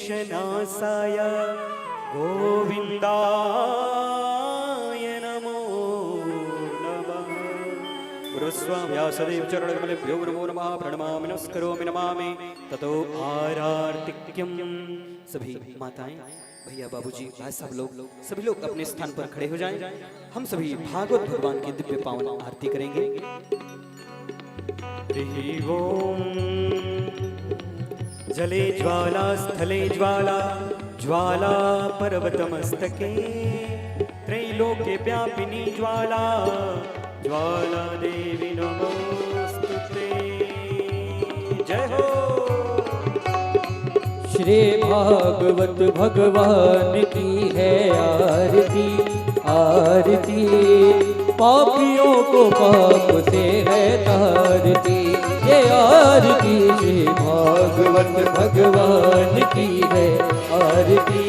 क्लेशनाशाय गोविन्दाय नमो नमः। गुरुस्वामी व्यासदेव चरणकमलेभ्यो नमो नमः। प्रणमामि नमस्करोमि नमामि ततो आरार्तिक्यम्। सभी माताएं, भैया, बाबूजी, भाई साहब लोग, सभी लोग अपने स्थान पर खड़े हो जाएं। हम सभी भागवत भगवान की दिव्य पावन आरती करेंगे। हरि ओम। जले ज्वाला स्थले ज्वाला ज्वाला पर्वतमस्तके त्रैलोक्य व्यापिनी ज्वाला ज्वाला देवी नमोस्तुते। जय हो। श्री भागवत भगवान की है आरती आरती, पापियों को पाप से है तारती ये आरती। श्री भागवत भगवान की है आरती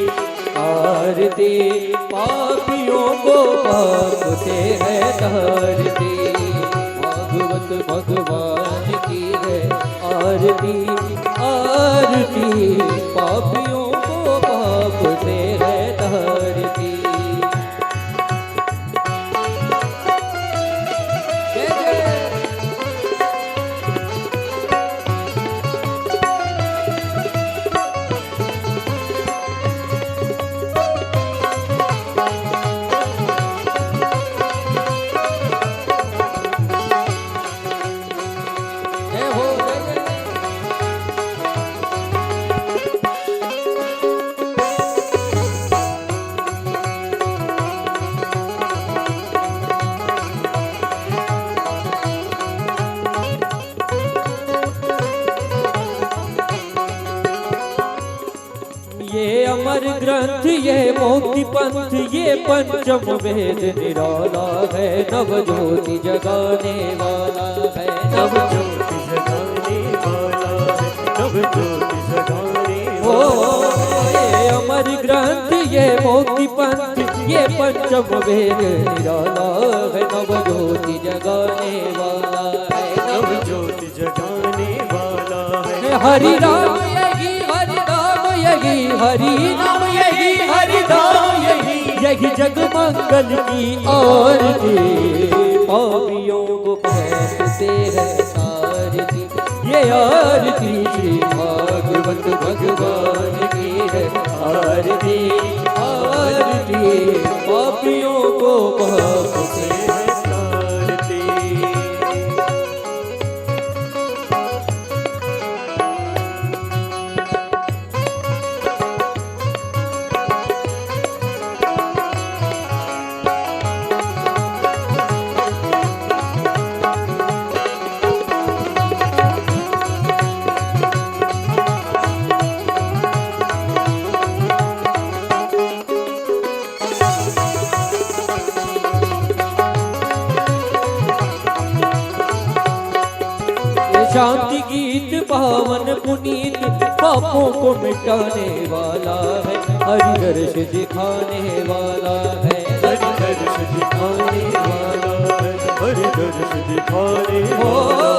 आरती, पापियों को पाप से है तारती। भागवत भगवान की है आरती आरती, पापियों को पाप से है तारती। अमर ग्रंथ ये मोक्ति पंथ ये पंचम वेद निराला है, नव ज्योति जगाने वाला है, नव ज्योति जगाने वाला है, नव ज्योति जगाने ये अमर ग्रंथ ये मोक्ति पंथ ये पंचम वेद निराला है, नव ज्योति जगाने वाला है, नव ज्योति जगाने वाला है। हरि राम यही हरि राम यही हरि नाम यही हरि नाम यही, यही जग मंगल की आरती, पापियों को पाप से है तारती ये आरती। श्री भागवत भगवान की है आरती आरती, पापियों को पाप से है तारती। शांति गीत पावन पुनीत पापों को मिटाने वाला है, हरि दर्श दिखाने वाला है, हरि दर्श दिखाने वाला है, हरि दर्श दिखाने वाला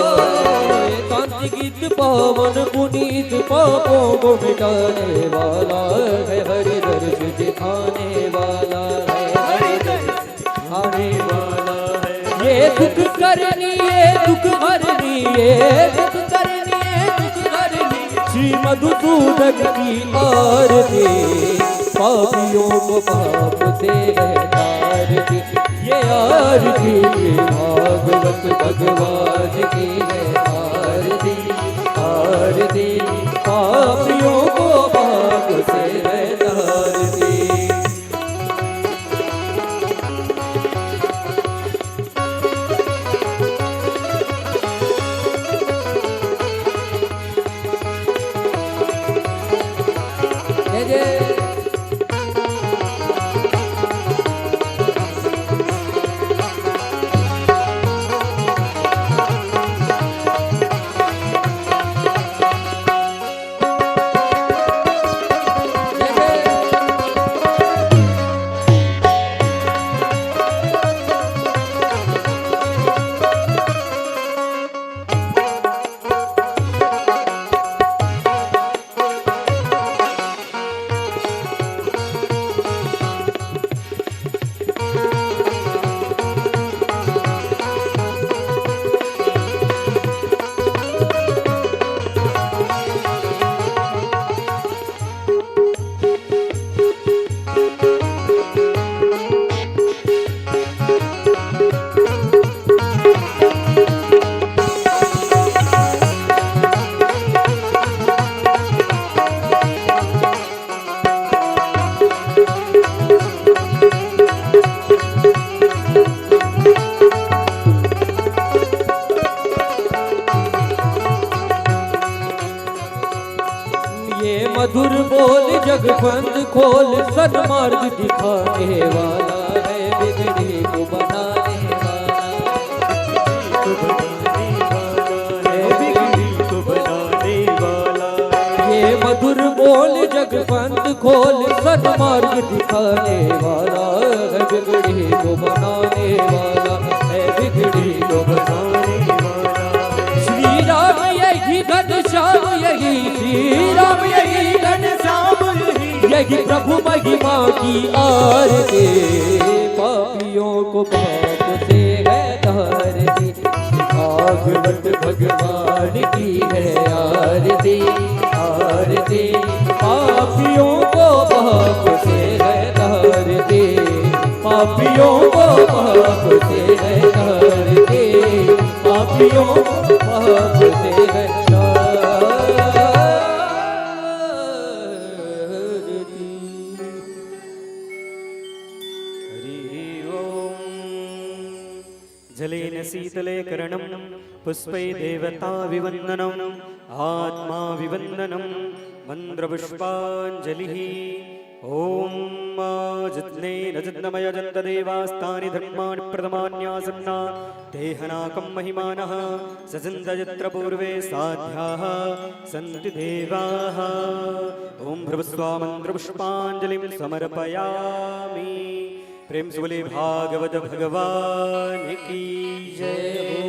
है। शांति गीत पावन पुनीत पापों को मिटाने वाला है, हरि दर्श दिखाने वाला है, हरि दर्श दिखाने वाला है। ये दुख करनी ये दुख हरनी ये दुख करनी ये दुख हरनी, श्री मधुसूदन की आरती, पापियों को पाप से है तारती ये आरती। भागवत भगवान की है आरती आरती, पापियों को पाप से है तारती। ये मधुर बोल जगबंद खोल सन्मार्ग दिखाने वाला है, बिगड़ी को बनाने वाला है, बिगड़ी को बनाने वाला। ये मधुर बोल जगबंद खोल सन्मार्ग दिखाने वाला है, बिगड़ी को बनाने वाला है, बिगड़ी को बनाने वाला। श्री राम यही घनश्याम यही, श्री राम यही घनश्याम यही प्रभु महिमा की आरती, पापियों को पाप से है तारती, भागवत भगवान की है आरती आरती, पापियों को पाप से है तारती, पापियों को पाप से है तारती, पापियों को पाप से है जलेन शीतले करणं पुष्पै देवता विवन्दनम् आत्मा विवन्दनं मन्त्रपुष्पाञ्जलिः। ॐ जित्नेन जित्नमय जन्तदेवास्तानि धर्माणि प्रथमान्यासन्ना देहनाकं महिमानः सजन्त यत्र पूर्वे साध्याः सन्ति देवाः। ॐ भ्रवस्वा मन्त्रपुष्पाञ्जलिं समर्पयामि। प्रेम से बोले भागवत भगवान की जय हो,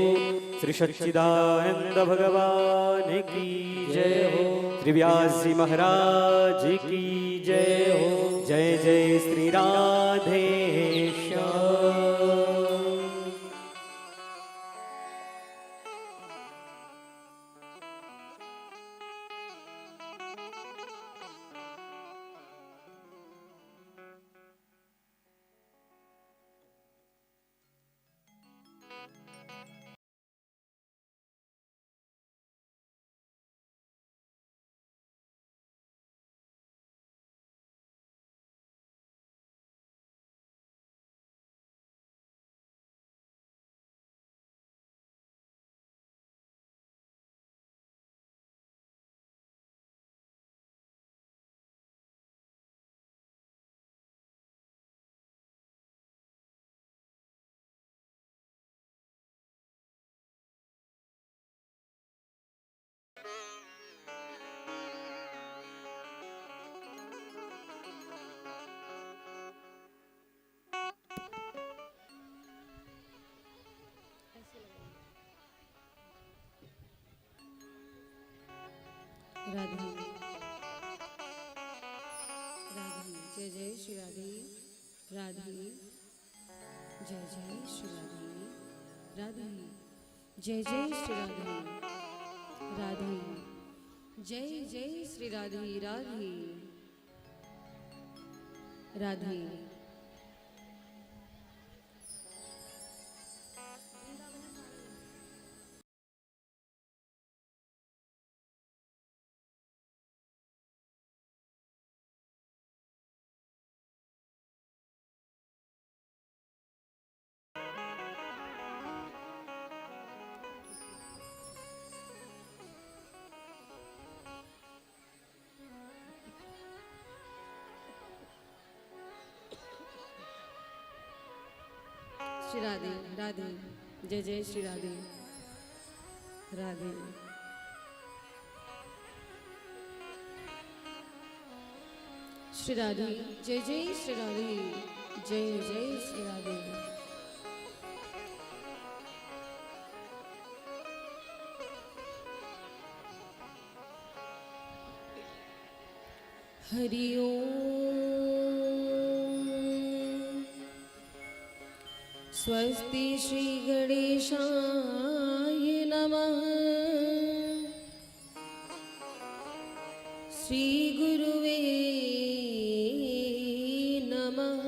श्री सच्चिदानंद भगवान की जय हो, श्री व्यास जी महाराज की जय हो। जय जय श्री राधे श्याम। राधे राधे जय जय श्री राधे राधे जय जय श्री राधे राधे जय जय श्री राधे राधे जय जय श्री राधे राधे राधे। श्री राधे राधे जय जय श्री राधे राधे श्री राधे जय जय श्री राधे जय जय श्री राधे। हरि ओम स्वस्ति श्री गणेशाय नमः श्री गुरुवे नमः।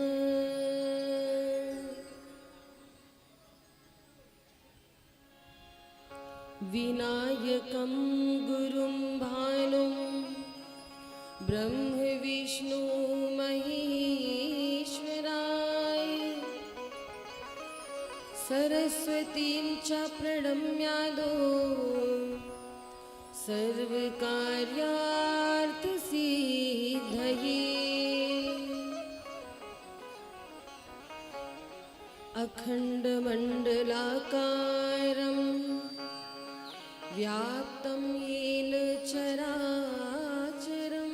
विनायकं गुरुं भानुं ब्रह्म विष्णु महेश्वराय सरस्वतीं च प्रणम्यादो सर्वकार्यार्थ अखण्डमण्डलाकारं व्याप्तं येन चराचरं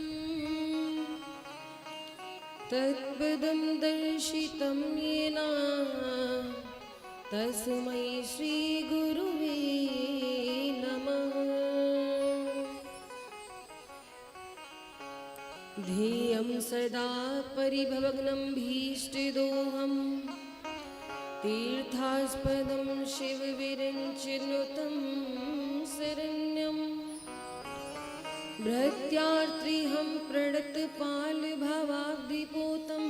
तत्पदं दर्शितं येन तस्मै श्रीगुरुवे नमः। ध्येयं सदा परिभवग्नं भीष्टदोहं तीर्थास्पदं शिवविरञ्चिनुतं शरण्यं भृत्यार्त्रिहं प्रणतपालभवाब्धिपोतं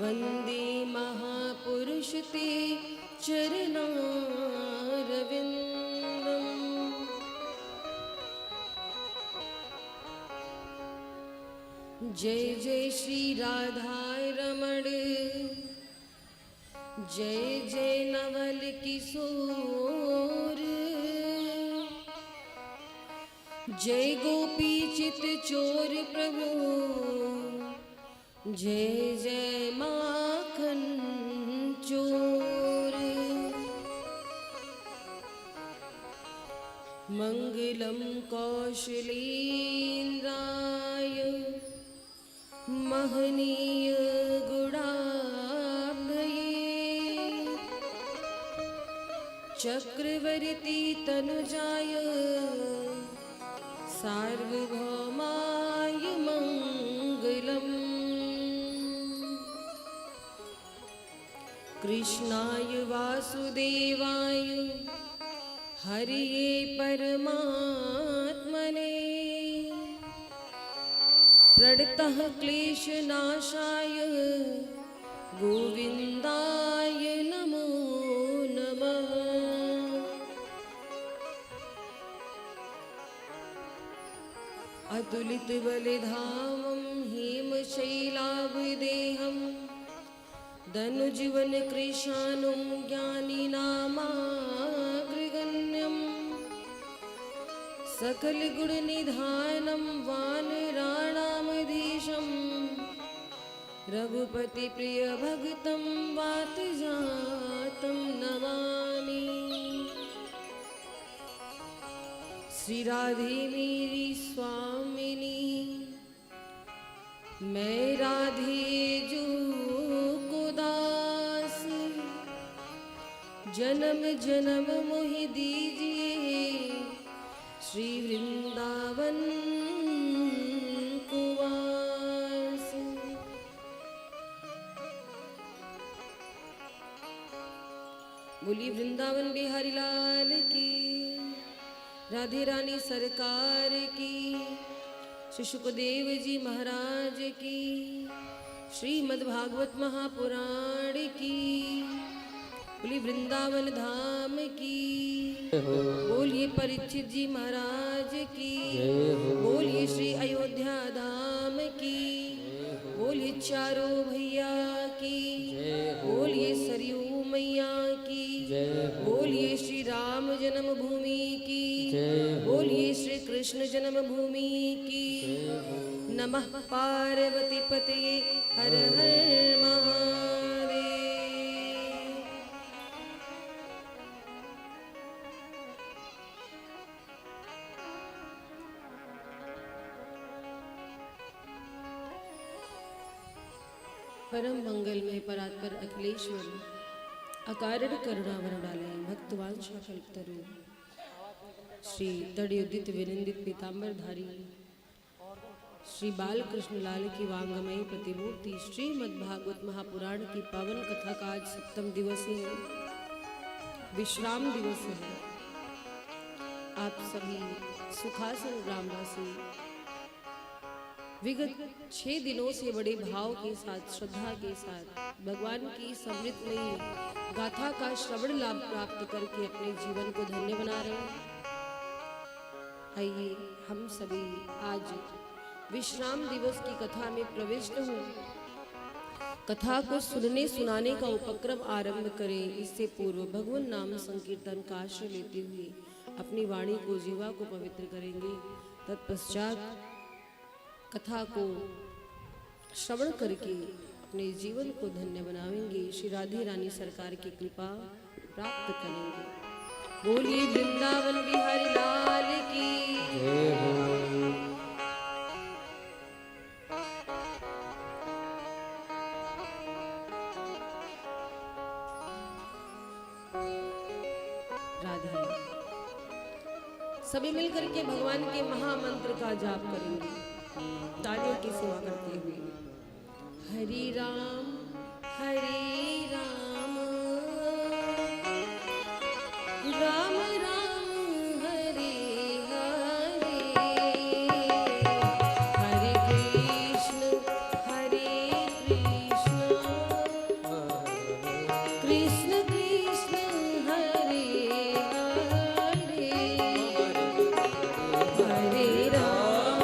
वन्दे महापुरुष ते चरणारविन्दम्। जय जय श्री राधा रमण, जय जय नवल किशोर, जय गोपी चित चोर प्रभु, जय जय माखन चोर। मंगलम कौशलेन्द्राय महनीय गुणाब्धये चक्रवर्ती तनुजाय सार्वभौमाय मंगलम्। कृष्णाय वासुदेवाय हरिये परमात्मने प्रणतः क्लेशनाशाय गोविन्दाय नमो नमः। अतुलित बलिधामं हेमशैलाभिदेहं धनुजीवन कृशानुं ज्ञानिनामाग्रगण्यं सकल गुण निधानं वानराणामधीशं रघुपति प्रिय भक्तं वातजातं नमामि। श्री राधे मेरी स्वामिनी, मैं राधे जो को दास, जन्म जन्म मोहि दीजिए श्री वृंदावन को वास। बोली वृंदावन बिहारी लाल की, राधे रानी सरकार की, श्री सुखदेव जी महाराज की, श्रीमद् भागवत महापुराण की, बोली वृंदावन धाम की, बोलिए परीक्षित जी महाराज की, बोलिए श्री अयोध्या धाम की, बोलिए चारों भैया की, बोलिए सरयू मैया की, बोलिए श्री राम जन्मभूमि की, बोलिए श्री कृष्ण जन्मभूमि की। नमः पार्वती पतये हर हर महादेव। परम मंगलमय परात्पर अखिलेश्वर अकारण करुणावरणालय भक्तवांछा कल्पतरु श्री तड़युदित विनिंदित पीतांबरधारी श्री बालकृष्ण लाल की वांगमयी प्रतिमूर्ति श्रीमद्भागवत महापुराण की पावन कथा का आज 7वां दिवस है, विश्राम दिवस है। आप सभी सुखासन ग्रामवासी विगत 6 दिनों से बड़े भाव के साथ, श्रद्धा के साथ भगवान की समृद्धमयी गाथा का श्रवण लाभ प्राप्त करके अपने जीवन को धन्य बना रहे हैं। आइए हम सभी आज विश्राम दिवस की कथा में प्रविष्ट हों, कथा को सुनने सुनाने का उपक्रम आरंभ करें। इससे पूर्व भगवान नाम संकीर्तन का आश्रय लेते हुए अपनी वाणी को, जीवा को पवित्र करेंगे। तत्पश्चात कथा को श्रवण करके अपने जीवन को धन्य बनावेंगे, श्री राधे रानी सरकार की कृपा प्राप्त करेंगे। बोलिए वृंदावन बिहारी लाल की जय हो। राधे। सभी मिलकर के भगवान के महामंत्र का जाप करेंगे, तालियों की सेवा करते हुए। हरि राम राम राम हरे हरे, हरे कृष्ण कृष्ण कृष्ण हरे हरे, हरे राम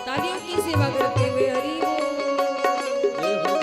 तालियों की सेवा करते हुए हरि बोल।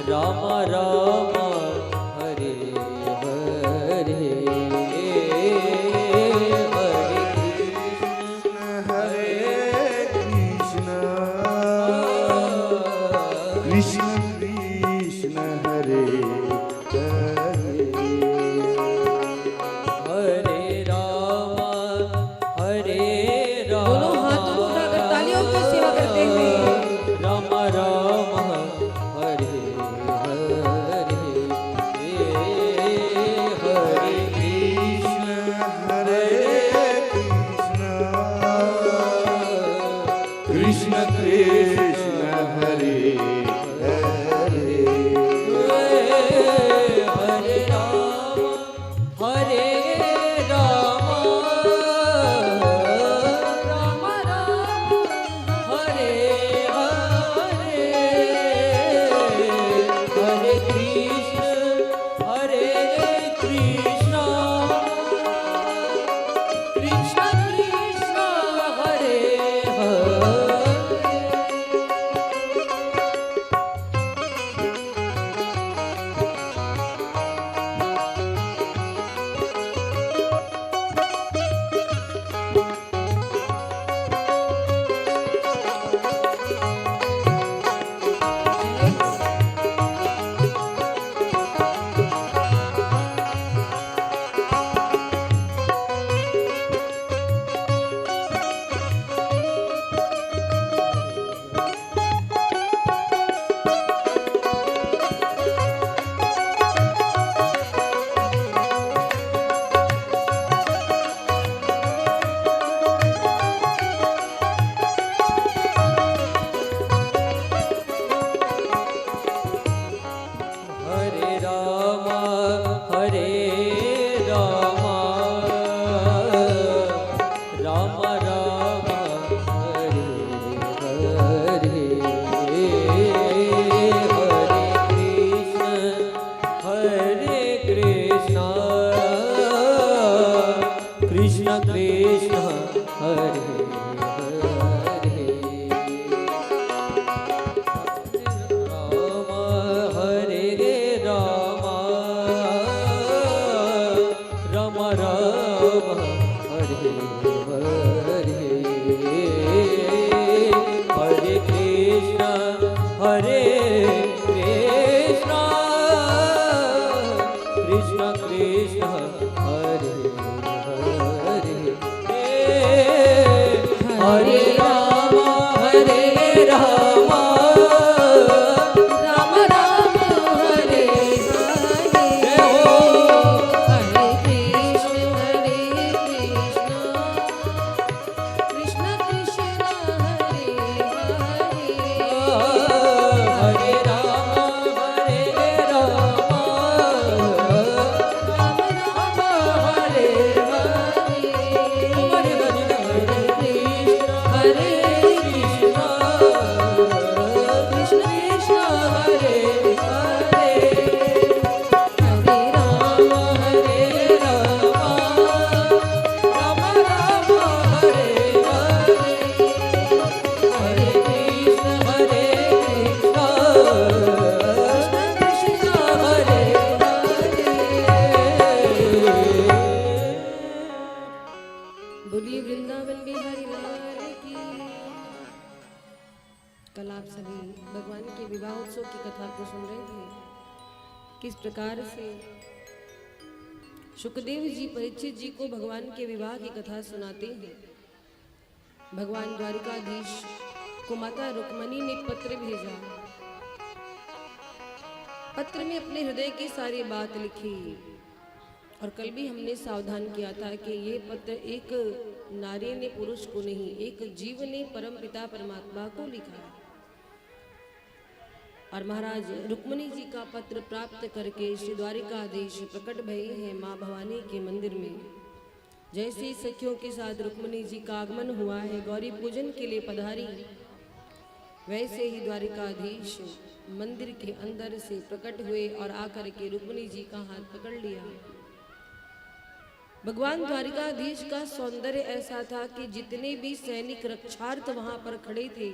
राम राम हरे हरे, हरे कृष्ण कृष्ण कृष्ण हरे हरे, हरे राम दोनों हाथों को उठाकर तालियों की सेवा करते हुए राम राम हरे हरे, हरे कृष्ण कृष्ण कृष्ण हरे हरे, हरे राम हरे राम, राम राम हरे हरे, हरे कृष्ण कृष्ण कृष्ण हरे हरे। हरे राम राम राम हरे हरे, हरे कृष्ण कृष्ण कृष्ण हरे हरे, राम हरे राम, राम राम हरे हरे, हरे कृष्ण कृष्ण किस प्रकार से शुकदेव जी परीक्षित जी को भगवान के विवाह की कथा सुनाते हैं। भगवान द्वारिकाधीश को माता रुक्मणी ने पत्र भेजा। पत्र में अपने हृदय की सारी बात लिखी। और कल भी हमने सावधान किया था कि ये पत्र एक नारी ने पुरुष को नहीं, एक जीव ने परम पिता परमात्मा को लिखा है। और महाराज रुक्मणी जी का पत्र प्राप्त करके श्री द्वारिकाधीश प्रकट भये हैं माँ भवानी के मंदिर में। जैसे ही सखियों के साथ रुक्मणी जी का आगमन हुआ है, गौरी पूजन के लिए पधारी, वैसे ही द्वारिकाधीश मंदिर के अंदर से प्रकट हुए और आकर के रुक्मणी जी का हाथ पकड़ लिया। भगवान द्वारिकाधीश का सौंदर्य ऐसा था कि जितने भी सैनिक रक्षार्थ वहां पर खड़े थे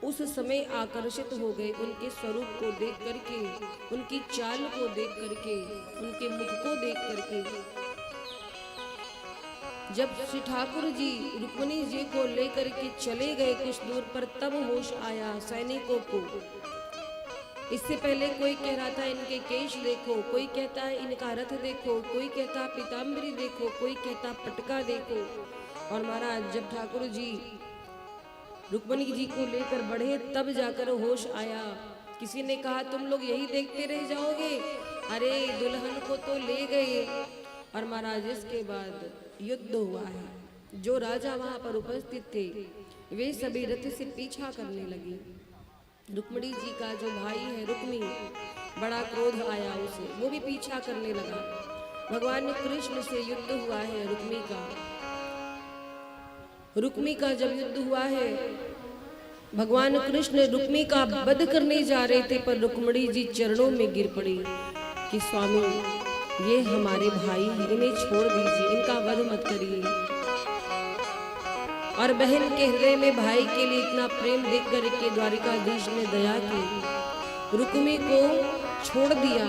उस समय आकर्षित हो गए उनके स्वरूप को देख करके, उनकी चाल को देख करके, उनके मुख को देख करके। जब श्री ठाकुर जी रुक्मणी जी को लेकर के चले गए कुछ दूर पर, तब होश आया सैनिकों को। इससे पहले कोई कह रहा था इनके केश देखो, कोई कहता है इनका रथ देखो, कोई कहता पीताम्बरी देखो, कोई कहता पटका देखो। और महाराज जब ठाकुर जी रुक्मणी जी को लेकर बढ़े तब जाकर होश आया। किसी ने कहा तुम लोग यही देखते रह जाओगे, अरे दुल्हन को तो ले गए। और महाराज इसके बाद युद्ध हुआ है। जो राजा वहां पर उपस्थित थे वे सभी रथ से पीछा करने लगे। रुक्मणी जी का जो भाई है रुक्मी, बड़ा क्रोध आया उसे, वो भी पीछा करने लगा। भगवान कृष्ण से युद्ध हुआ है रुक्मी का जब युद्ध हुआ है, भगवान कृष्ण रुक्मी का वध करने जा रहे थे, पर रुक्मणी जी चरणों में गिर पड़ी कि स्वामी ये हमारे भाई हैं, इन्हें छोड़ दीजिए, इनका वध मत करिए। और बहन के हृदय में भाई के लिए इतना प्रेम देख कर के द्वारिकाधीश ने दया की, रुक्मी को छोड़ दिया।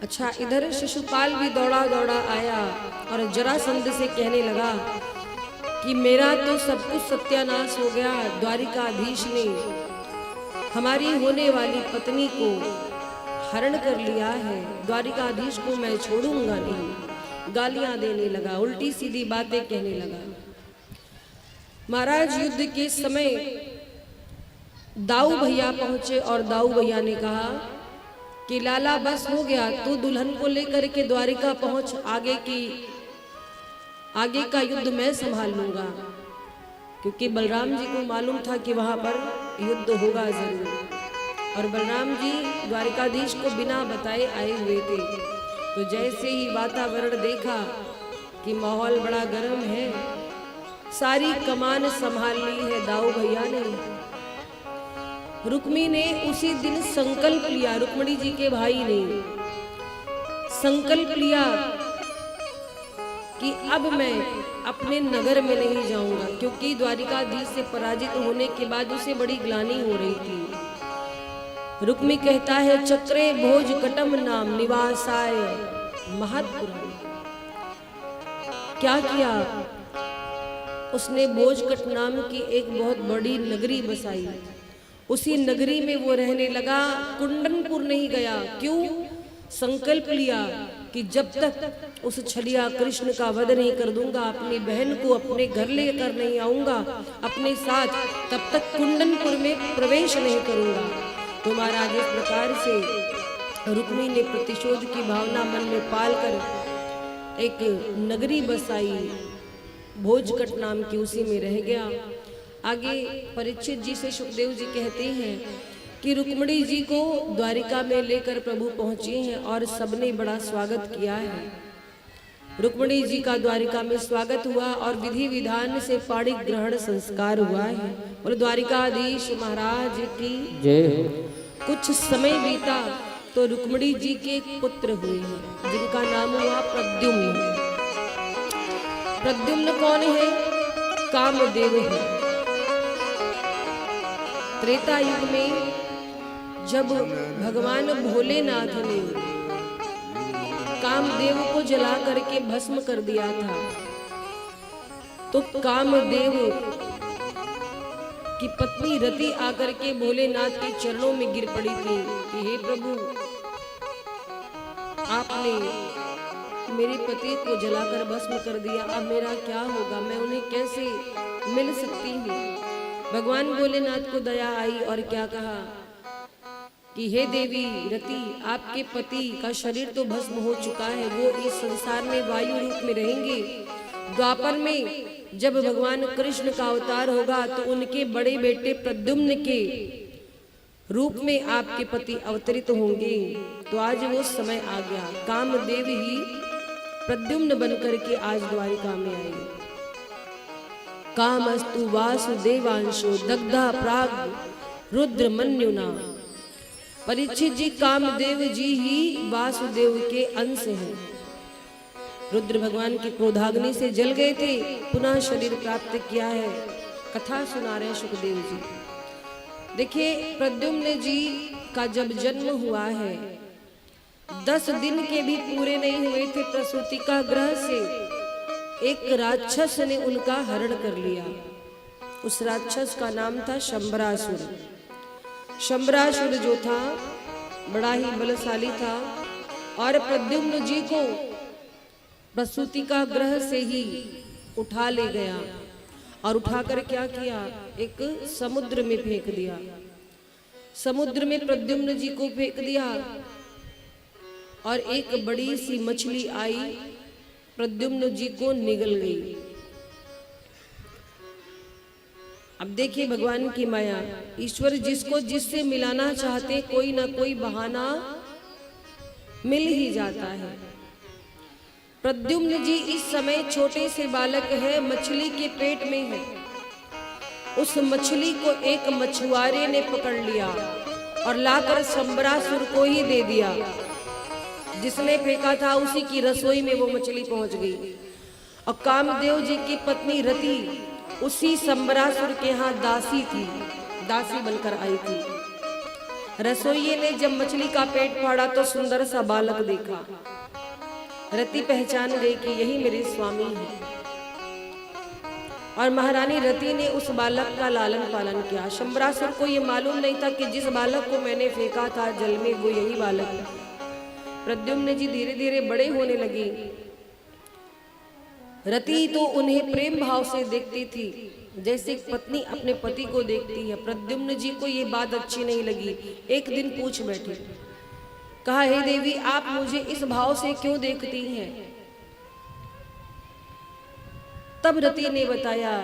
अच्छा, इधर शिशुपाल भी दौड़ा दौड़ा आया और जरासंध से कहने लगा कि मेरा तो सब कुछ सत्यानाश हो गया। द्वारिकाधीश ने हमारी होने वाली पत्नी को हरण कर लिया है, द्वारिकाधीश को मैं छोड़ूंगा नहीं। गालियां देने लगा, उल्टी सीधी बातें कहने लगा। महाराज युद्ध के समय दाऊ भैया पहुंचे और दाऊ भैया ने कहा कि लाला बस हो गया, तू दुल्हन को लेकर के द्वारिका पहुंच, आगे का युद्ध मैं संभाल लूंगा। क्योंकि बलराम जी को मालूम था कि वहां पर युद्ध होगा जरूर, और बलराम जी द्वारिकाधीश को बिना बताए आए हुए थे। तो जैसे ही वातावरण देखा कि माहौल बड़ा गर्म है, सारी कमान संभाल ली है दाऊ भैया ने। रुक्मी ने उसी दिन संकल्प लिया, रुक्मणी जी के भाई ने संकल्प लिया कि अब मैं अपने नगर में नहीं जाऊंगा, क्योंकि द्वारिकाधीश से पराजित होने के बाद उसे बड़ी ग्लानि हो रही थी। रुक्मी कहता है चक्रे भोज कटम नाम निवासाय महत्पुरम। क्या किया उसने? भोजकट नाम की एक बहुत बड़ी नगरी बसाई, उसी नगरी में वो रहने लगा। कुंडनपुर नहीं गया, क्यों? संकल्प लिया कि जब तक उस छलिया कृष्ण का वध नहीं कर दूंगा, अपनी बहन को अपने घर लेकर नहीं आऊंगा अपने साथ, तब तक कुंडनपुर में प्रवेश नहीं करूंगा। तो महाराज इस प्रकार से रुक्मी ने प्रतिशोध की भावना मन में पालकर एक नगरी बसाई, भोजकट नाम की, उसी में रह गया। आगे परीक्षित जी से सुखदेव जी कहते हैं कि रुक्मणी जी को द्वारिका में लेकर प्रभु पहुंचे हैं और सबने बड़ा स्वागत किया है। रुक्मणी जी का द्वारिका में स्वागत हुआ और विधि विधान से पाणी ग्रहण संस्कार हुआ है। और द्वारिकाधीश महाराज की जय। कुछ समय बीता तो रुक्मणी जी के एक पुत्र हुए हैं जिनका नाम हुआ प्रद्युम्न। प्रद्युम्न कौन है? कामदेव है। त्रेता युग में जब भगवान भोलेनाथ ने कामदेव को जला करके भस्म कर दिया था, तो कामदेव की पत्नी रति आकर के भोलेनाथ के चरणों में गिर पड़ी थी कि हे प्रभु, आपने मेरे पति को जलाकर भस्म कर दिया, अब मेरा क्या होगा, मैं उन्हें कैसे मिल सकती हूँ। भगवान भोलेनाथ को दया आई और क्या कहा कि हे देवी रति, आपके पति का शरीर तो भस्म हो चुका है, वो इस संसार में वायु रूप में रहेंगे। द्वापर में जब भगवान कृष्ण का अवतार होगा तो उनके बड़े बेटे प्रद्युम्न के रूप में आपके पति अवतरित होंगे। तो आज वो समय आ गया, कामदेव ही प्रद्युम्न बनकर के आज द्वारिका में आए। कामस्तु वासुदेवांशो दग्धा प्राग रुद्र मन्युना। परीक्षित जी, कामदेव जी ही वासुदेव के अंश हैं। रुद्र भगवान की क्रोधाग्नि से जल गए थे, पुनः शरीर प्राप्त किया है। कथा सुना रहे सुखदेव जी। देखिए, प्रद्युम्न जी का जब जन्म हुआ है, 10 दिन के भी पूरे नहीं हुए थे, प्रसूति का ग्रह से एक राक्षस ने उनका हरण कर लिया। उस राक्षस का नाम था शंबरासुर। शंबरासुर जो था बड़ा ही बलशाली था और प्रद्युम्न जी को प्रसूति का ग्रह से ही उठा ले गया और उठाकर क्या किया, एक समुद्र में फेंक दिया। समुद्र में प्रद्युम्न जी को फेंक दिया और एक बड़ी सी मछली आई, प्रद्युम्न जी को निगल गई। अब देखिए भगवान की माया, ईश्वर जिसको जिससे मिलाना चाहते कोई ना कोई बहाना मिल ही जाता है। प्रद्युम्न जी इस समय छोटे से बालक है, मछली के पेट में है। उस मछली को एक मछुआरे ने पकड़ लिया और लाकर शंबरासुर को ही दे दिया। जिसने फेंका था उसी की रसोई में वो मछली पहुंच गई और कामदेव जी की पत्नी रति उसी शंबरासुर के यहाँ दासी थी, दासी बनकर आई थी। रसोइये ने जब मछली का पेट फाड़ा तो सुंदर सा बालक देखा। रति पहचान गई कि यही मेरे स्वामी हैं और महारानी रति ने उस बालक का लालन पालन किया। शंबरासुर को ये मालूम नहीं था कि जिस बालक को मैंने फेंका था जल में वो यही बालक है। प्रद्युम्न जी धीरे धीरे बड़े होने लगे। रति तो उन्हें प्रेम भाव से देखती थी जैसे पत्नी अपने पति को देखती है। प्रद्युम्न जी को ये बात अच्छी नहीं लगी। एक दिन पूछ बैठे, कहा, हे देवी, आप मुझे इस भाव से क्यों देखती हैं? तब रति ने बताया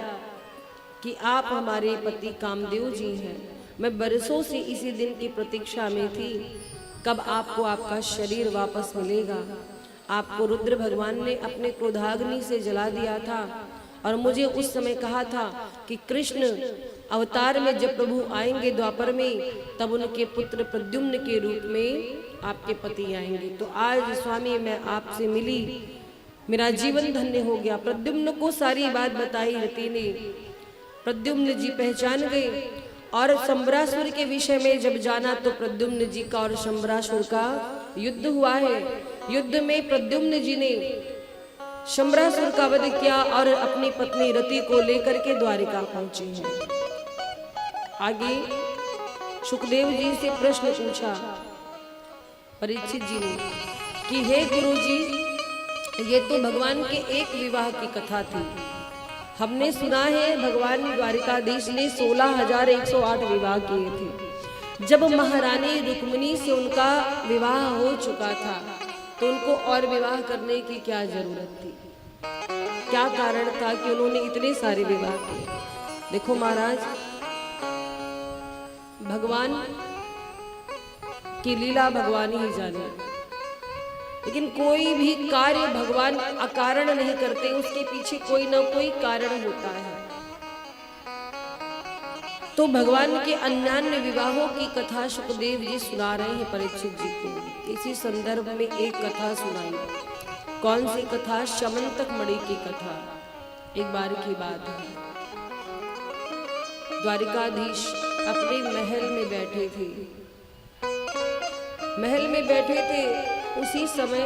कि आप हमारे पति कामदेव जी हैं। मैं बरसों से इसी दिन की प्रतीक्षा में थी, कब आपको आपका शरीर वापस मिलेगा। आपको रुद्र भगवान ने अपने क्रोधाग्नि से जला दिया था और मुझे उस समय कहा था कि कृष्ण अवतार में जब प्रभु आएंगे द्वापर में, तब उनके पुत्र प्रद्युम्न के रूप में आपके पति आएंगे। तो आज स्वामी मैं आपसे मिली, मेरा जीवन धन्य हो गया। प्रद्युम्न को सारी बात बताई रति ने। प्रद्युम्न जी पहचान गए और शंबरासुर के विषय में जब जाना तो प्रद्युम्न जी का और शंबरासुर का युद्ध हुआ है। युद्ध में प्रद्युम्न जी ने शंबरासुर का वध किया और अपनी पत्नी रति को लेकर के द्वारिका पहुंचे हैं। आगे सुखदेव जी से प्रश्न पूछा परीक्षित जी ने कि हे गुरु जी, ये तो भगवान के एक विवाह की कथा थी। हमने सुना है भगवान द्वारिकाधीश ने 16,108 विवाह किए थे। जब महारानी रुक्मिणी से उनका विवाह हो चुका था तो उनको और विवाह करने की क्या जरूरत थी? क्या कारण था कि उन्होंने इतने सारे विवाह किए? देखो महाराज, भगवान की लीला भगवान ही जाने, लेकिन कोई भी कार्य भगवान अकारण नहीं करते, उसके पीछे कोई ना कोई कारण होता है। तो भगवान के अन्यान्य विवाहों की कथा सुखदेव जी सुना रहे हैं परीक्षित जी को। इसी संदर्भ में एक कथा सुनाई। कौन सी कथा? शमंतक मणि की कथा। एक बार की बात है, द्वारिकाधीश अपने महल में बैठे थे। महल में बैठे थे, उसी समय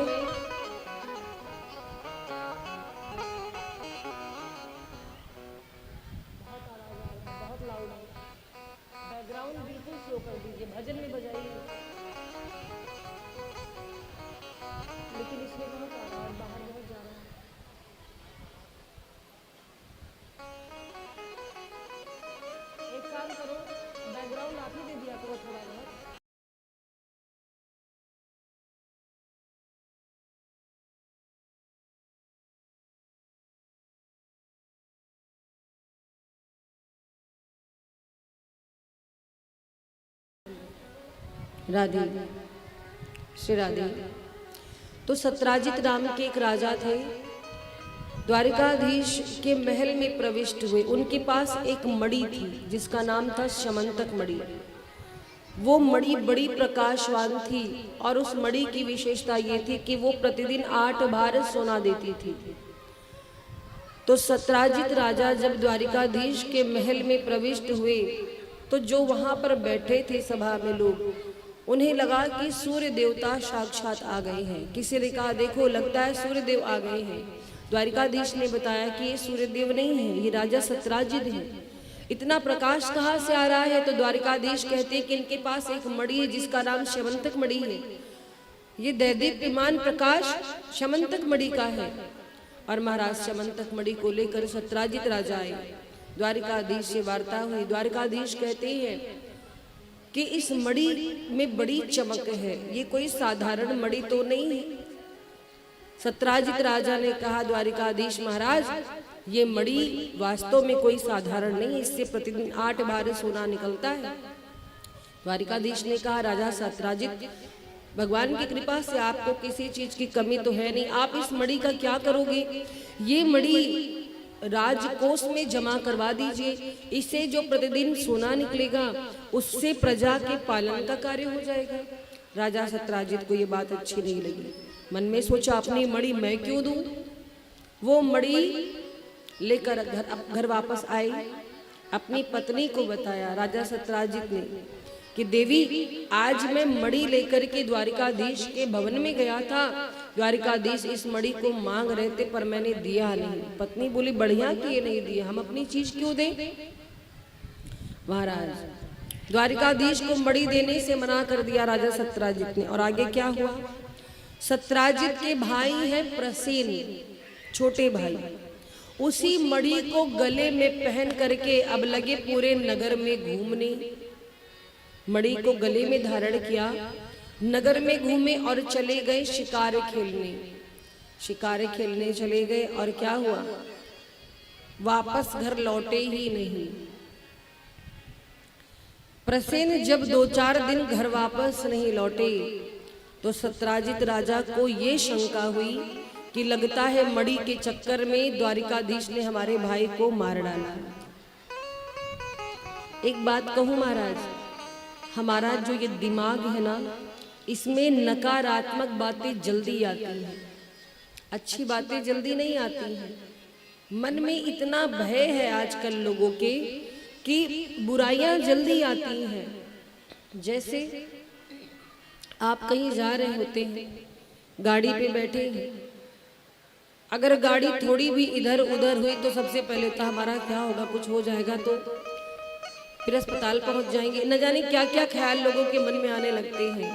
बैकग्राउंड बिल्कुल स्लो कर दीजिए, भजन में बजाइए। राधे श्री राधे। तो सत्राजित नाम के एक राजा थे, द्वारिकाधीश के महल में प्रविष्ट हुए। उनके पास एक मणि थी जिसका नाम था शमंतक मणि। वो मणि बड़ी प्रकाशवान थी और उस मणि की विशेषता ये थी कि वो प्रतिदिन 8 बार सोना देती थी। तो सत्राजित राजा जब द्वारिकाधीश के महल में प्रविष्ट हुए तो जो वहां पर बैठे थे सभा में लोग, उन्हें लगा कि सूर्य देवता साक्षात आ गए हैं। किसी ने कहा देखो लगता है सूर्य देव आ गए हैं। द्वारिकाधीश ने बताया कि ये सूर्य देव नहीं है, ये राजा सत्राजित है। इतना प्रकाश कहाँ से आ रहा है? तो द्वारिकाधीश कहते हैं कि इनके पास एक मणि है जिसका नाम शमंतक मणि है। ये दैदीप्यमान प्रकाश शमंतक मणि का है। और महाराज शमंतक मणि को लेकर सत्राजित राजा आए, द्वारिकाधीश से वार्ता हुई। द्वारिकाधीश कहते हैं कि इस मणि में बड़ी चमक है, ये कोई साधारण मणि तो नहीं है। सत्राजित राजा ने कहा द्वारिकाधीश महाराज, ये मणि वास्तव में कोई साधारण नहीं, इससे प्रतिदिन 8 बार सोना निकलता है। द्वारिकाधीश ने कहा राजा सत्राजित, भगवान की कृपा से आपको किसी चीज की कमी तो है नहीं, आप इस मणि का क्या करोगे? ये मणि राजकोष में जमा करवा दीजिए, इससे जो प्रतिदिन सोना निकलेगा उससे प्रजा के पालन का कार्य हो जाएगा। राजा सत्राजित को ये बात अच्छी नहीं लगी, मन में सोचा अपनी मणि मैं क्यों दूं। वो मणि लेकर घर वापस आई, अपनी पत्नी को बताया राजा सत्राजित ने कि देवी आज मैं मणि लेकर के द्वारिकाधीश के भवन में गया था, द्वारिकाधीश इस मणि को मांग रहे थे पर मैंने दिया नहीं। पत्नी बोली बढ़िया किए नहीं दिया, हम अपनी चीज क्यों दें। महाराज द्वारिकाधीश को मणि देने से मना कर दिया राजा सत्राजित ने। और आगे क्या हुआ? सत्राजित के भाई हैं प्रसेन, छोटे भाई, उसी मणि को गले में पहन करके अब लगे पूरे नगर में घूमने। मणि को गले में धारण किया, नगर में घूमे और चले गए शिकार खेलने। शिकार खेलने चले गए और क्या हुआ? वापस घर लौटे ही नहीं। प्रसेन जब 2-4 दिन घर वापस नहीं लौटे तो सत्राजित राजा को ये शंका हुई कि लगता है मणि के चक्कर में द्वारिकाधीश ने हमारे भाई को मार डाला। एक बात कहूं महाराज, हमारा जो ये दिमाग है ना, इसमें नकारात्मक बातें जल्दी आती हैं, अच्छी बातें जल्दी नहीं आती हैं। मन में इतना भय है आजकल लोगों के कि बुराइयां जल्दी आती हैं। जैसे आप कहीं जा रहे होते हैं, गाड़ी पे बैठे हैं, अगर गाड़ी थोड़ी भी इधर उधर हुई तो सबसे पहले तो हमारा क्या होगा, कुछ हो जाएगा तो फिर अस्पताल पहुंच जाएंगे। न जाने क्या क्या ख्याल लोगों के मन में आने लगते हैं।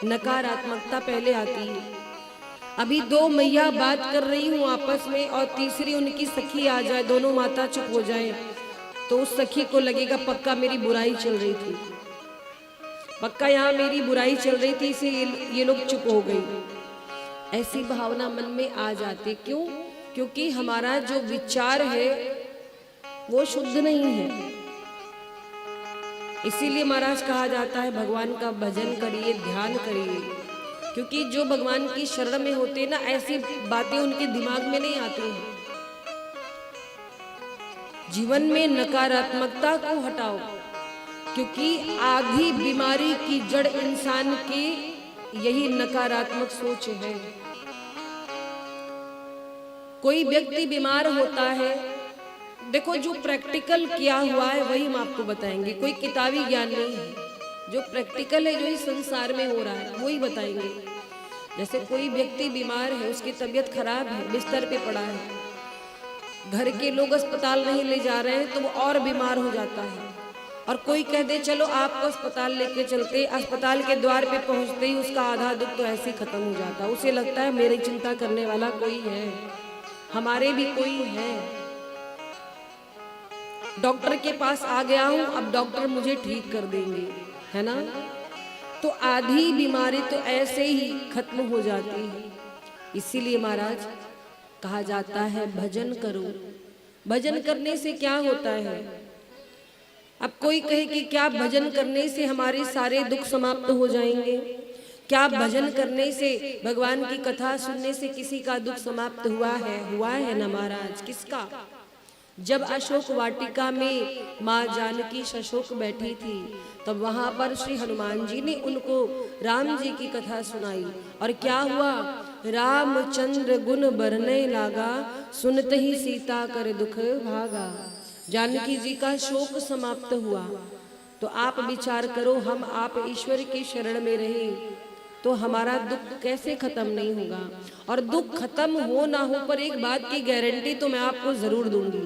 नकारात्मकता पहले आती है। अभी 2 मैया बात कर रही हूँ आपस में और तीसरी उनकी सखी आ जाए, दोनों माता चुप हो जाए तो उस सखी को लगेगा पक्का मेरी बुराई चल रही थी, पक्का यहाँ मेरी बुराई चल रही थी इसे ये लोग चुप हो गई। ऐसी भावना मन में आ जाती। क्यों? क्योंकि हमारा जो विचार है वो शुद्ध नहीं है। इसीलिए महाराज कहा जाता है भगवान का भजन करिए, ध्यान करिए, क्योंकि जो भगवान की शरण में होते हैं ना, ऐसी बातें उनके दिमाग में नहीं आती हैं। जीवन में नकारात्मकता को हटाओ, क्योंकि आधी बीमारी की जड़ इंसान की यही नकारात्मक सोच है। कोई व्यक्ति बीमार होता है, देखो जो प्रैक्टिकल किया हुआ है वही हम आपको बताएंगे, कोई किताबी ज्ञान नहीं है। जो प्रैक्टिकल है, जो इस संसार में हो रहा है वही बताएंगे। जैसे कोई व्यक्ति बीमार है, उसकी तबीयत खराब है, बिस्तर पे पड़ा है, घर के लोग अस्पताल नहीं ले जा रहे हैं तो वो और बीमार हो जाता है। और कोई कह दे चलो आपको अस्पताल लेके चलते, अस्पताल के द्वार पे पहुंचते ही उसका आधा दुख तो ऐसे ही खत्म हो जाता। उसे लगता है मेरी चिंता करने वाला कोई है, हमारे भी कोई है। डॉक्टर के पास आ गया हूं, अब डॉक्टर मुझे ठीक कर देंगे, है ना। तो आधी बीमारी तो ऐसे ही खत्म हो जाती है। इसीलिए महाराज कहा जाता है भजन करो। भजन करने से क्या होता है? अब कोई कहे कि क्या भजन करने से हमारे सारे दुख समाप्त हो जाएंगे, क्या भजन करने से, भगवान की कथा सुनने से किसी का दुख समाप्त हुआ है ना महाराज? किसका? जब अशोक वाटिका में माँ जानकी सशोक बैठी थी, तब वहां पर श्री हनुमान जी ने उनको राम जी की कथा सुनाई। और क्या हुआ? रामचंद्र गुण बरने लागा, सुनत ही सीता कर दुख भागा। जानकी जी का शोक समाप्त हुआ। तो आप विचार करो, हम आप ईश्वर की शरण में रहे तो हमारा दुख कैसे खत्म नहीं होगा? और दुख खत्म हो ना हो, पर एक बात की गारंटी तो मैं आपको जरूर दूंगी,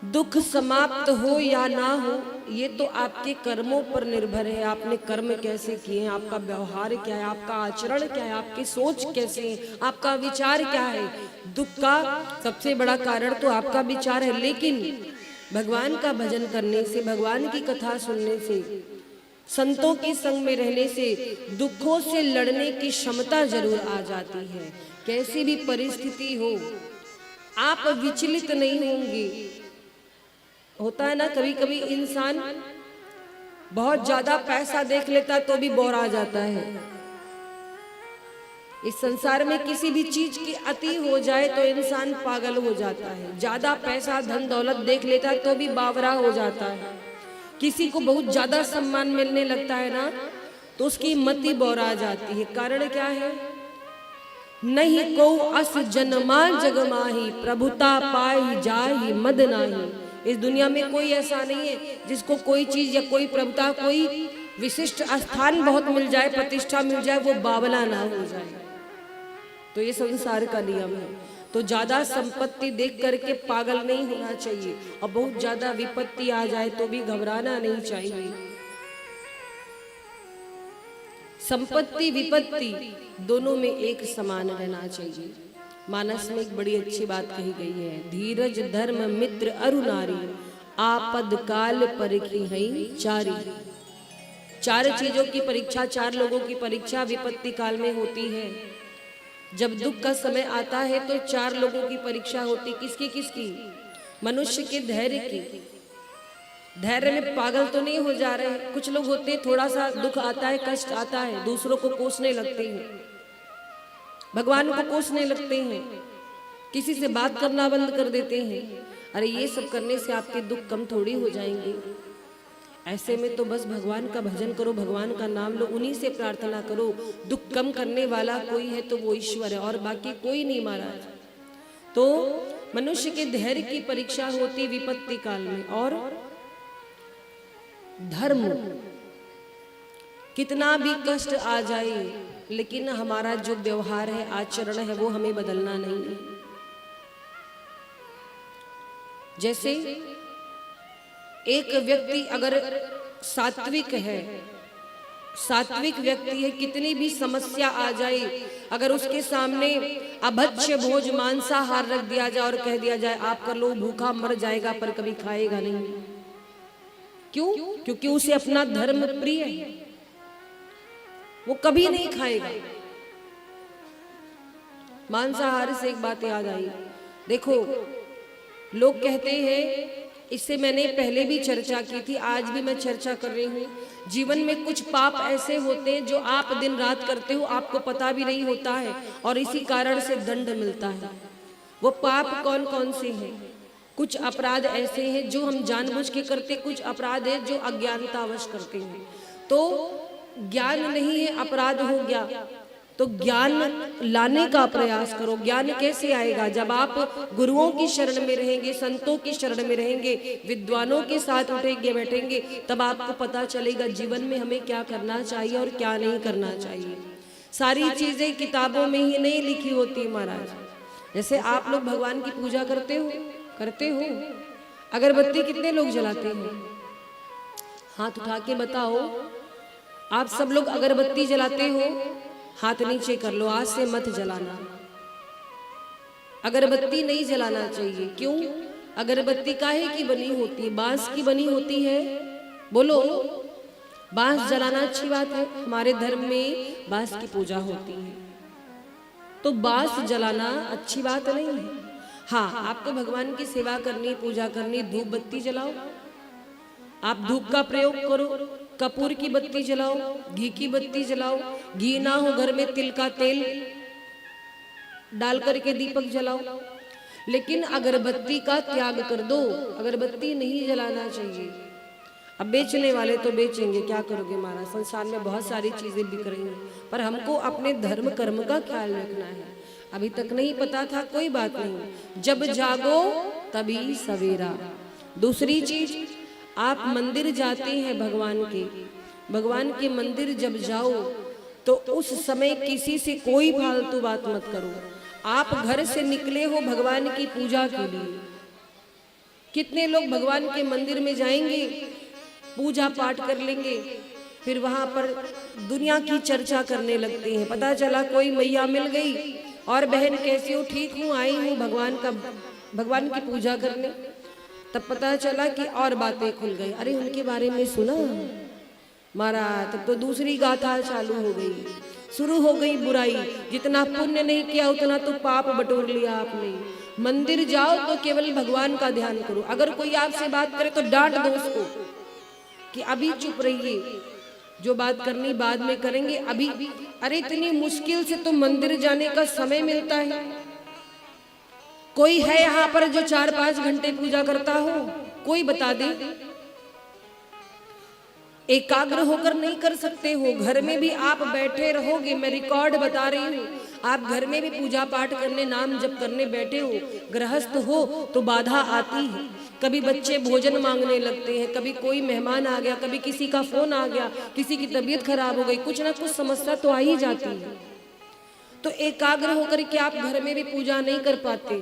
दुख समाप्त हो या ना हो ये तो आपके कर्मों पर निर्भर है। आपने कर्म कैसे किए हैं, आपका व्यवहार क्या है, आपका आचरण क्या है, आपकी सोच कैसे है, आपका विचार क्या है। दुख का सबसे बड़ा कारण तो आपका विचार है। लेकिन भगवान का भजन करने से, भगवान की कथा सुनने से, संतों के संग में रहने से दुखों से लड़ने की क्षमता जरूर आ जाती है। कैसी भी परिस्थिति हो आप विचलित नहीं होंगे। होता है ना, कभी कभी इंसान बहुत ज्यादा पैसा देख लेता तो भी बोर आ जाता है। इस संसार में किसी भी चीज की अति हो जाए तो इंसान पागल हो जाता है। ज्यादा पैसा धन दौलत देख लेता है तो भी बावरा हो जाता है। किसी को बहुत ज्यादा सम्मान मिलने लगता है ना तो उसकी मति बौरा जाती है। कारण क्या है? नहीं को अस जन्मा जग माही, प्रभुता पाई जाही मद नाही। इस दुनिया में कोई ऐसा नहीं है जिसको कोई चीज या कोई प्रभुता, कोई विशिष्ट स्थान बहुत मिल जाए, प्रतिष्ठा मिल जाए, वो बावला ना हो जाए। तो ये संसार का नियम है। तो ज्यादा संपत्ति देख करके पागल नहीं होना चाहिए, और बहुत ज्यादा विपत्ति आ जाए तो भी घबराना नहीं चाहिए। संपत्ति विपत्ति दोनों में एक समान रहना चाहिए। मानस में एक बड़ी अच्छी बात कही गई है, धीरज धर्म मित्र अरु नारी, आपद काल परखी हई चारी। चार चीजों की परीक्षा, चार लोगों की परीक्षा विपत्ति काल में होती है। जब दुख का समय आता है तो चार लोगों की परीक्षा होती। किसकी किसकी? मनुष्य के धैर्य की। धैर्य में पागल तो नहीं हो जा रहे। कुछ लोग होते हैं, थोड़ा सा दुख आता है, कष्ट आता है, दूसरों को कोसने लगते हैं, भगवान को कोसने लगते हैं, किसी से बात करना बंद कर देते हैं। अरे ये सब करने से आपके दुख कम थोड़ी हो जाएंगे। ऐसे में तो बस भगवान का भजन करो, भगवान का नाम लो, उन्हीं से प्रार्थना करो। दुख कम करने वाला कोई है तो वो ईश्वर है, और बाकी कोई नहीं महाराज। तो मनुष्य के धैर्य की परीक्षा होती विपत्ति काल में। और धर्म, कितना भी कष्ट आ जाए लेकिन हमारा जो व्यवहार है, आचरण है, वो हमें बदलना नहीं है। जैसे एक व्यक्ति अगर सात्विक है, सात्विक व्यक्ति है, कितनी भी समस्या आ जाए, अगर उसके सामने अभक्ष्य भोज मांसाहार रख दिया जाए और कह दिया जाए आप कर लो, भूखा मर जाएगा पर कभी खाएगा नहीं। क्यों? क्योंकि उसे अपना धर्म प्रिय है, वो कभी नहीं खाएगा। मांसाहार से एक बात याद आई। देखो, लोग कहते हैं, इससे मैंने पहले भी चर्चा की थी, आज भी मैं चर्चा कर रही हूँ, जीवन में कुछ पाप ऐसे होते हैं जो आप दिन रात करते हो, आपको पता भी नहीं होता है और इसी कारण से दंड मिलता है। वो पाप कौन कौन से हैं? कुछ अपराध ऐसे हैं जो हम जानबूझ के करते, कुछ अपराध है जो अज्ञानतावश करते हैं। तो ज्ञान नहीं है, अपराध हो गया, तो ज्ञान लाने का प्रयास करो। ज्ञान कैसे आएगा? जब आप गुरुओं की शरण में रहेंगे, संतों की शरण में रहेंगे, विद्वानों के साथ उठेंगे बैठेंगे, तब आपको पता चलेगा जीवन में हमें क्या करना चाहिए और क्या नहीं करना चाहिए। सारी चीजें किताबों में ही नहीं लिखी होती महाराज। जैसे आप लोग भगवान की पूजा करते हो, अगरबत्ती कितने लोग जलाते हैं? हाथ उठा के बताओ। आप सब लोग अगरबत्ती जलाते हो? हाथ नीचे कर लो। आज से मत जलाना, अगरबत्ती नहीं जलाना चाहिए। क्यों? अगरबत्ती काहे की बनी होती है? बांस की बनी होती है। बोलो, बांस जलाना अच्छी बात है। हमारे धर्म में बांस की पूजा होती है, तो बांस जलाना अच्छी बात नहीं है। हाँ, आपको भगवान की सेवा करनी, पूजा करनी, धूप बत्ती जलाओ, आप धूप का प्रयोग करो, कपूर की बत्ती जलाओ, घी की बत्ती जलाओ, घी ना हो घर में तिल का तेल डाल करके दीपक जलाओ, लेकिन अगरबत्ती का त्याग कर दो। अगरबत्ती नहीं जलाना चाहिए। अब बेचने वाले तो बेचेंगे, क्या करोगे महाराज, संसार में बहुत सारी चीजें बिक रही हैं, पर हमको अपने धर्म कर्म का ख्याल रखना है। अभी तक नहीं पता था, कोई बात नहीं, जब जागो तभी सवेरा। दूसरी चीज, आप मंदिर जाते हैं भगवान के मंदिर जब जाओ तो उस समय किसी से कोई फालतू बात मत करो। आप घर से निकले हो भगवान की पूजा के लिए। कितने लोग भगवान के मंदिर में जाएंगे, पूजा पाठ कर लेंगे, फिर वहां पर दुनिया की चर्चा करने लगते हैं। पता चला कोई मैया मिल गई, और बहन कैसी हो, ठीक हूँ, आई हूँ भगवान की पूजा करने। तब पता चला कि और बातें खुल गई। अरे उनके बारे में सुना महाराज, तब तो दूसरी गाथा चालू हो गई, शुरू हो गई बुराई। जितना पुण्य नहीं किया उतना तो पाप बटोर लिया आपने। मंदिर जाओ तो केवल भगवान का ध्यान करो। अगर कोई आपसे बात करे तो डांट दो उसको कि अभी चुप रहिए, जो बात करनी बाद में करेंगे, अभी। अरे इतनी मुश्किल से तो मंदिर जाने का समय मिलता है। कोई है यहाँ पर जो 4-5 घंटे पूजा करता हो? कोई बता दे। एकाग्र होकर नहीं कर सकते हो। घर में भी आप बैठे रहोगे, मैं रिकॉर्ड बता रही हूँ, आप घर में भी पूजा पाठ करने, नाम जप करने बैठे हो, गृहस्थ हो तो बाधा आती है। कभी बच्चे भोजन मांगने लगते हैं, कभी कोई मेहमान आ गया, कभी किसी का फोन आ गया, किसी की तबीयत खराब हो गई, कुछ ना कुछ समस्या तो आ ही जाती है। तो एकाग्र होकर के आप घर में भी पूजा नहीं कर पाते,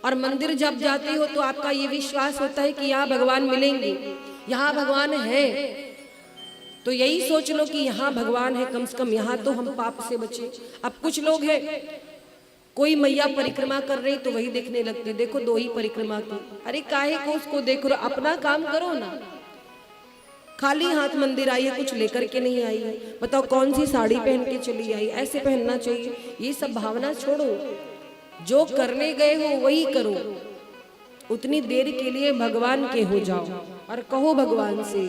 और मंदिर जब जाते हो तो आपका ये विश्वास होता है कि यहाँ भगवान मिलेंगे, यहाँ भगवान है। तो यही सोच लो कि यहाँ भगवान है, कम से कम यहाँ तो हम पाप से बचे। अब कुछ लोग हैं, कोई मैया परिक्रमा कर रही तो वही देखने लगते, देखो 2 ही परिक्रमा की। अरे काहे को उसको देख रहे हो, अपना काम करो ना। खाली हाथ मंदिर आई है, कुछ लेकर के नहीं आई है। बताओ कौन सी साड़ी पहन के चली आई, ऐसे पहनना चाहिए। ये सब भावना छोड़ो, जो करने गए हो वही करो। उतनी देर के लिए भगवान के हो जाओ और कहो भगवान से,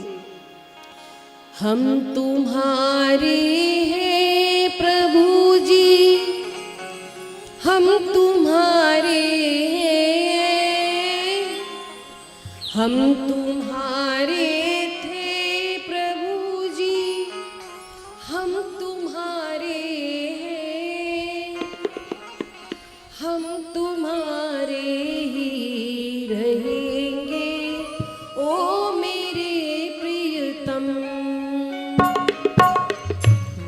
हम तुम्हारे हैं प्रभु जी, हम तुम्हारे हैं, हम तुम्हारे थे प्रभु जी, हम तुम्हारे हैं, हम तुम्हारे ही रहेंगे ओ मेरे प्रियतम।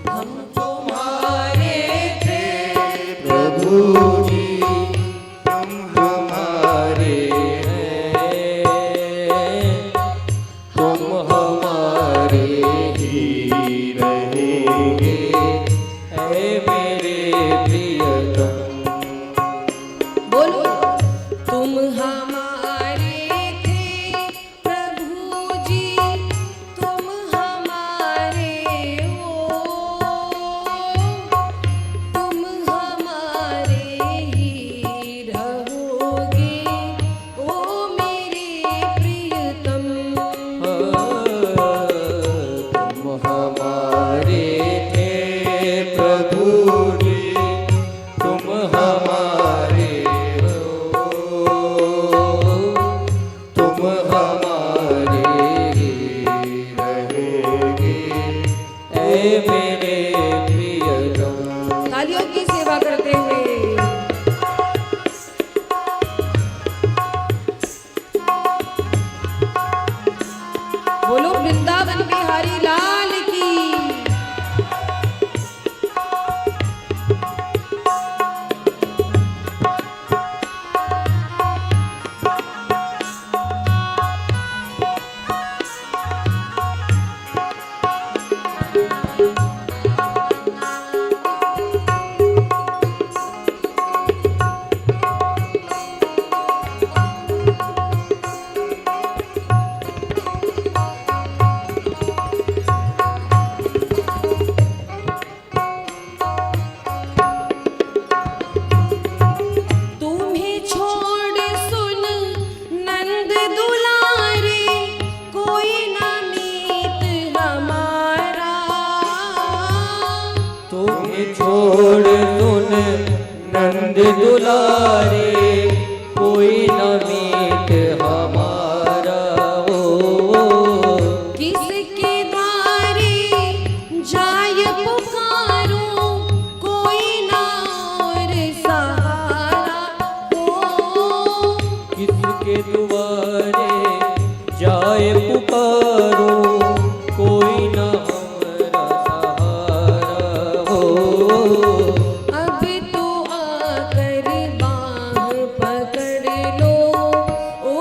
हम तुम्हारे थे प्रभु जी, तुम हमारे हैं, तुम हमारे ही रहेंगे ऐ मेरे प्रियतम। बोलो, तुम हमारे थे प्रभु जी, तुम हमारे हो, तुम हमारे ही रहोगे ओ मेरे प्रियतम। तुम हमारे थे प्रभु जी, तुम हमारे हो, तुम हमारे ही रहेंगे ऐ मेरे प्रियतम। तालियों की सेवा करते हुए बोलो, वृंदावन बिहारी लाल की। गोविंद दुलारे कोई न मीत हमारा हो। किसके द्वारे जाय पुकारूं कोई ना और सहारा हो। किसके दुआरे जाए पुकारो कोई न हमारा सहारा हो। अब तो आकर बाह पकड़ लो ओ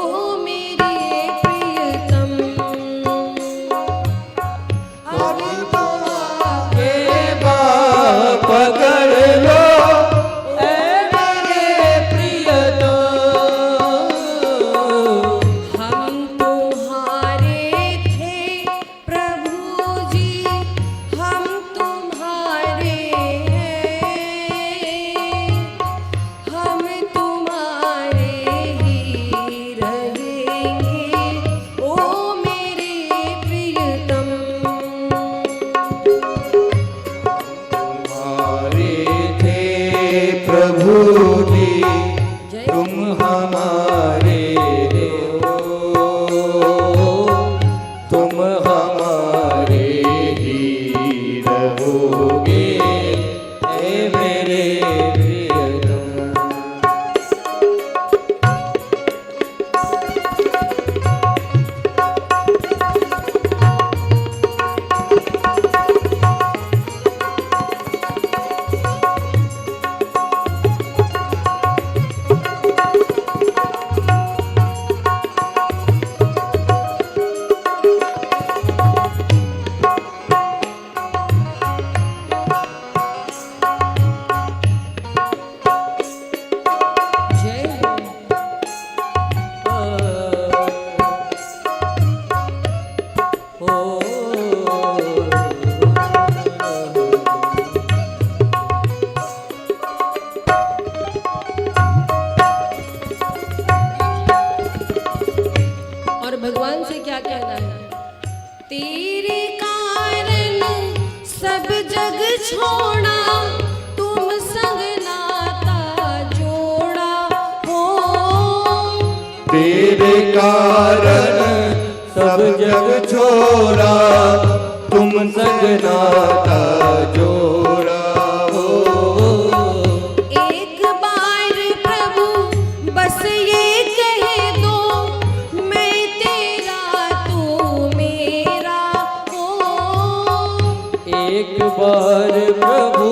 मेरे प्रियतम। अब तो के बाप पकड़ लो ऐ मेरे प्रियतम। हम तुम्हारे थे प्रभु जी, हम तुम्हारे हैं, हम तुम्हारे ही रहेंगे ओ मेरे प्रियतम। हमारे थे प्रभु जी जय तुम हमारे हो। तुम हमारे ही रहोगे ऐ मेरे प्रियतम। जय और भगवान से क्या कहना है? तेरे कारण सब जग छोड़ा, तुम संग नाता जोड़ा हो। तेरे कारण सब जग छोड़ा, तुम संग नाता जोड़ा हो। एक बार प्रभु बस ये कह दो, मैं तेरा तू मेरा हो। एक बार प्रभु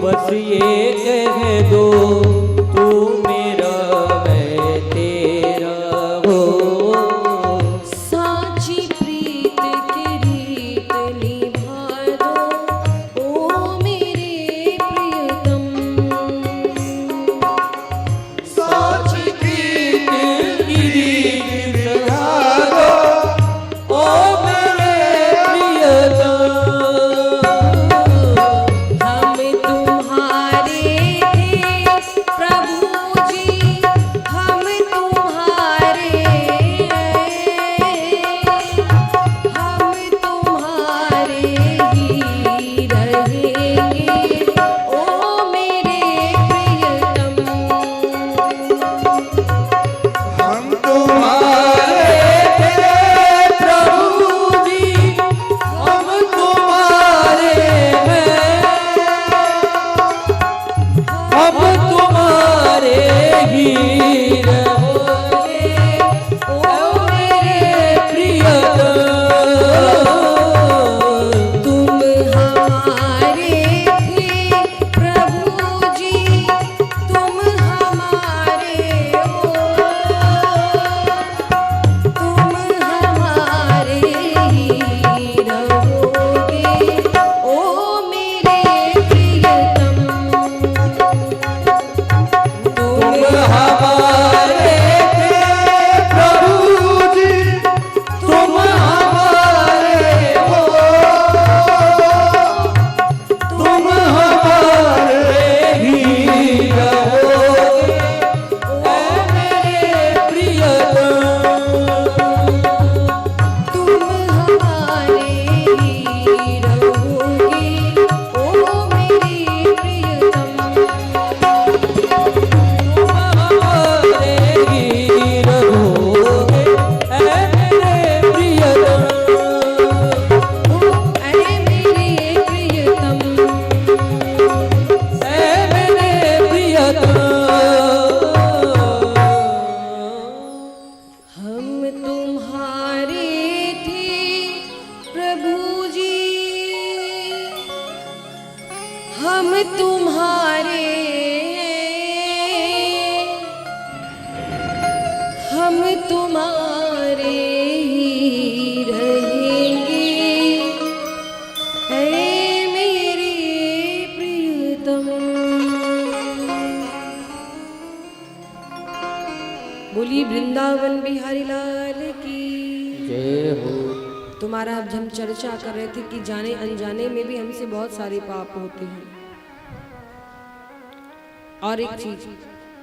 बस ये कह दो तू मेरा मैं तेरा हो। साची प्रीत की रीत निभा दो ओ मेरे प्रियतम। साची प्रीत की रीत निभा दो ओ मेरे प्रियतम। हम तुम्हारे थे हम तुम्हारे हम तुम्हारे ही रहेंगे, ऐ मेरे प्रियतम। बोली वृंदावन बिहारी लाल की जय हो। तुम्हारा अब हम चर्चा कर रहे थे कि जाने अनजाने में भी हमसे बहुत सारे पाप होते हैं। और एक चीज,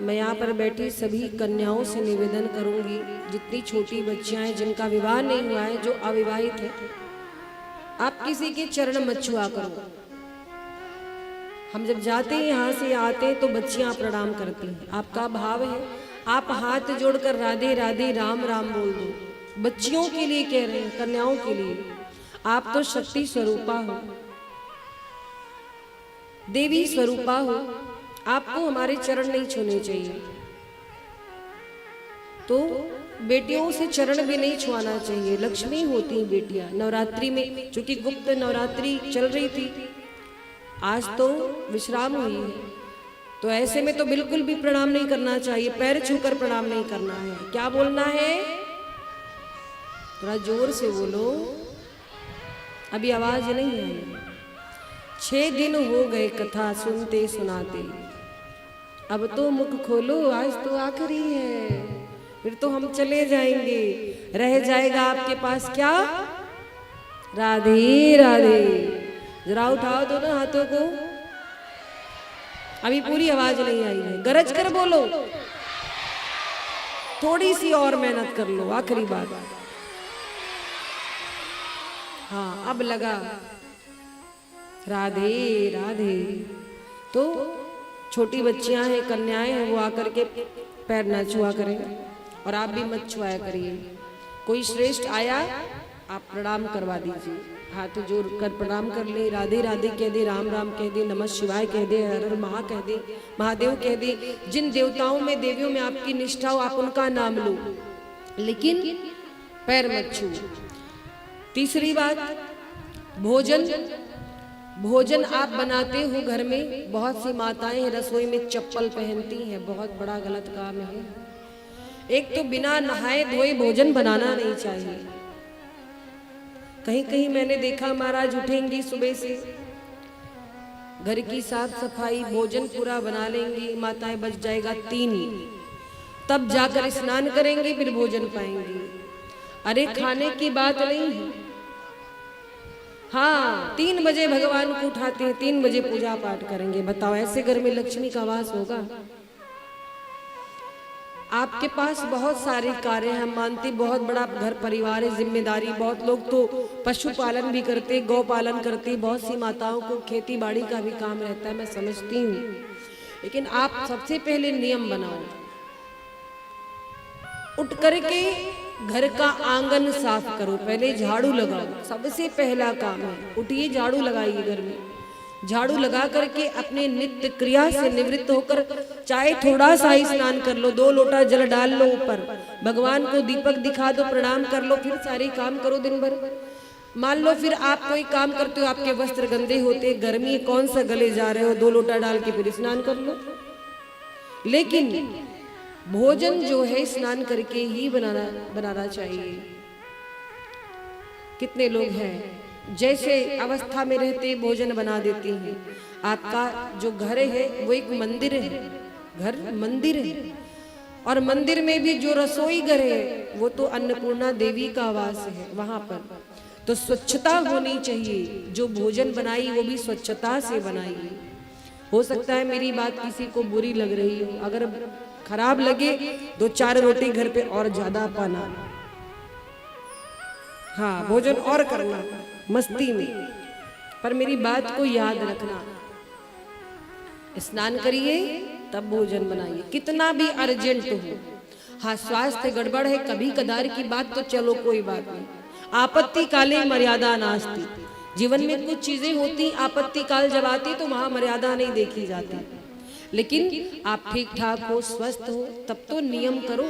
मैं यहाँ पर बैठी सभी कन्याओं से निवेदन करूंगी, जितनी छोटी बच्चियां हैं जिनका विवाह नहीं हुआ है, जो अविवाहित है, आप किसी के चरण मत छुआ करो। हम जब जाते हैं यहाँ से आते हैं तो बच्चियां प्रणाम करती हैं। आपका भाव है आप हाथ जोड़कर राधे राधे राम राम बोल दो। बच्चियों के लिए कह रहे हैं, कन्याओं के लिए। आप तो शक्ति स्वरूपा हो, देवी स्वरूपा हो, आपको हमारे चरण नहीं छूने चाहिए। तो बेटियों से चरण भी नहीं छुआना चाहिए। लक्ष्मी होती हैं बेटियां। नवरात्रि में, चूंकि गुप्त नवरात्रि चल रही थी, आज तो विश्राम हुई है, तो ऐसे में तो बिल्कुल भी प्रणाम नहीं करना चाहिए। पैर छूकर प्रणाम नहीं करना है। क्या बोलना है? थोड़ा जोर से बोलो, अभी आवाज नहीं आई। 6 दिन हो गए कथा सुनते सुनाते, अब तो मुख खोलो, आज तो आखिरी है, फिर तो हम चले जाएंगे। रह जाएगा आपके पास क्या? राधे राधे। जरा उठाओ दोनों हाथों को। अभी पूरी आवाज नहीं आई है, गरज कर बोलो। थोड़ी सी और मेहनत कर लो, आखिरी बात। हाँ, अब लगा। राधे राधे। तो छोटी बच्चियां हैं, कन्याएं हैं, वो आकर के पैर न छुआ करें, और आप भी मत छुआया करिए। कोई श्रेष्ठ आया, आप प्रणाम करवा दीजिए, हाथ जोड़ कर प्रणाम कर ले। राधे राधे कह दे, राम राम कह दे, नमः शिवाय कह दे, हर हर महा कह दे, महादेव कह दे। जिन देवताओं में देवियों में आपकी निष्ठा हो, आप उनका नाम लो, लेकिन पैर मत छू। तीसरी बात, भोजन। भोजन आप बनाते हो घर में, बहुत सी माताएं रसोई में चप्पल पहनती हैं, बहुत बड़ा गलत काम है। एक तो बिना नहाए धोए भोजन बनाना नहीं चाहिए। कहीं कहीं मैंने देखा महाराज उठेंगी सुबह से, घर की साफ सफाई, भोजन पूरा बना लेंगी, माताएं बज जाएगा 3, तब जाकर स्नान करेंगे, फिर भोजन पाएंगी। अरे खाने की बात नहीं है। हाँ, 3 बजे भगवान को उठाते हैं, 3 बजे पूजा पाठ करेंगे। बताओ, ऐसे घर में लक्ष्मी का वास होगा? आपके पास बहुत सारे कार्य हैं, हम मानते, बहुत बड़ा घर परिवार है, जिम्मेदारी। बहुत लोग तो पशुपालन भी करते, गौ पालन करते, बहुत सी माताओं को खेती बाड़ी का भी काम रहता है, मैं समझती हूँ। लेकिन आप सबसे पहले नियम बनाओ, उठ करके घर का आंगन साफ करो, पहले झाड़ू लगाओ। सबसे पहला काम है, उठिए झाड़ू लगाइए घर में। झाड़ू लगा करके अपने नित्य क्रिया से निवृत्त होकर, चाहे थोड़ा सा ही स्नान कर लो, 2 लोटा जल डाल लो ऊपर, भगवान को दीपक दिखा दो, प्रणाम कर लो, फिर सारे काम करो दिन भर। मान लो फिर आप कोई काम करते हो, आपके वस्त्र गंदे होते, गर्मी, कौन सा गले जा रहे हो, 2 लोटा डाल के फिर स्नान कर लो। लेकिन भोजन जो है स्नान करके ही बनाना चाहिए। कितने लोग हैं जैसे अवस्था में रहते भोजन बना देते हैं। आपका जो घर है वो एक मंदिर है, घर मंदिर है, और मंदिर में भी जो रसोई घर है वो तो अन्नपूर्णा देवी का आवास है। वहां पर तो स्वच्छता होनी चाहिए। जो भोजन बनाई वो भी स्वच्छता से बनाई। हो सकता है मेरी बात किसी को बुरी लग रही हो, अगर खराब लगे 2-4 रोटी घर पे और ज्यादा पाना, हाँ भोजन और करना मस्ती में, पर मेरी बात को याद रखना। स्नान करिए तब भोजन बनाइए, कितना भी अर्जेंट हो। हाँ, स्वास्थ्य गड़बड़ है, कभी कदार की बात तो चलो कोई बात नहीं। आपत्ति काले मर्यादा नास्ति। जीवन में कुछ चीजें होती, आपत्ति काल जब आती तो वहां मर्यादा नहीं देखी जाती। लेकिन आप ठीक ठाक हो, स्वस्थ हो, तब तो नियम करो।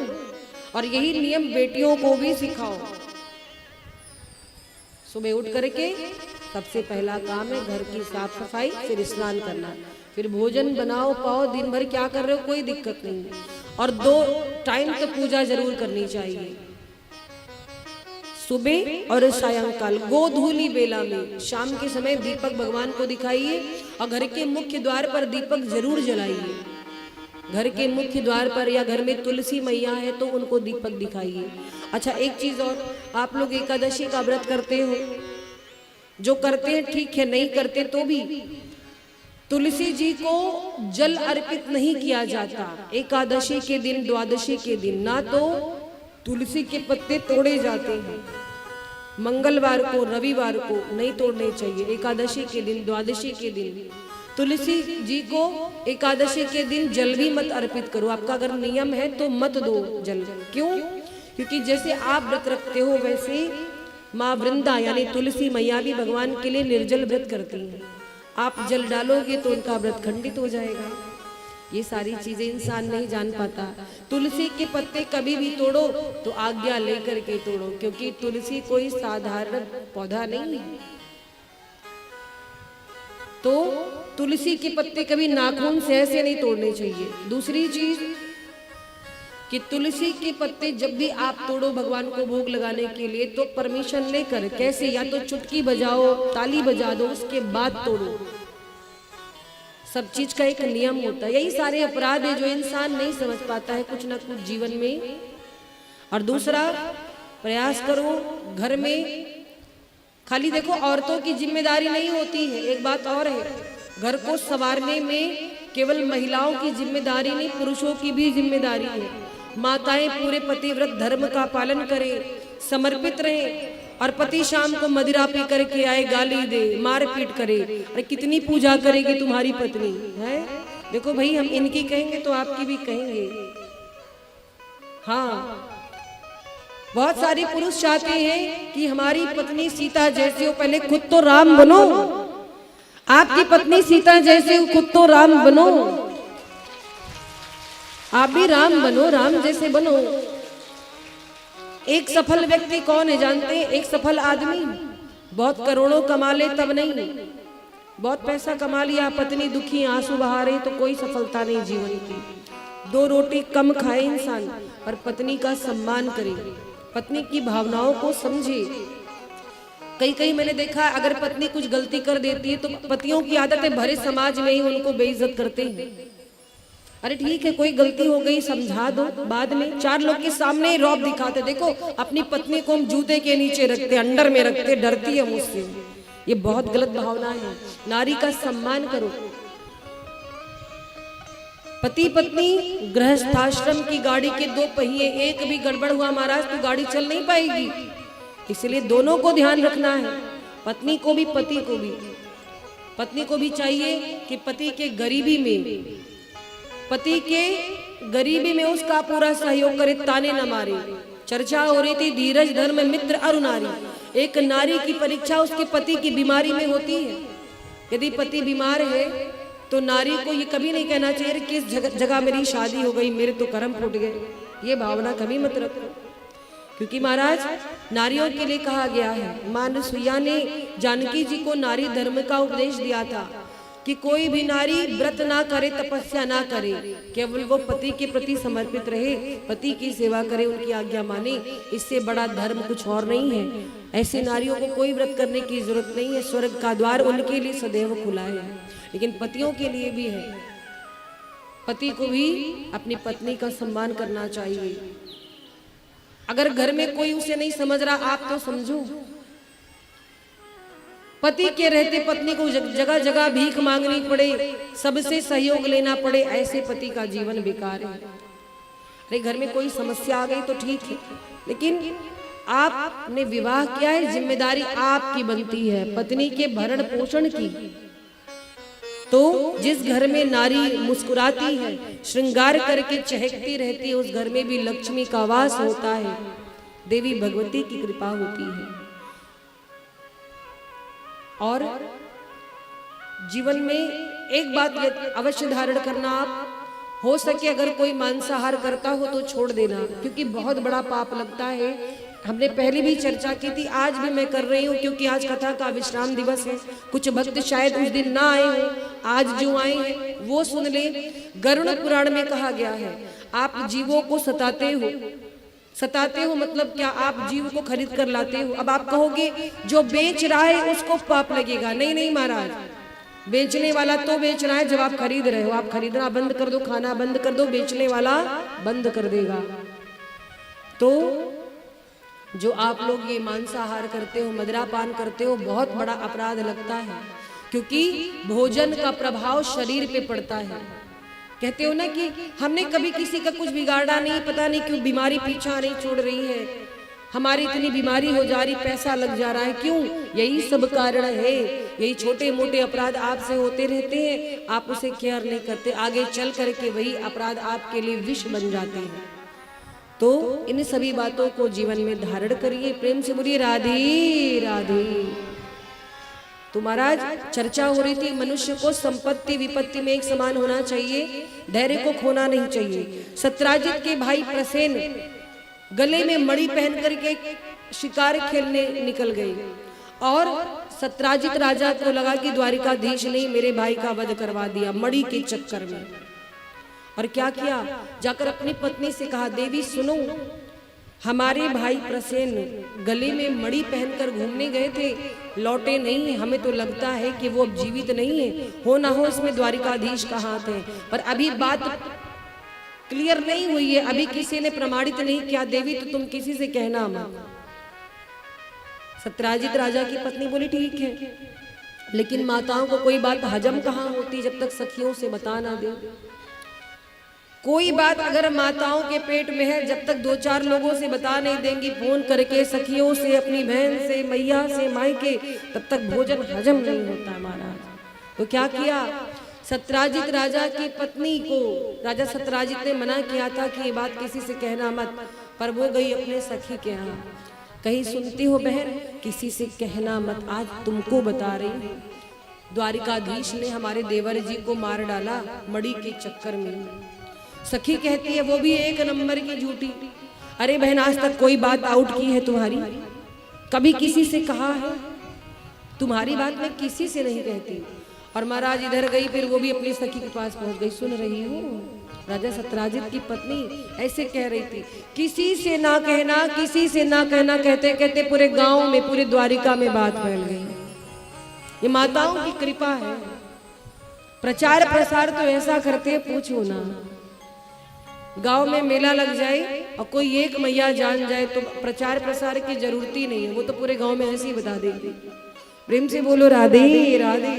और यही नियम बेटियों को भी सिखाओ। सुबह उठ करके सबसे पहला काम है घर की साफ सफाई, फिर स्नान करना, फिर भोजन बनाओ पाओ, दिन भर क्या कर रहे हो कोई दिक्कत नहीं, और 2 टाइम तो पूजा जरूर करनी चाहिए, सुबह और सायंकाल गोधूली बेला में। शाम के समय दीपक भगवान को दिखाइए और घर के मुख्य द्वार पर दीपक जरूर जलाइए। घर के मुख्य द्वार पर या घर में तुलसी मैया है तो उनको दीपक दिखाइए। अच्छा, एक चीज और, आप लोग एकादशी का व्रत करते हो, जो करते हैं ठीक है, नहीं करते तो भी तुलसी जी को जल अर्पित नहीं किया जाता एकादशी के दिन, द्वादशी के दिन। ना तो तुलसी के पत्ते तोड़े जाते हैं, मंगलवार को रविवार को नहीं तोड़ने चाहिए, एकादशी के दिन द्वादशी के दिन तुलसी जी को एकादशी के दिन जल भी मत अर्पित करो। आपका अगर नियम है तो मत दो जल। क्यों? क्योंकि जैसे आप व्रत रखते हो वैसे माँ वृंदा यानी तुलसी मैया भी भगवान के लिए निर्जल व्रत करती हैं। आप जल डालोगे तो उनका व्रत खंडित हो जाएगा। ये सारी चीजें इंसान नहीं जान पाता। तुलसी के पत्ते कभी भी तोड़ो तो आज्ञा लेकर के तोड़ो, क्योंकि तुलसी कोई साधारण पौधा नहीं है। तो तुलसी के पत्ते कभी नाखून से ऐसे नहीं तोड़ने चाहिए। दूसरी चीज कि तुलसी के पत्ते जब भी आप तोड़ो भगवान को भोग लगाने के लिए तो परमिशन लेकर, कैसे, या तो चुटकी बजाओ, ताली बजा दो, उसके बाद तोड़ो। सब चीज का एक नियम होता है। यही सारे अपराध है जो इंसान नहीं समझ पाता है कुछ ना कुछ जीवन में। और दूसरा, प्रयास करो घर में, खाली देखो औरतों की जिम्मेदारी नहीं होती है, एक बात और है, घर को संवारने में केवल महिलाओं की जिम्मेदारी नहीं, पुरुषों की भी जिम्मेदारी है। माताएं पूरे पतिव्रत धर्म का पालन करें, समर्पित रहें, और पति शाम को मदिरा पी करके आए गाली दे, मारपीट करे, अरे कितनी पूजा करेगी तुम्हारी पत्नी है। देखो भाई, हम इनकी कहेंगे तो आपकी भी कहेंगे। हाँ, बहुत सारे पुरुष चाहते हैं कि हमारी पत्नी सीता जैसी हो, पहले खुद तो राम बनो। आपकी पत्नी सीता जैसे हो, खुद तो राम बनो, आप भी राम बनो, राम जैसे बनो। एक सफल व्यक्ति कौन है जानते हैं? एक सफल आदमी बहुत करोड़ों कमा ले तब नहीं, बहुत पैसा कमा लिया, पत्नी दुखी आंसू बहा रही तो कोई सफलता नहीं जीवन की। 2 रोटी कम खाए इंसान, पर पत्नी का सम्मान करे, पत्नी की भावनाओं को समझे। कई मैंने देखा, अगर पत्नी कुछ गलती कर देती है तो पतियों की आदत है भरे समाज में ही उनको बेइज्जत करते हैं। अरे ठीक है, कोई गलती हो गई समझा दो, बाद में 4 लोग के सामने रौब दिखाते, देखो अपनी पत्नी को हम जूते के नीचे रखते, अंडर में रखते, डरती है मुझसे। ये बहुत गलत भावना है। नारी का सम्मान करो। पति पत्नी गृहस्थाश्रम की गाड़ी के 2 पहिए, एक भी गड़बड़ हुआ महाराज तो गाड़ी चल नहीं पाएगी। इसलिए दोनों को ध्यान रखना है, पत्नी को भी पति को भी। पत्नी को भी चाहिए कि पति के गरीबी में उसका पूरा सहयोग करे, ताने न मारे। चर्चा हो रही थी धीरज धर्म मित्र अरु नारी। एक नारी की परीक्षा उसके पति की बीमारी में होती है। यदि पति बीमार है तो नारी को ये कभी नहीं कहना चाहिए किस जगह मेरी शादी हो गई, मेरे तो कर्म फूट गए। ये भावना कभी मत रखो, क्योंकि महाराज नारियों के लिए कहा गया है। मां अनुसुईया ने जानकी जी को नारी धर्म का उपदेश दिया था कि कोई भी नारी व्रत ना करे, तपस्या ना करे, केवल वो पति के प्रति समर्पित रहे, पति की सेवा करे, उनकी आज्ञा माने। इससे बड़ा धर्म कुछ और नहीं है। ऐसी नारियों को कोई व्रत करने की जरूरत नहीं है। स्वर्ग का द्वार उनके लिए सदैव खुला है, लेकिन पतियों के लिए भी है। पति को भी अपनी पत्नी का सम्मान करना चाहिए। अगर घर में कोई उसे नहीं समझ रहा, आप तो समझो। पति के रहते पत्नी को जगह जगह भीख मांगनी पड़े, सबसे सहयोग लेना पड़े, ऐसे पति का जीवन बेकार है। अरे घर में कोई समस्या आ गई तो ठीक है, लेकिन आपने विवाह किया है, जिम्मेदारी आपकी बनती है पत्नी के भरण पोषण की। तो जिस घर में नारी मुस्कुराती है, श्रृंगार करके चहकती रहती है, उस घर में भी लक्ष्मी का वास होता है, देवी भगवती की कृपा होती है। और जीवन में एक बात अवश्य धारण करना, आप हो सके अगर कोई मांसाहार करता हो तो छोड़ देना, क्योंकि बहुत बड़ा पाप लगता है हमने पहले भी चर्चा की थी, आज भी मैं कर रही हूँ, क्योंकि आज कथा का विश्राम दिवस है। कुछ भक्त शायद उस दिन ना आए हो, आज जो आए हैं वो सुन ले। गरुड़ पुराण में कहा गया है, आप जीवों को सताते हो मतलब क्या? आप जीव को खरीद कर लाते हो। अब आप कहोगे जो बेच रहा है उसको पाप लगेगा। नहीं नहीं महाराज, बेचने वाला तो बेच रहा है जब आप खरीद रहे हो। आप खरीदना बंद कर दो, खाना बंद कर दो, बेचने वाला बंद कर देगा। तो जो आप लोग ये मांसाहार करते हो, मदिरापान करते हो, बहुत बड़ा अपराध लगता है, क्योंकि भोजन का प्रभाव शरीर पे पड़ता है। कहते हो ना कि हमने कभी किसी का कुछ बिगाड़ा नहीं, पता नहीं क्यों बीमारी पीछा नहीं छोड़ रही है, हमारी इतनी बीमारी हो जा रही, पैसा लग जा रहा है, क्यों? यही सब कारण है। यही छोटे मोटे अपराध आपसे होते रहते हैं, आप उसे केयर नहीं करते, आगे चल करके वही अपराध आपके लिए विष बन जाते हैं। तो इन सभी बातों को जीवन में धारण करिए। प्रेम से बोलिए राधे राधे। तो महाराज चर्चा हो रही थी, मनुष्य को संपत्ति विपत्ति में एक समान होना चाहिए, धैर्य को खोना नहीं चाहिए। सत्राजित के भाई प्रसेन गले में मणि पहन करके शिकार खेलने निकल गए, और सत्राजित राजा को लगा कि द्वारिकाधीश ने मेरे भाई का वध करवा दिया मणि के चक्कर में। और क्या किया? जाकर अपनी पत्नी से कहा, देवी सुनो, हमारे भाई प्रसेन गले में मणि पहनकर घूमने गए थे, लौटे नहीं, हमें तो लगता है कि वो अब जीवित नहीं है, हो ना हो इसमें द्वारिकाधीश का हाथ है। पर अभी बात क्लियर नहीं हुई है, अभी किसी ने प्रमाणित नहीं किया। देवी तो तुम किसी से कहना मत। सत्राजित राजा की पत्नी बोली ठीक है, लेकिन माताओं को कोई बात हजम कहाँ होती जब तक सखियों से बता ना दे। कोई बात अगर माताओं के पेट में है, जब तक 2-4 लोगों से बता नहीं देंगी, फोन करके सखियों से, अपनी बहन से, मैया से, मायके, तब तक भोजन हजम नहीं होता महाराज। तो क्या किया? सत्राजित राजा की पत्नी को राजा सत्राजित ने मना किया था कि ये बात किसी से कहना मत, पर वो गई अपने सखी के यहाँ। कहीं सुनती हो बहन, किसी से कहना मत, आज तुमको बता रही हूँ, द्वारिकाधीश ने हमारे देवर जी को मार डाला मणि के चक्कर में। सखी कहती है, वो भी 1 नंबर की झूठी। अरे बहन, आज तक कोई बात आउट की है तुम्हारी? कभी किसी से कहा है? तुम्हारी बात मैं किसी से नहीं कहती। और महाराज इधर गई, फिर वो भी अपनी सखी के पास पहुंच गई। सुन रही हूँ, राजा सत्राजित की पत्नी ऐसे कह रही थी, किसी से ना कहना, किसी से ना कहना, कहते कहते पूरे गांव में, पूरे द्वारिका में बात फैल गई। ये माताओं की कृपा है। प्रचार प्रसार तो ऐसा करते पूछो ना। गांव में मेला लग जाए और कोई एक मैया जान जाए तो प्रचार प्रसार की जरूरत ही नहीं है, वो तो पूरे गांव में ऐसे ही बता देगी। प्रेम से बोलो राधे राधे।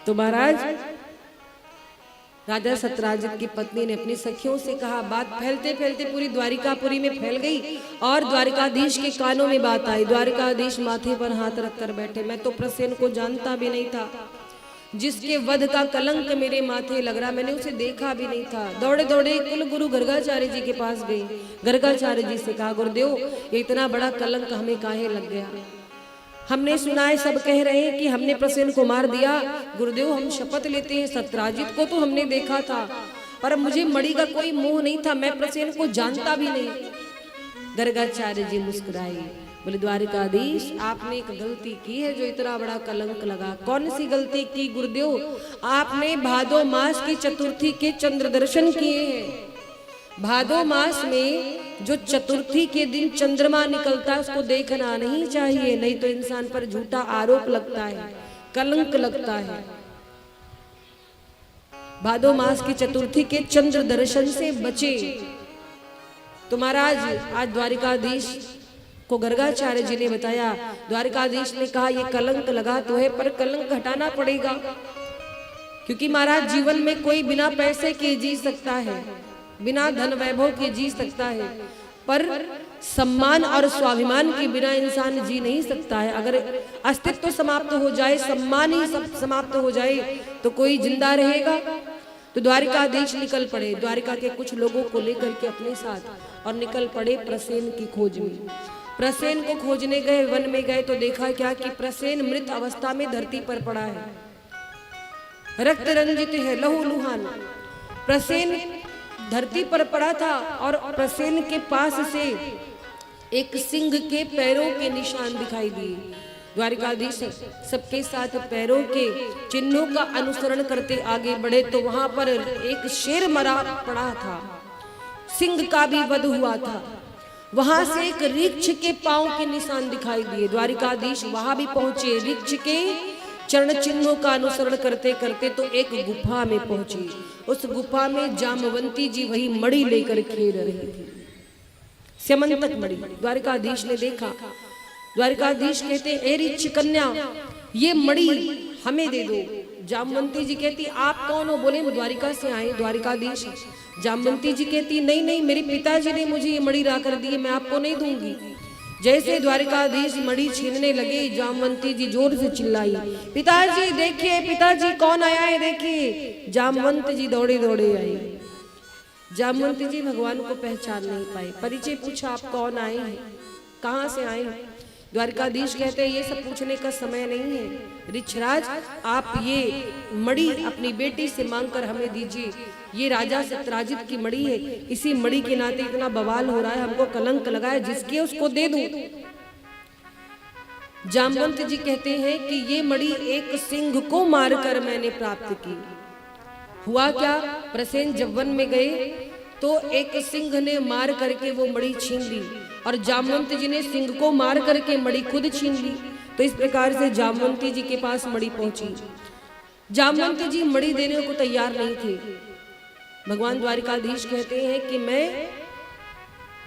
तो महाराज राजा सत्राजित की पत्नी ने अपनी सखियों से कहा, बात फैलते फैलते पूरी द्वारिकापुरी में फैल गई और द्वारिकाधीश के कानों में बात आई। द्वारिकाधीश माथे पर हाथ रखकर बैठे। मैं तो प्रसेन को जानता भी नहीं था, जिसके वध का कलंक मेरे माथे लग रहा, मैंने उसे देखा भी नहीं था। दौड़े दौड़े कुल गुरु गर्गाचार्य जी के पास गए। गर्गाचार्य जी से कहा, गुरुदेव ये इतना बड़ा कलंक हमें काहे लग गया? हमने सुना है, सब कह रहे हैं कि हमने प्रसेन को मार दिया। गुरुदेव हम शपथ लेते हैं, सत्राजित को तो हमने देखा था, पर मुझे मणि का कोई मोह नहीं था, मैं प्रसेन को जानता भी नहीं। गर्गाचार्य जी मुस्कुराए, बोले द्वारिकाधीश आपने एक गलती की है जो इतना बड़ा कलंक लगा। कौन सी गलती की गुरुदेव? आपने भादो मास की चतुर्थी के चंद्र दर्शन किए हैं। भादो मास में जो चतुर्थी के दिन चंद्रमा निकलता है उसको देखना नहीं चाहिए, नहीं तो इंसान पर झूठा आरोप लगता है, कलंक लगता है। भादो मास की चतुर्थी के चंद्र दर्शन से बचे। तो महाराज आज द्वारिकाधीश को गर्गाचार्य जी ने बताया। द्वारिकाधीश ने कहा, ये कलंक लगा तो है, पर कलंक हटाना पड़ेगा, क्योंकि महाराज जीवन में कोई बिना पैसे के जी सकता है, बिना धन वैभव के जी सकता है, पर सम्मान और स्वाभिमान के बिना इंसान जी नहीं सकता है। अगर अस्तित्व समाप्त हो जाए, सम्मान ही समाप्त हो जाए, तो कोई जिंदा रहेगा? तो द्वारिकाधीश निकल पड़े, द्वारिका के कुछ लोगों को लेकर के अपने साथ, और निकल पड़े प्रसेन की खोज में। प्रसेन को खोजने गए, वन में गए तो देखा क्या कि प्रसेन मृत अवस्था में धरती पर पड़ा है, रक्त रंजित है, लहूलुहान। प्रसेन धरती पर पड़ा था और प्रसेन के पास से एक सिंह के पैरों के निशान दिखाई दिए। द्वारिकाधीश सबके साथ पैरों के चिन्हों का अनुसरण करते आगे बढ़े तो वहां पर एक शेर मरा पड़ा था, सिंह का भी वध हुआ था। वहां से एक ऋक्ष के पांव के निशान दिखाई दिए। द्वारिकाधीश वहां भी पहुंचे, ऋक्ष के चरण चिन्हों का अनुसरण करते करते तो एक गुफा में पहुंचे। उस गुफा में जामवंती जी वही मणि लेकर खेल रही थी, स्यमंतक मणि। द्वारिकाधीश ने देखा। द्वारिकाधीश कहते, ए ऋक्ष कन्या, ये मणि हमें दे दो। जामवंती जी कहती, आप कौन हो? बोले, द्वारिका से आए। द्वारिकाधीश। जामवंती जी कहती, नहीं नहीं, मेरे पिताजी ने मुझे ये मणि ला कर दी, मैं आपको नहीं दूंगी। जैसे द्वारिकाधीश मणि छीनने लगे, जामवंती जी जोर से चिल्लाई, पिताजी देखिए, पिताजी कौन आया है देखिए। जामवंत जी दौड़े दौड़े आए। जामवंती जी भगवान को पहचान नहीं पाए। परिचय पूछा, आप कौन आए हैं, कहाँ से आए हैं? द्वारिकाधीश कहते हैं, ये सब पूछने का समय नहीं है ऋक्षराज, आप ये मणि अपनी बेटी से मांगकर हमें दीजिए। ये राजा सत्यराजित की मणि है, इसी मणि के नाते इतना बवाल हो रहा है, हमको कलंक लगा है, जिसके उसको दे दूं। जामवंत जी कहते हैं कि ये मणि एक सिंह को मारकर मैंने प्राप्त की। हुआ क्या, प्रसेन जब वन में गए तो एक सिंह ने मार करके वो मणि छीन ली और जामवंत जी ने सिंह को मार करके मणि खुद छीन ली। तो इस प्रकार से जामवंती जी के पास मणि पहुंची। जामवंती जी मणि देने को तैयार नहीं थे। भगवान द्वारिकाधीश कहते हैं कि मैं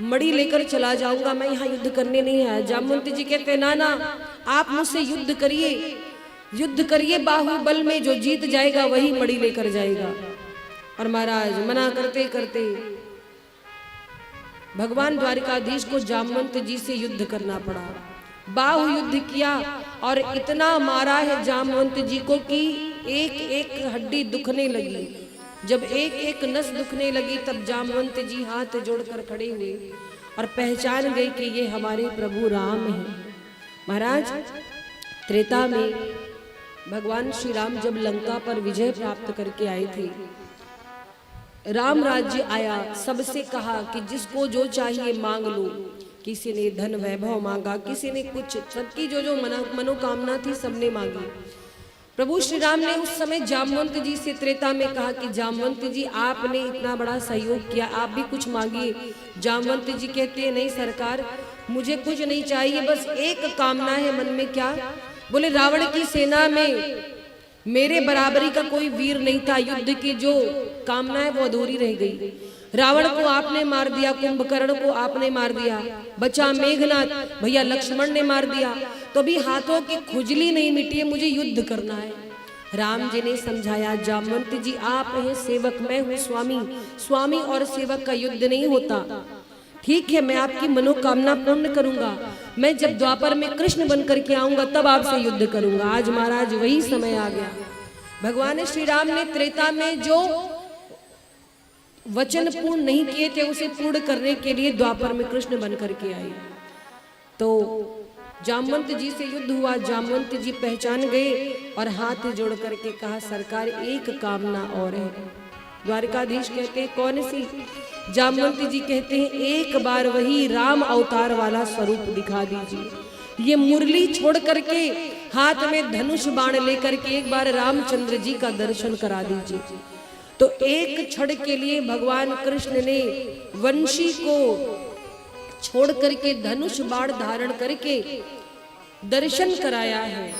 मणि लेकर चला जाऊंगा, मैं यहाँ युद्ध करने नहीं आया। जामवंती जी कहते हैं, ना ना, आप मुझसे युद्ध करिए, युद्ध करिए, बाहुबल में जो जीत जाएगा वही मणि लेकर जाएगा। और महाराज मना करते करते भगवान द्वारिकाधीश को जामवंत जी से युद्ध करना पड़ा। बाहु युद्ध किया और इतना मारा है जामवंत जी को कि एक एक हड्डी दुखने लगी। जब एक एक नस दुखने लगी तब जामवंत जी हाथ जोड़कर खड़े हुए और पहचान गए कि ये हमारे प्रभु राम हैं। महाराज त्रेता में भगवान श्री राम जब लंका पर विजय प्राप्त करके आए थे, राम राज्य आया, सबसे कहा कि जिसको जो चाहिए मांग लो। किसी ने धन वैभव मांगा, किसी ने कुछ, सबकी जो जो मनोकामना थी सबने मांगी। प्रभु श्री राम ने उस समय जामवंत जी से त्रेता में कहा कि जामवंत जी आपने इतना बड़ा सहयोग किया, आप भी कुछ मांगिए। जामवंत जी कहते हैं, नहीं सरकार, मुझे कुछ नहीं चाहिए, बस एक कामना है मन में। क्या? बोले, रावण की सेना में मेरे बराबरी का कोई वीर नहीं था, युद्ध की जो कामना है वो अधूरी रह गई। रावण को आपने मार दिया, कुंभकर्ण को आपने मार दिया, बचा मेघनाथ, भैया लक्ष्मण ने मार दिया, तो भी हाथों की खुजली नहीं मिटी है, मुझे युद्ध करना है। राम जी ने समझाया, जामवंत जी आप हैं सेवक, मैं हूँ स्वामी, स्वामी और सेवक का युद्ध नहीं होता। ठीक है, मैं आपकी मनोकामना पूर्ण करूंगा, मैं जब द्वापर में कृष्ण बन करके आऊंगा तब आपसे युद्ध करूंगा। आज महाराज वही समय आ गया। भगवान श्री राम ने त्रेता में जो वचन पूर्ण नहीं किए थे उसे पूर्ण करने के लिए द्वापर में कृष्ण बन करके आए। तो जामवंत जी से युद्ध हुआ। जामवंत जी पहचान गए और हाथ जोड़ करके कहा, सरकार एक कामना और है। द्वारिकाधीश कहते हैं, कौन सी? जामवंती जी कहते हैं, एक बार वही राम अवतार वाला स्वरूप दिखा दीजिए। ये मुरली छोड़ करके हाथ में धनुष बाण लेकर के एक बार रामचंद्र जी का दर्शन करा दीजिए। तो एक क्षण के लिए भगवान कृष्ण ने वंशी को छोड़ करके धनुष बाण धारण करके दर्शन कराया है।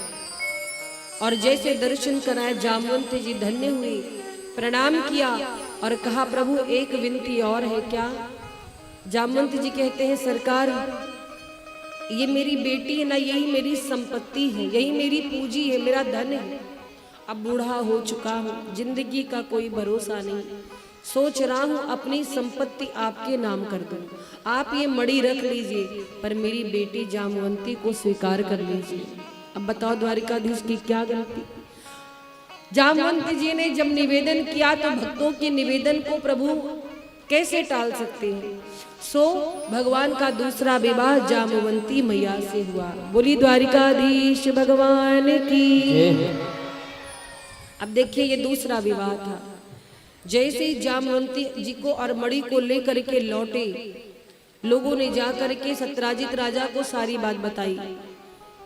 और जैसे दर्शन कराया, जामवंत जी धन्य हुए, प्रणाम किया और कहा, प्रभु एक विनती और है। क्या? जामवंत जी कहते हैं, सरकार ये मेरी बेटी है ना, यही मेरी संपत्ति है, यही मेरी पूंजी है, मेरा धन है। अब बूढ़ा हो चुका हूँ, जिंदगी का कोई भरोसा नहीं, सोच रहा हूँ अपनी संपत्ति आपके नाम कर दूं। आप ये मणि रख लीजिए, पर मेरी बेटी जामवंती को स्वीकार कर लीजिए। अब बताओ द्वारिकाधीश की क्या गलती? जामवंत जी ने जब निवेदन किया तो भक्तों के निवेदन को प्रभु कैसे टाल सकते हैं। सो भगवान का दूसरा विवाह जामवंती मैया से हुआ। बोली द्वारिकाधीश भगवान की। अब देखिए ये दूसरा विवाह था। जैसे ही जामवंती जी को और मणि को लेकर के लौटे लोगों ने जाकर के सत्यराजित राजा को सारी बात बताई,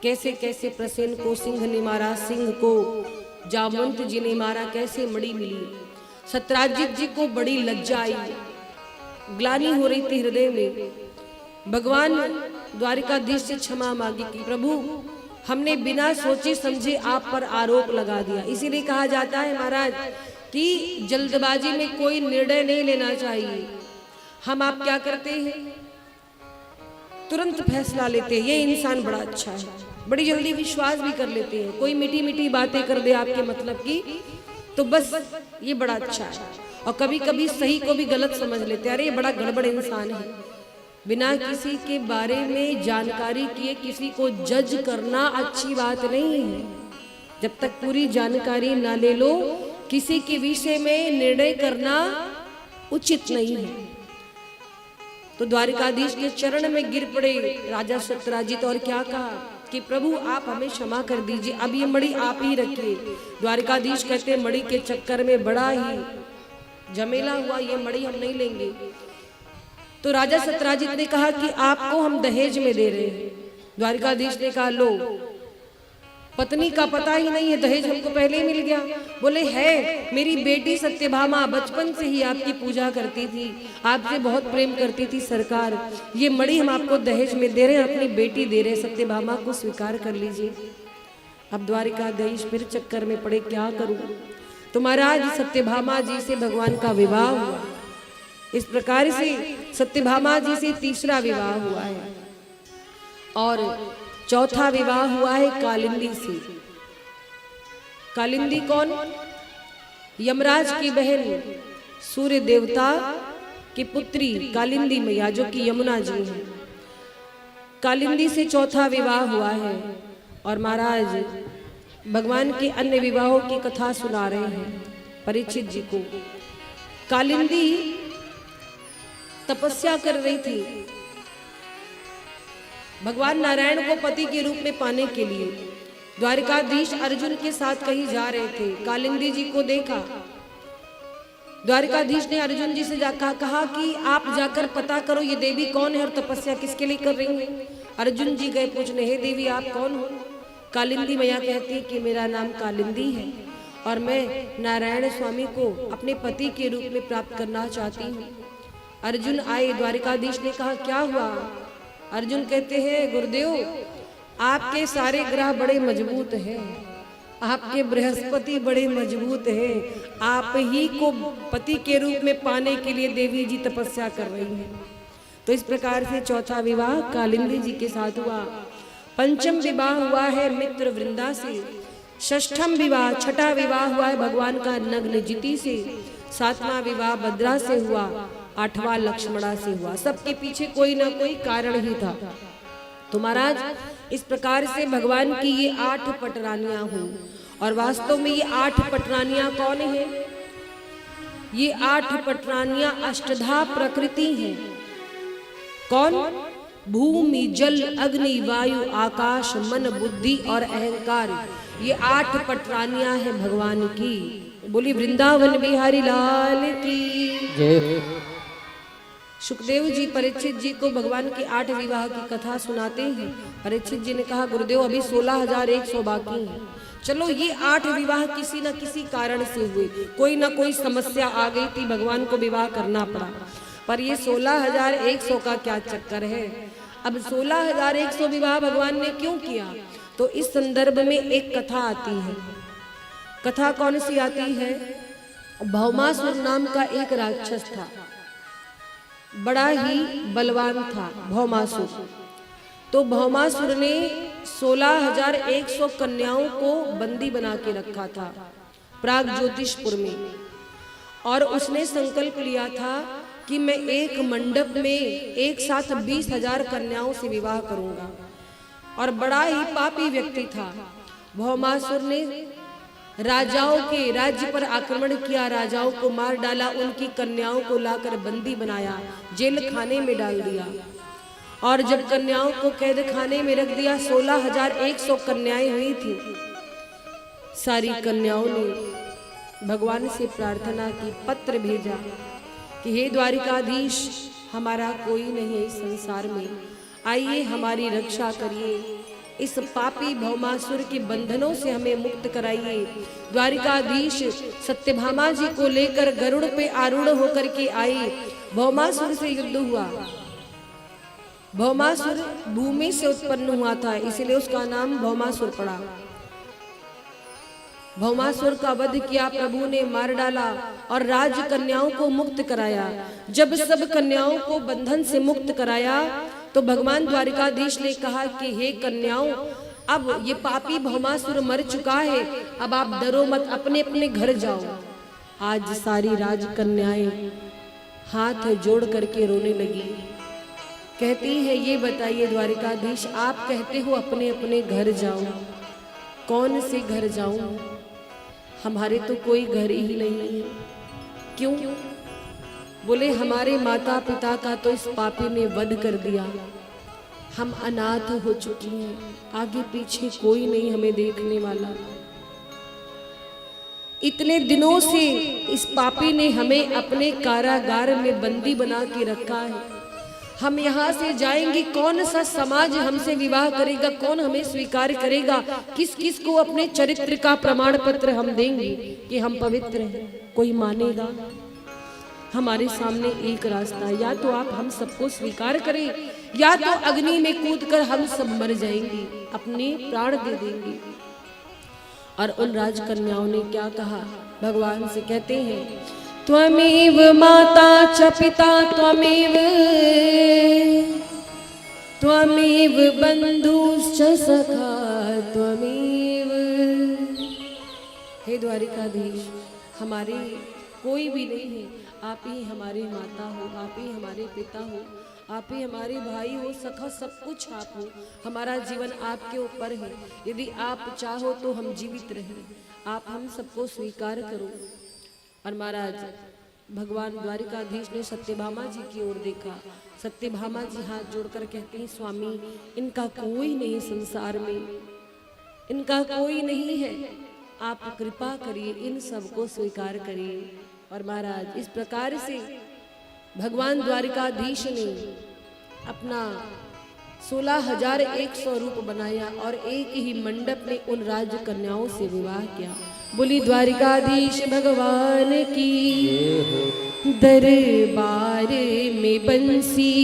कैसे कैसे प्रसेन को सिंह ने मारा, सिंह को जामवंत जी ने मारा, कैसे मणि मिली। सत्यराजित जी को बड़ी लज्जा आई, ग्लानि हो रही थी हृदय में। भगवान द्वारिकाधीश से क्षमा मांगी कि प्रभु हमने बिना सोचे समझे आप पर आरोप लगा दिया। इसीलिए कहा जाता है महाराज कि जल्दबाजी में कोई निर्णय नहीं लेना चाहिए। हम आप क्या करते हैं, तुरंत फैसला लेते हैं, ये इंसान बड़ा अच्छा है, बड़ी जल्दी विश्वास भी कर लेते हैं। कोई मीठी मीठी बातें कर दे आपके मतलब की तो बस ये बड़ा अच्छा है, और कभी कभी सही को भी गलत समझ लेते हैं, अरे ये बड़ा गड़बड़ इंसान है। बिना किसी के बारे में जानकारी किए किसी को जज करना अच्छी बात नहीं है। जब तक पूरी जानकारी ना ले लो किसी के विषय में निर्णय करना उचित नहीं है। तो द्वारिकाधीश के चरण में गिर पड़े राजा सत्यराजित और क्या कहा कि प्रभु आप हमें क्षमा कर दीजिए, अब ये मणि आप ही रखिए। द्वारिकाधीश कहते मणि के चक्कर में बड़ा ही झमेला हुआ, ये मणि हम नहीं लेंगे। तो राजा सत्यराजित ने कहा कि आपको हम दहेज में दे रहे हैं। द्वारिकाधीश ने कहा लो, पत्नी का पता ही नहीं है, दहेज हमको पहले ही मिल गया। बोले है, मेरी बेटी सत्यभामा बचपन से ही आपकी पूजा करती थी, आपसे बहुत प्रेम करती थी सरकार, ये मणि हम आपको दहेज में दे रहे हैं, अपनी बेटी दे रहे हैं, सत्यभामा को स्वीकार कर लीजिए। अब द्वारिकाधीश फिर चक्कर में पड़े, क्या करूं। तो महाराज सत्यभामा जी से भगवान का विवाह हुआ। इस प्रकार से सत्यभामा जी से तीसरा विवाह हुआ है, और चौथा विवाह हुआ है कालिंदी से। कालिंदी कौन? यमराज की बहन, सूर्य देवता की पुत्री कालिंदी मैया, जो कि यमुना जी है। कालिंदी से चौथा विवाह हुआ है। और महाराज भगवान के अन्य विवाहों की कथा सुना रहे हैं परीक्षित जी को। कालिंदी तपस्या कर रही थी भगवान नारायण को पति के रूप में पाने के लिए। द्वारिकाधीश अर्जुन के साथ कहीं जा रहे थे, कालिंदी जी को देखा। द्वारिकाधीश ने अर्जुन जी से जाकर कहा कि आप जाकर पता करो ये देवी कौन है और तपस्या किसके लिए कर रही है। अर्जुन जी गए पूछने, हे देवी आप कौन हो? कालिंदी मैया कहती है कि मेरा नाम कालिंदी है और मैं नारायण स्वामी को अपने पति के रूप में प्राप्त करना चाहती हूँ। अर्जुन आए, द्वारिकाधीश ने कहा क्या हुआ? अर्जुन कहते हैं गुरुदेव आपके सारे ग्रह बड़े मजबूत हैं, आपके बृहस्पति बड़े मजबूत हैं, आप ही को पति के रूप में पाने के लिए देवी जी तपस्या कर रही हैं। तो इस प्रकार से चौथा विवाह कालिंदी जी के साथ हुआ। पंचम विवाह हुआ है मित्र वृंदा से। षष्ठम विवाह, छठा विवाह हुआ है भगवान का नग्नजिति से। सातवां विवाह भद्रा से हुआ, आठवां लक्ष्मणा से हुआ। सबके पीछे कोई ना कोई कारण ही था। तो महाराज इस प्रकार से भगवान की ये 8 पटरानियां हुई। और वास्तव में ये 8 पटरानियां कौन है? ये 8 पटरानियां अष्टधा प्रकृति हैं। कौन? भूमि, जल, अग्नि, वायु, आकाश, मन, बुद्धि और अहंकार। ये 8 पटरानियां हैं भगवान की। बोली वृंदावन बिहारी लाल की जय। सुखदेव जी परीक्षित जी को भगवान के 8 विवाह की कथा सुनाते हैं। परीक्षित जी ने कहा गुरुदेव अभी 16,100 बाकी है। चलो ये 8 विवाह किसी न किसी कारण से हुए, कोई ना कोई समस्या आ गई थी, भगवान को विवाह करना पड़ा। पर ये 16,100 का क्या चक्कर है? अब 16,100 विवाह भगवान ने क्यों किया? तो इस संदर्भ में एक कथा आती है। कथा कौन सी आती है? भौमासुर नाम का एक राक्षस था, बड़ा ही बलवान था भौमासुर। तो भौमासुर ने 16,100 कन्याओं को बंदी बना के रखा था प्राग ज्योतिषपुर में। और उसने संकल्प लिया था कि मैं एक मंडप में एक साथ 20,000 कन्याओं से विवाह करूंगा। और बड़ा ही पापी व्यक्ति था। भौमासुर ने राजाओं के राज्य पर आक्रमण किया, राजाओं को मार डाला, उनकी कन्याओं को लाकर बंदी बनाया, जेल खाने में डाल दिया। और जब कन्याओं को कैद खाने में रख दिया, 16,100 कन्याएं हुई थी। सारी कन्याओं ने भगवान से प्रार्थना की, पत्र भेजा कि हे द्वारिकाधीश हमारा कोई नहीं है इस संसार में, आइए हमारी रक्षा करिए, इस पापी भौमासुर के बंधनों से हमें मुक्त कराइए। द्वारिकाधीश सत्यभामा जी को लेकर गरुड़ पे आरूढ़ होकर के आए, भौमासुर से युद्ध हुआ। भौमासुर भूमि से उत्पन्न हुआ था, इसलिए उसका नाम भौमासुर पड़ा। भौमासुर का वध किया प्रभु ने, मार डाला और राजकन्याओं को मुक्त कराया। जब सब कन्याओं को बंधन से मुक्त कराया तो भगवान द्वारिकाधीश ने कहा कि हे कन्याओं, अब ये पापी भौमासुर मर चुका है, अब आप डरो मत, अपने अपने घर जाओ। आज सारी राजकन्याएं हाथ जोड़ करके रोने लगी, कहती है ये बताइए द्वारिकाधीश, आप कहते हो अपने अपने घर जाओ, कौन से घर जाऊं? हमारे तो कोई घर ही नहीं है। क्यों? बोले हमारे माता पिता का तो इस पापी ने वध कर दिया, हम अनाथ हो चुकी हैं, आगे पीछे कोई नहीं हमें देखने वाला। इतने दिनों से इस पापी ने हमें अपने कारागार में बंदी बना के रखा है, हम यहाँ से जाएंगे, कौन सा समाज हमसे विवाह करेगा, कौन हमें स्वीकार करेगा, किस किस को अपने चरित्र का प्रमाण पत्र हम देंगे कि हम पवित्र हैं, कोई मानेगा? हमारे सामने एक रास्ता, या तो आप हम सबको स्वीकार करें, या तो अग्नि में कूदकर हम सब मर जाएंगे, अपने प्राण दे देंगे। और उन राजकन्याओं ने क्या कहा? भगवान से कहते हैं, त्वमेव माता च पिता त्वमेव, त्वमेव बंधुश्च सखा त्वमेव। हे द्वारिकाधीश, हमारे कोई भी नहीं है, आप ही हमारे माता हो, आप ही हमारे पिता हो, आप ही हमारे भाई हो, सखा सब कुछ आप हो, हमारा जीवन आपके ऊपर है, यदि आप चाहो तो हम जीवित रहें, आप हम सबको स्वीकार करो। और महाराज भगवान द्वारिकाधीश ने सत्यभामा जी की ओर देखा, सत्यभामा जी हाथ जोड़कर कहते हैं, स्वामी इनका कोई नहीं संसार में, इनका कोई नहीं है, आप कृपा करिए, इन सबको स्वीकार करिए। और महाराज इस प्रकार से भगवान द्वारिकाधीश ने अपना 16,100 रूप बनाया और एक ही मंडप में उन राजकन्याओं से विवाह किया। बोली द्वारिकाधीश भगवान की, दरबार में बंसी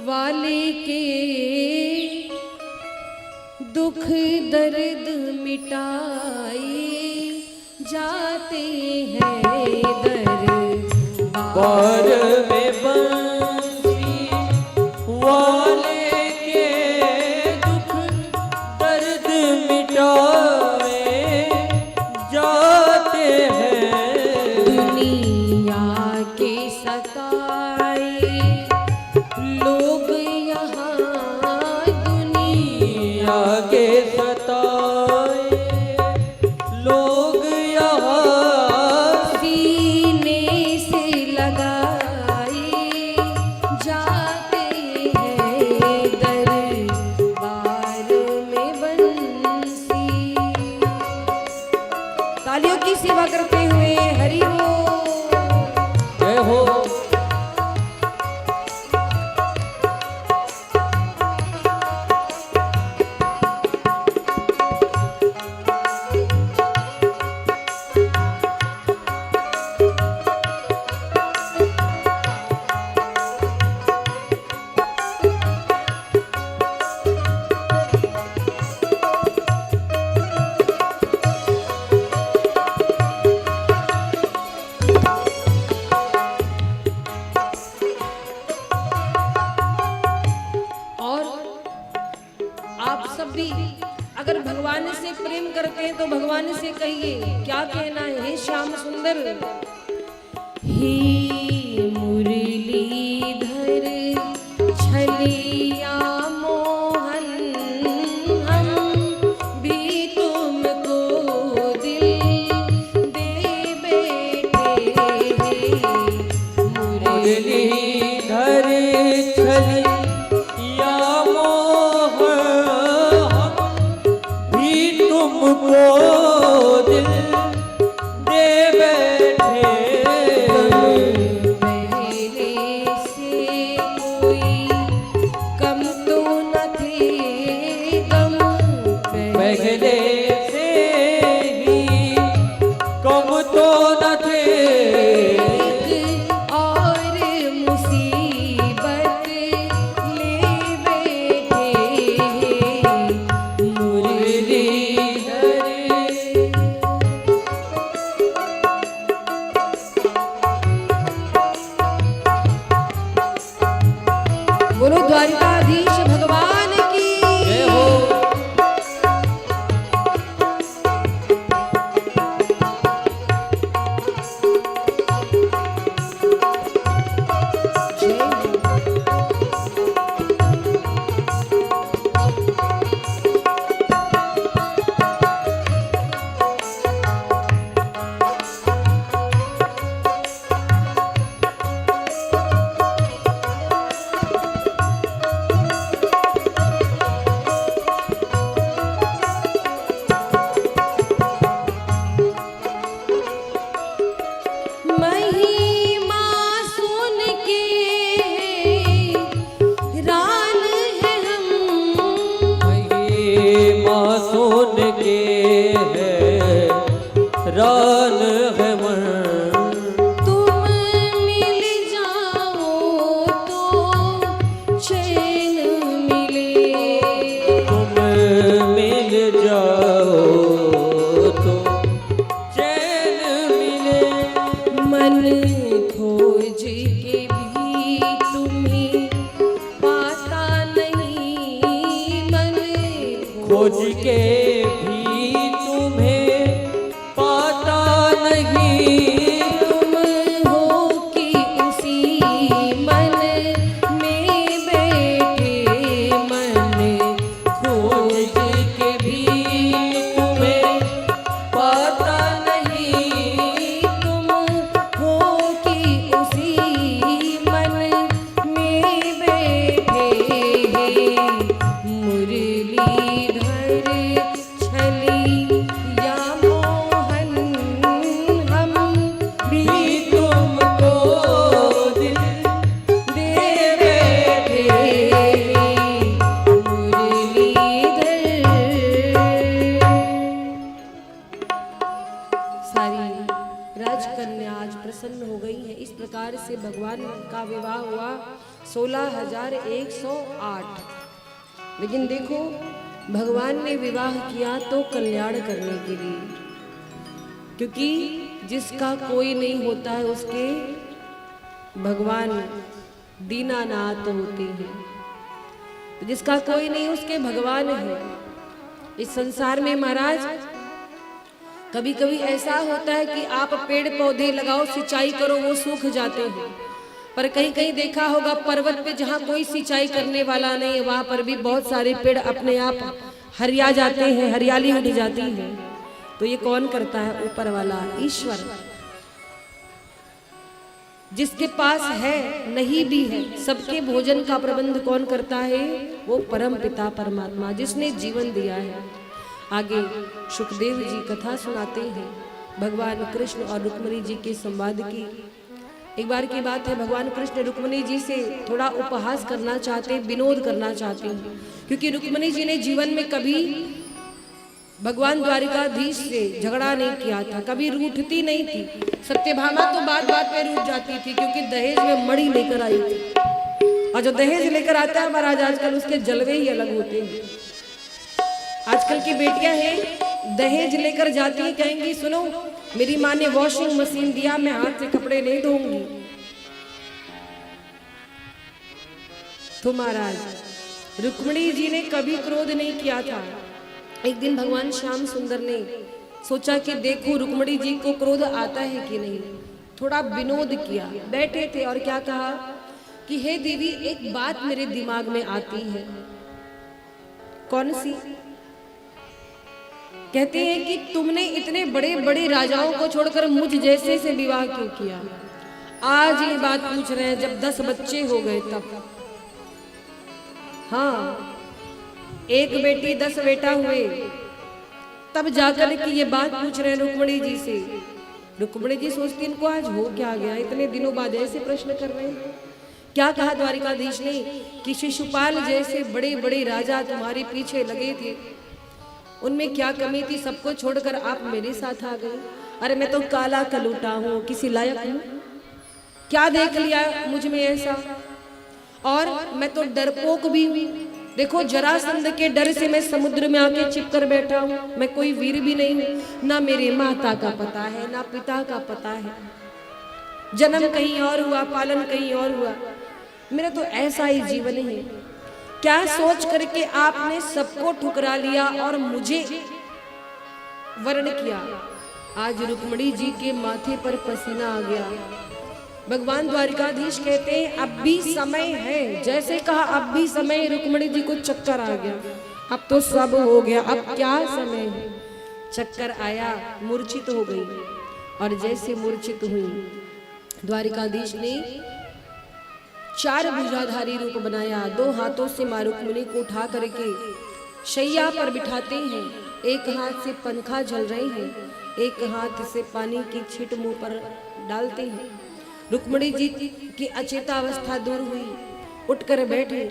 वाले के दुख दर्द मिटाए जाते हैं दरबार में बंसी वाले के दुख दर्द मिटाए जाते हैं। दुनिया के सताए लोग यहाँ, दुनिया के सताए लोग यहाँ सीने से लगाए जाते हैं दरबार में बंसी। तालियों की सेवा करते हुए हरि बोल। जय हो। अगर भगवान से प्रेम करते हैं तो भगवान से कहिए, क्या कहना है? हे श्याम सुंदर, हे मुरलीधर छलिया मोहन, हम भी तुमको दिल दे बैठे हैं। मुरलीधर छलिया मोहन, तुमको दिल दे बैठे। पहले कम तो न थे। एक और मुसीबत ले बैठे मुरलीधर। बोलो द्वारिकाधीश भगवान की जय हो। जय हो। महिमा सुन के रान है हम, महिमा सुन के है रान है मन। तुम मिल जाओ तो चैन मिले, तुम मिल जाओ तो चैन मिले। मन खोज के भी तुम्हें पाता नहीं, मन खोज के भी तुम्हें पाता नहीं। तुम हो कि उसी मन में बैठे, मन खोज के भी तुम्हें पाता नहीं। तुम हो कि उसी मन में बैठे मुरलीधर छली या मोहन, हम भी भी तुमको दिल दे बैठे मुरलीधर। सारी राजकन्या आज प्रसन्न हो गई है। इस प्रकार से भगवान का विवाह हुआ 16,108। लेकिन देखो भगवान ने विवाह किया तो कल्याण करने के लिए, क्योंकि जिसका कोई नहीं होता है उसके भगवान दीनानाथ होते हैं। तो जिसका कोई नहीं उसके भगवान है। इस संसार में महाराज कभी कभी ऐसा होता है कि आप पेड़ पौधे लगाओ, सिंचाई करो, वो सूख जाते हैं। पर कहीं कहीं देखा होगा पर्वत पे जहाँ कोई सिंचाई करने वाला नहीं है, वहां पर भी बहुत सारे पेड़ अपने आप हरिया जाते हैं, हरियाली उठ जाती है। तो ये कौन करता है? ऊपर वाला ईश्वर। जिसके पास है नहीं भी है, सबके भोजन का प्रबंध कौन करता है? वो परम पिता परमात्मा, जिसने जीवन दिया है। आगे सुखदेव जी कथा सुनाते हैं भगवान कृष्ण और रुक्मिणी जी के संवाद की। एक बार की बात है, भगवान कृष्ण रुक्मिणी जी से थोड़ा उपहास करना चाहते, विनोद करना चाहते हैं, क्योंकि रुक्मिणी जी ने जीवन में कभी भगवान द्वारिकाधीश से झगड़ा नहीं किया था, कभी रूठती नहीं थी। सत्यभामा तो बात बात पे रूठ जाती थी, क्योंकि दहेज में मणि लेकर आई थी। और जो दहेज लेकर आता है महाराज आजकल, उसके जलवे ही अलग होते हैं। आजकल की बेटियां हैं दहेज लेकर जाती हैं, कहेंगी सुनो मेरी माँ ने वॉशिंग मशीन दिया, मैं हाथ से कपड़े नहीं धोऊंगी। तो महाराज रुक्मिणी जी ने कभी क्रोध नहीं किया था। एक दिन भगवान श्याम सुंदर ने सोचा कि देखो रुक्मिणी जी को क्रोध आता है कि नहीं, थोड़ा विनोद किया। बैठे थे और क्या कहा कि हे देवी, एक बात मेरे दिमाग में आती है। कौन सी? कहते हैं कि तुमने इतने बड़े बड़े राजाओं को छोड़कर मुझ जैसे से विवाह क्यों किया? आज ये बात पूछ रहे हैं, जब 10 बच्चे हो गए तब। हाँ, एक बेटी 10 बेटा हुए तब जाकर के ये बात पूछ रहे हैं रुक्मिणी जी से। रुक्मिणी जी सोचती इनको आज हो क्या गया, इतने दिनों बाद ऐसे प्रश्न कर रहे हैं। क्या कहा द्वारिकाधीश ने कि शिशुपाल जैसे बड़े बड़े राजा तुम्हारे पीछे लगे थे, उनमें क्या कमी थी? सबको छोड़कर आप मेरे साथ आ गए। अरे मैं तो काला कलूटा हूँ, किसी लायक हूँ? क्या देख लिया मुझ में ऐसा? और मैं तो डरपोक भी हूँ। देखो जरासंध के डर से मैं समुद्र में आके चिप कर बैठा हूँ। मैं कोई वीर भी नहीं हूँ। ना मेरे माता का पता है, ना पिता का पता है। जन्म कहीं और हुआ, पालन कहीं और हुआ। मेरा तो ऐसा ही जीवन है। क्या सोच करके आपने सबको ठुकरा लिया और मुझे वर्ण किया। आज रुक्मणी जी के माथे पर पसीना आ गया। भगवान द्वारिकाधीश कहते हैं अब भी समय है। जैसे कहा अब भी समय, रुक्मणी जी को चक्कर आ गया। अब तो सब हो गया, अब क्या समय है? चक्कर आया, मूर्छित हो गई। और जैसे मूर्छित हुई, द्वारिकाधीश ने 4 भुजाधारी रूप बनाया। 2 हाथों से मां रुक्मिणी को उठा करके शैया पर बिठाते हैं। एक हाथ से पंखा झल रहे हैं, एक हाथ से पानी की छींट मुंह पर डालते हैं। रुक्मिणी जी की अचेता अवस्था दूर हुई, उठकर बैठे।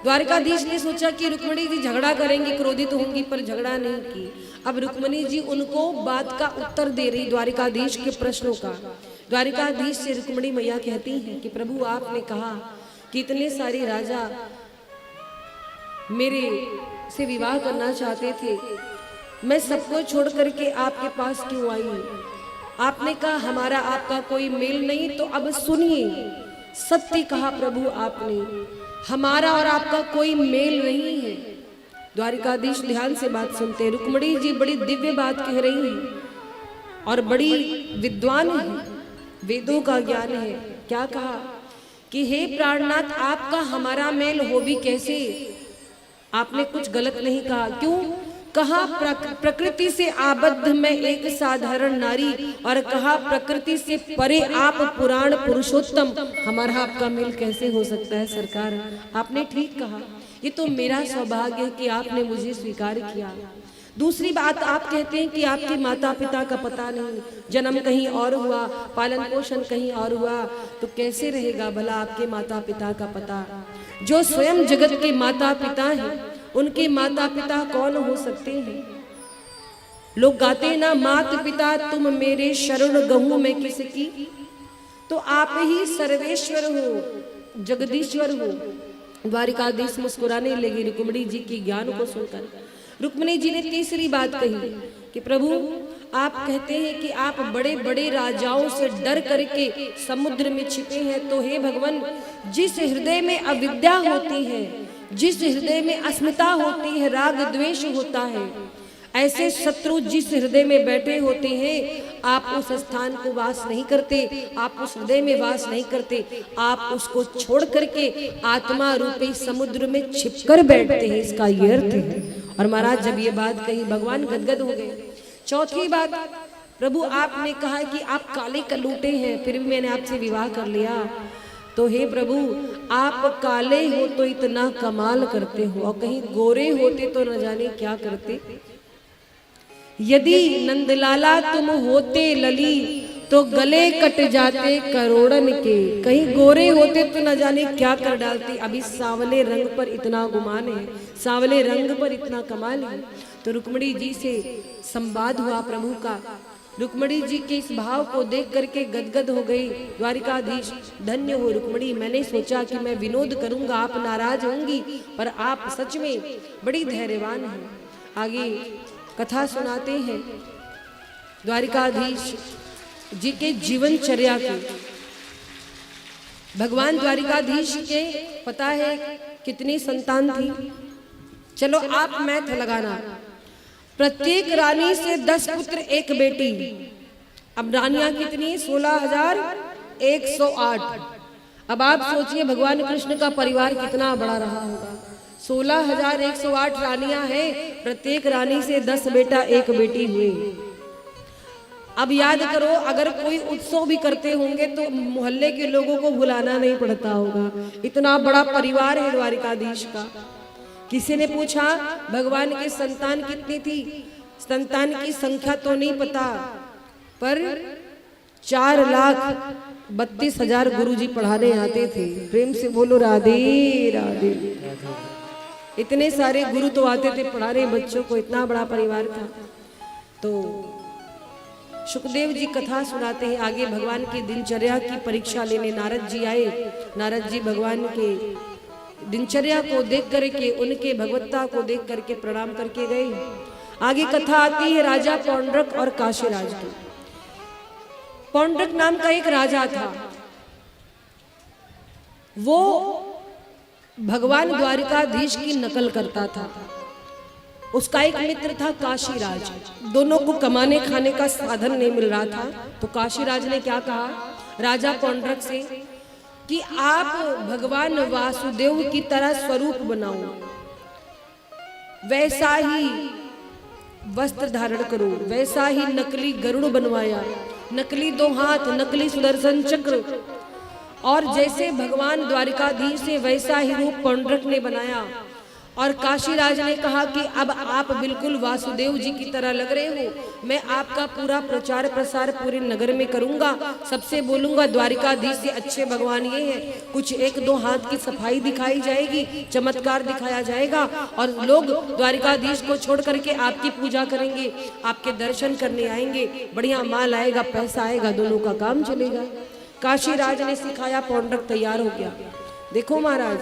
द्वारिकाधीश ने सोचा कि रुक्मिणी जी झगड़ा करेंगी, क्रोधित होंगी, पर झगड़ा नहीं की। अब रुक्मिणी जी उनको बात का उत्तर दे रही, द्वारिकाधीश के प्रश्नों का। द्वारिकाधीश से रुक्मिणी मैया कहती हैं कि प्रभु आपने कहा कि इतने सारे राजा मेरे से विवाह करना चाहते थे, मैं सबको छोड़ करके आपके पास क्यों आई? आपने कहा हमारा आपका कोई मेल नहीं, तो अब सुनिए, सत्य कहा प्रभु आपने, हमारा और आपका कोई मेल नहीं है। द्वारिकाधीश ध्यान से बात सुनते हैं। रुक्मिणी जी बड़ी दिव्य बात कह रही हैं और बड़ी विद्वान है, वेदों का ज्ञान है। क्या कहा कि हे प्राणनाथ, आपका हमारा मेल हो भी कैसे? आपने कुछ गलत नहीं कहा। क्यों कहा? प्रकृति से आबद्ध मैं एक साधारण नारी, और कहा प्रकृति से परे आप पुराण पुरुषोत्तम, हमारा आपका मेल कैसे हो सकता है सरकार? आपने ठीक कहा, ये तो मेरा सौभाग्य है कि आपने मुझे स्वीकार किया। दूसरी बात, आप कहते हैं कि आपके माता पिता का पता नहीं, जन्म कहीं और हुआ, पालन पोषण कहीं और हुआ, तो कैसे रहेगा भला आपके माता पिता का पता? जो स्वयं जगत के माता पिता हैं, उनके माता पिता कौन हो सकते हैं? लोग गाते ना, मात पिता तुम मेरे शरण गहूं में किसकी, तो आप ही सर्वेश्वर हो, जगदीश्वर हो। द्वारिकाधीश मुस्कुराने लगी रुक्मिणी जी की ज्ञान को सुनकर। रुक्मिणी जी ने तीसरी बात कही कि प्रभु आप कहते हैं कि आप बड़े बड़े राजाओं से डर करके समुद्र में छिपे हैं, तो हे भगवान, जिस हृदय में अविद्या होती है, जिस हृदय में अस्मिता होती है, राग द्वेष होता है, ऐसे शत्रु जिस हृदय में बैठे होते हैं, आप उस स्थान को वास नहीं करते, आप उस हृदय में वास नहीं करते, आप उसको छोड़ करके आत्मा रूपी समुद्र में छिपकर बैठते हैं। इसका ये अर्थ है। और महाराज जब ये बात कही, भगवान गदगद हो गए। चौथी बात, प्रभु आपने कहा कि आप काले कलूटे हैं, फिर भी मैंने आपसे विवाह कर लिया, तो हे प्रभु आप काले हो तो इतना कमाल करते हो, और कहीं गोरे होते तो न जाने क्या करते। यदि नंदलाला तुम होते लली, तो गले कट जाते करोड़न के। कहीं गोरे होते तो न जाने क्या कर डालते। अभी सांवले रंग पर इतना गुमान है, सांवले रंग पर इतना कमाल है। तो रुक्मिणी जी से संवाद हुआ प्रभु का। रुक्मिणी जी के इस भाव को देख करके गदगद हो गई। द्वारिकाधीश, धन्य हो रुक्मिणी, मैंने सोचा कि मैं विनोद करूंगा, आप नाराज होंगी, पर आप सच में बड़ी धैर्यवान हैं। आगे कथा सुनाते हैं द्वारिकाधीश जी के जीवनचर्या की। भगवान द्वारिकाधीश के पता है कितनी संतान थी? चलो आप मैथ लगाना। प्रत्येक रानी से 10 पुत्र 1 बेटी। अब रानियां कितनी? 16,108। अब आप सोचिए भगवान कृष्ण का परिवार कितना बड़ा रहा होगा। 16,108 रानियां हैं, प्रत्येक रानी से 10 बेटा 1 बेटी हुए। अब याद करो, अगर कोई उत्सव भी करते होंगे तो मोहल्ले के लोगों को बुलाना नहीं पड़ता होगा। इतना बड़ा परिवार है द्वारिकाधीश का। किसी ने पूछा भगवान के संतान कितनी थी? संतान की संख्या तो नहीं पता, पर 4,32,000 गुरुजी पढ़ाने आते थे। प्रेम से बोलो राधे राधे। इतने सारे गुरु तो आते थे पढ़ाने बच्चों को, इतना बड़ा परिवार था। तो सुखदेव जी कथा सुनाते हैं। आगे भगवान की दिनचर्या की परीक्षा लेने नारद जी आए। नारद जी भगवान के दिनचर्या को देख करके, उनके भगवत्ता को देख करके प्रणाम करके गए। आगे कथा आती है राजा पौंड्रक और काशीराज की। पौंड्रक नाम का एक राजा था, वो भगवान द्वारिकाधीश की नकल करता था। उसका एक मित्र था काशीराज। दोनों को कमाने खाने का साधन नहीं मिल रहा था, तो काशीराज ने क्या कहा राजा पौंड्रक से कि आप भगवान वासुदेव की तरह स्वरूप बनाओ, वैसा ही वस्त्र धारण करो, वैसा ही नकली गरुड़ बनवाया, नकली 2 हाथ, नकली सुदर्शन चक्र, और जैसे भगवान द्वारिकाधीश से वैसा ही रूप पौंड्रक ने बनाया। और काशीराज ने कहा कि अब आप बिल्कुल वासुदेव जी की तरह लग रहे हो, मैं आपका पूरा प्रचार प्रसार पूरे नगर में करूंगा, सबसे बोलूंगा द्वारिकाधीश से अच्छे भगवान ये हैं। कुछ 1-2 हाथ की सफाई दिखाई जाएगी, चमत्कार दिखाया जाएगा, और लोग द्वारिकाधीश को छोड़ करके आपकी पूजा करेंगे, आपके दर्शन करने आएंगे, बढ़िया माल आएगा, पैसा आएगा, दोनों का काम चलेगा। काशीराज ने सिखाया, पौंड्रक तैयार हो गया। देखो महाराज,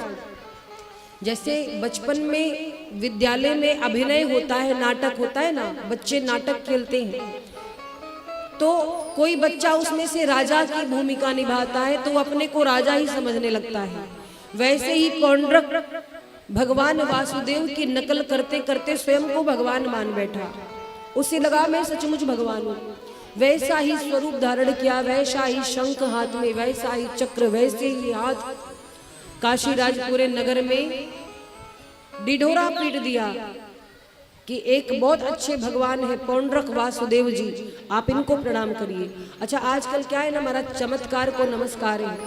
जैसे बचपन में विद्यालय में अभिनय होता है, नाटक होता है ना, बच्चे नाटक खेलते हैं, तो कोई बच्चा उसमें से राजा की भूमिका निभाता है तो अपने को राजा ही समझने लगता है। वैसे ही पौंड्रक भगवान वासुदेव की नकल करते करते स्वयं को भगवान मान बैठा। उसे लगा मैं सचमुच भगवान हूँ। वैसा ही स्वरूप धारण किया, वैसा ही शंख हाथ में, वैसा ही चक्र, वैसे ही हाथ। काशीराज पूरे नगर में डिढोरा पीट दिया कि एक बहुत अच्छे भगवान है पौंड्रक वासुदेव जी, आप इनको प्रणाम करिए। अच्छा, आजकल क्या है ना महाराज, चमत्कार को नमस्कार है,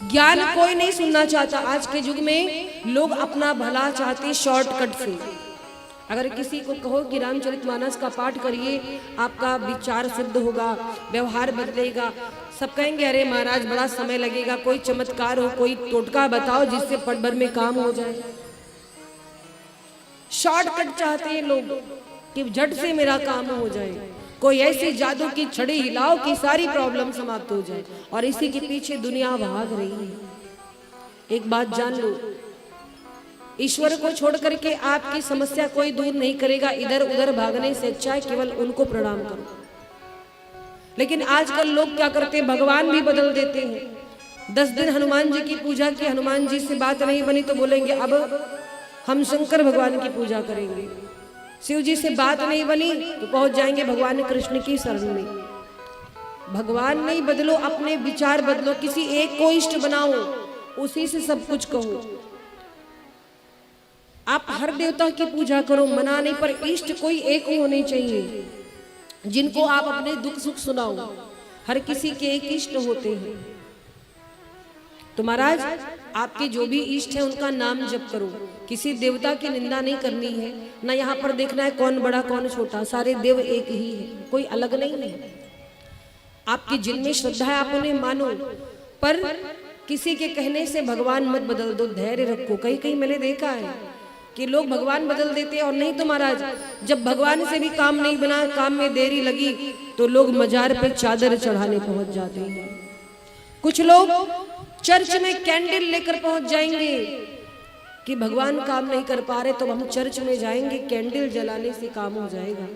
ज्ञान कोई नहीं सुनना चाहता। आज के युग में लोग अपना भला चाहते शॉर्टकट से। अगर किसी को कहो कि रामचरितमानस का पाठ करिए, आपका विचार शुद्ध होगा, व्यवहार बदलेगा, सब कहेंगे अरे महाराज बड़ा समय लगेगा, कोई चमत्कार हो, कोई टोटका बताओ जिससे पट भर में काम हो जाए। शॉर्टकट चाहते हैं लोग कि झट से मेरा काम हो जाए, कोई ऐसी जादू की छड़ी हिलाओ कि सारी प्रॉब्लम समाप्त हो जाए, और इसी के पीछे दुनिया भाग रही है। एक बात जान लो, ईश्वर को छोड़ करके आपकी समस्या कोई दूर नहीं करेगा। इधर उधर भागने से अच्छा है केवल उनको प्रणाम करो। लेकिन आजकल लोग क्या करते हैं, भगवान भी बदल देते हैं। 10 दिन हनुमान जी की पूजा की, हनुमान जी से बात नहीं बनी तो बोलेंगे अब हम शंकर भगवान की पूजा करेंगे। शिव जी से बात नहीं बनी तो पहुंच जाएंगे भगवान कृष्ण की शरण में। भगवान नहीं बदलो, अपने विचार बदलो, किसी एक को इष्ट बनाओ, उसी से सब कुछ कहो। आप हर देवता की पूजा करो, मना नहीं, पर इष्ट कोई एक होने चाहिए जिनको आप अपने दुख सुख सुनाओ। हर किसी के एक इष्ट होते हैं। तो महाराज आपके जो भी इष्ट है उनका नाम जप करो। किसी देवता की निंदा नहीं करनी है, ना यहाँ पर देखना है कौन बड़ा कौन छोटा, सारे देव एक ही है, कोई अलग नहीं है। आपकी जिनमें श्रद्धा है आप उन्हें मानो, पर किसी के कहने से भगवान मत बदल दो, धैर्य रखो। कहीं कहीं मैंने देखा है कि लोग भगवान बदल देते हैं, और नहीं तो महाराज जब भगवान से भी काम नहीं बना, काम में देरी लगी, तो लोग मजार पे चादर चढ़ाने पहुंच जाते हैं। कुछ लोग चर्च में कैंडल लेकर पहुंच जाएंगे कि भगवान काम नहीं कर पा रहे तो हम चर्च में जाएंगे, कैंडल जलाने से काम हो जाएगा।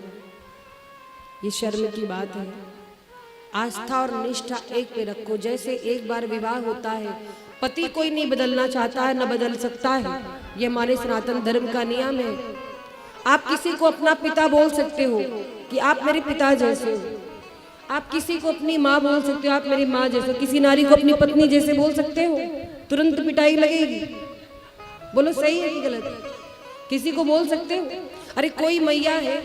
ये शर्म की बात है। आस्था और निष्ठा एक पे रखो। जैसे एक बार विवाह होता है, पति कोई नहीं बदलना चाहता है, न बदल सकता है, ये हमारे सनातन धर्म का नियम है। आप किसी को अपना पिता बोल सकते हो कि आप मेरे पिता जैसे हो, आप किसी को अपनी माँ बोल सकते हो, आप मेरी माँ जैसे हो, किसी नारी को अपनी पत्नी जैसे बोल सकते हो, तुरंत पिटाई लगेगी। बोलो सही है कि गलत? किसी को बोल सकते हो? अरे कोई मैया है,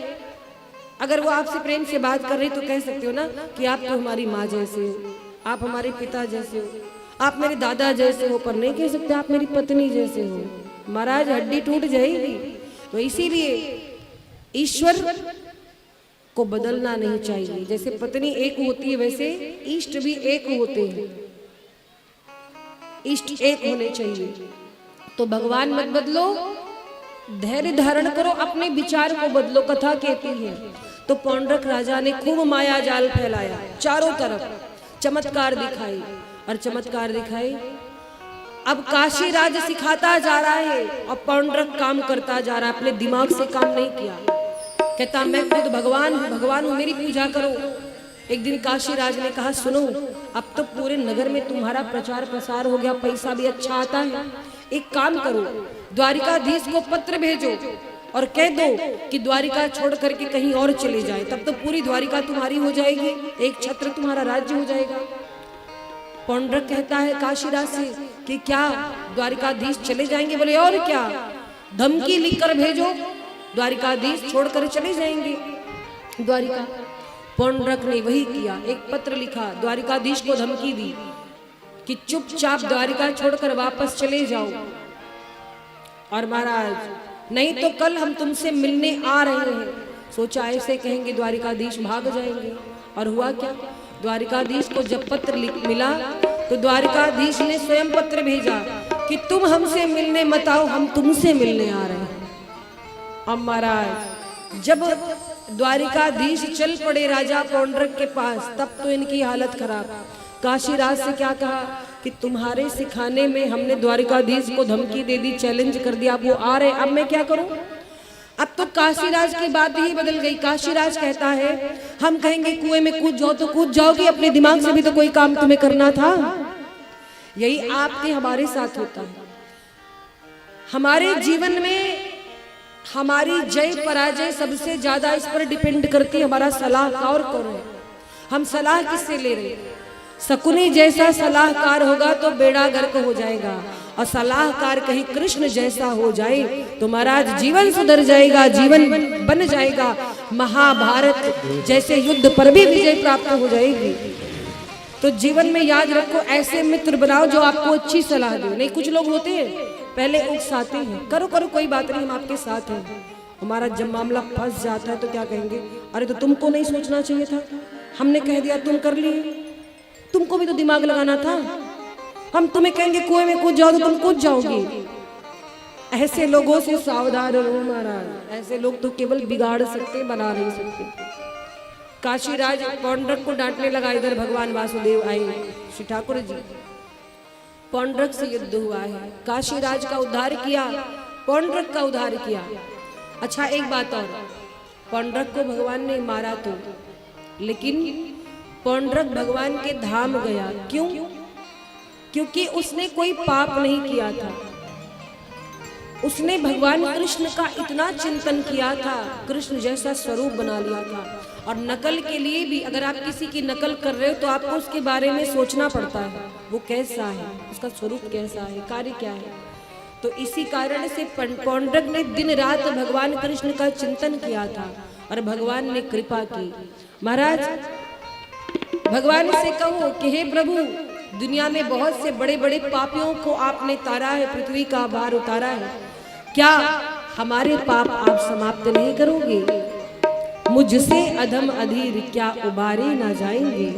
अगर वो आपसे प्रेम से बात कर रही तो कह सकते हो ना कि आप तो हमारी माँ जैसे हो, आप हमारे पिता जैसे हो, आप मेरे दादा जैसे हो, पर नहीं कह सकते आप मेरी पत्नी जैसे हो। महाराज हड्डी टूट जाएगी। तो इसीलिए ईश्वर को बदलना नहीं चाहिए। जैसे पत्नी एक होती है वैसे इष्ट भी एक होते हैं, इष्ट एक होने चाहिए। तो भगवान मत बदलो, धैर्य धारण करो, अपने विचार को बदलो। कथा कहती है तो पौंड्रक राजा ने खूब माया जाल फैलाया, चारों तरफ चमत्कार दिखाई और चमत्कार दिखाई। अब काशी राज सिखाता जा रहा है और पौंड्रक काम करता जा रहा है, अपने दिमाग से काम नहीं किया। कहता मैं खुद भगवान हूँ, मेरी पूजा करो। एक दिन काशी राज ने कहा सुनो, अब तो पूरे नगर में तुम्हारा प्रचार प्रसार हो गया, पैसा भी अच्छा आता है, एक काम करो, द्वारिकाधीश को पत्र भेजो और कह दो कि द्वारिका छोड़ करके कहीं और चले जाए, तब तो पूरी द्वारिका तुम्हारी हो जाएगी, एक छत्र तुम्हारा राज्य हो जाएगा। पौंड्रक कहता है काशीराज से कि क्या द्वारिकाधीश चले जाएंगे? बोले और क्या, धमकी लिखकर भेजो, द्वारिकाधीश छोड़कर चले जाएंगे द्वारिका। पौंड्रक ने वही किया, एक पत्र लिखा, द्वारिकाधीश को धमकी दी कि चुपचाप द्वारिका छोड़कर वापस चले जाओ, और महाराज नहीं तो कल हम तुमसे मिलने आ रहे हैं। सोचा ऐसे कहेंगे द्वारिकाधीश भाग जाएंगे, और हुआ क्या, द्वारिकाधीश को जब पत्र मिला तो द्वारिकाधीश ने स्वयं पत्र भेजा कि तुम हमसे मिलने मत आओ, हम तुमसे मिलने आ रहे हैं। अब महाराज जब द्वारिकाधीश चल पड़े राजा पौंड्रक के पास, तब तो इनकी हालत खराब। काशीराज से क्या कहा कि तुम्हारे सिखाने में हमने द्वारिकाधीश को धमकी दे दी, चैलेंज कर दिया, वो आ रहे, अब मैं क्या करूं? अब तो काशीराज की बात ही बदल गई। काशीराज कहता है हम कहेंगे कुएं में कूद जाओ तो कूद जाओगी, अपने दिमाग से भी तो कोई काम तुम्हें करना था। यही आपके हमारे साथ होता है। हमारे जीवन में हमारी जय पराजय सबसे ज्यादा इस पर डिपेंड करती है हमारा सलाहकार कौन है, हम सलाह किससे ले रहे हैं। शकुनी जैसा सलाहकार होगा तो बेड़ा गर्क हो जाएगा, और सलाहकार कहीं कृष्ण जैसा हो जाए तो महाराज जीवन सुधर जाएगा, जीवन बन जाएगा, महाभारत जैसे युद्ध पर भी विजय प्राप्त हो जाएगी। तो जीवन में याद रखो, ऐसे मित्र बनाओ जो आपको अच्छी सलाह दे। नहीं कुछ लोग होते हैं पहले उकसाते हैं, करो करो कोई बात नहीं, हम आपके साथ हैं। हमारा जब मामला फंस जाता है तो क्या कहेंगे, अरे तो तुमको नहीं सोचना चाहिए था, हमने कह दिया तुम कर लिए, तुमको भी तो दिमाग लगाना था। हम तुम्हें कहेंगे कुएं में कूद जाओ तो तुम कूद जाओगी। ऐसे लोगों से सावधान रहो महाराज, ऐसे लोग तो केवल बिगाड़ सकते, बना नहीं सकते। काशीराज पौंड्रक को डांटने लगा, इधर भगवान वासुदेव आए, श्री ठाकुर जी पौंड्रक से युद्ध हुआ है, काशीराज का उद्धार किया, पौंड्रक का उद्धार किया। अच्छा एक बात और, पौंड्रक को भगवान ने मारा तो, लेकिन पौंड्रक भगवान के धाम गया, क्यों? क्योंकि उसने कोई पाप नहीं किया था, उसने भगवान कृष्ण का इतना चिंतन किया था, कृष्ण जैसा स्वरूप बना लिया था। और नकल के लिए भी अगर आप किसी की नकल कर रहे हो तो आपको उसके बारे में सोचना पड़ता है, वो कैसा है, उसका स्वरूप कैसा है, कार्य क्या है। तो इसी कारण से पौंड्रक ने दिन रात भगवान कृष्ण का चिंतन किया था और भगवान ने कृपा की। महाराज भगवान से कहो कि हे प्रभु, दुनिया में बहुत से बड़े बड़े पापियों को आपने तारा है, पृथ्वी का भार उतारा है, क्या हमारे पाप आप समाप्त नहीं करोगे? मुझसे अधम अधीर क्या उबारे ना जाएंगे?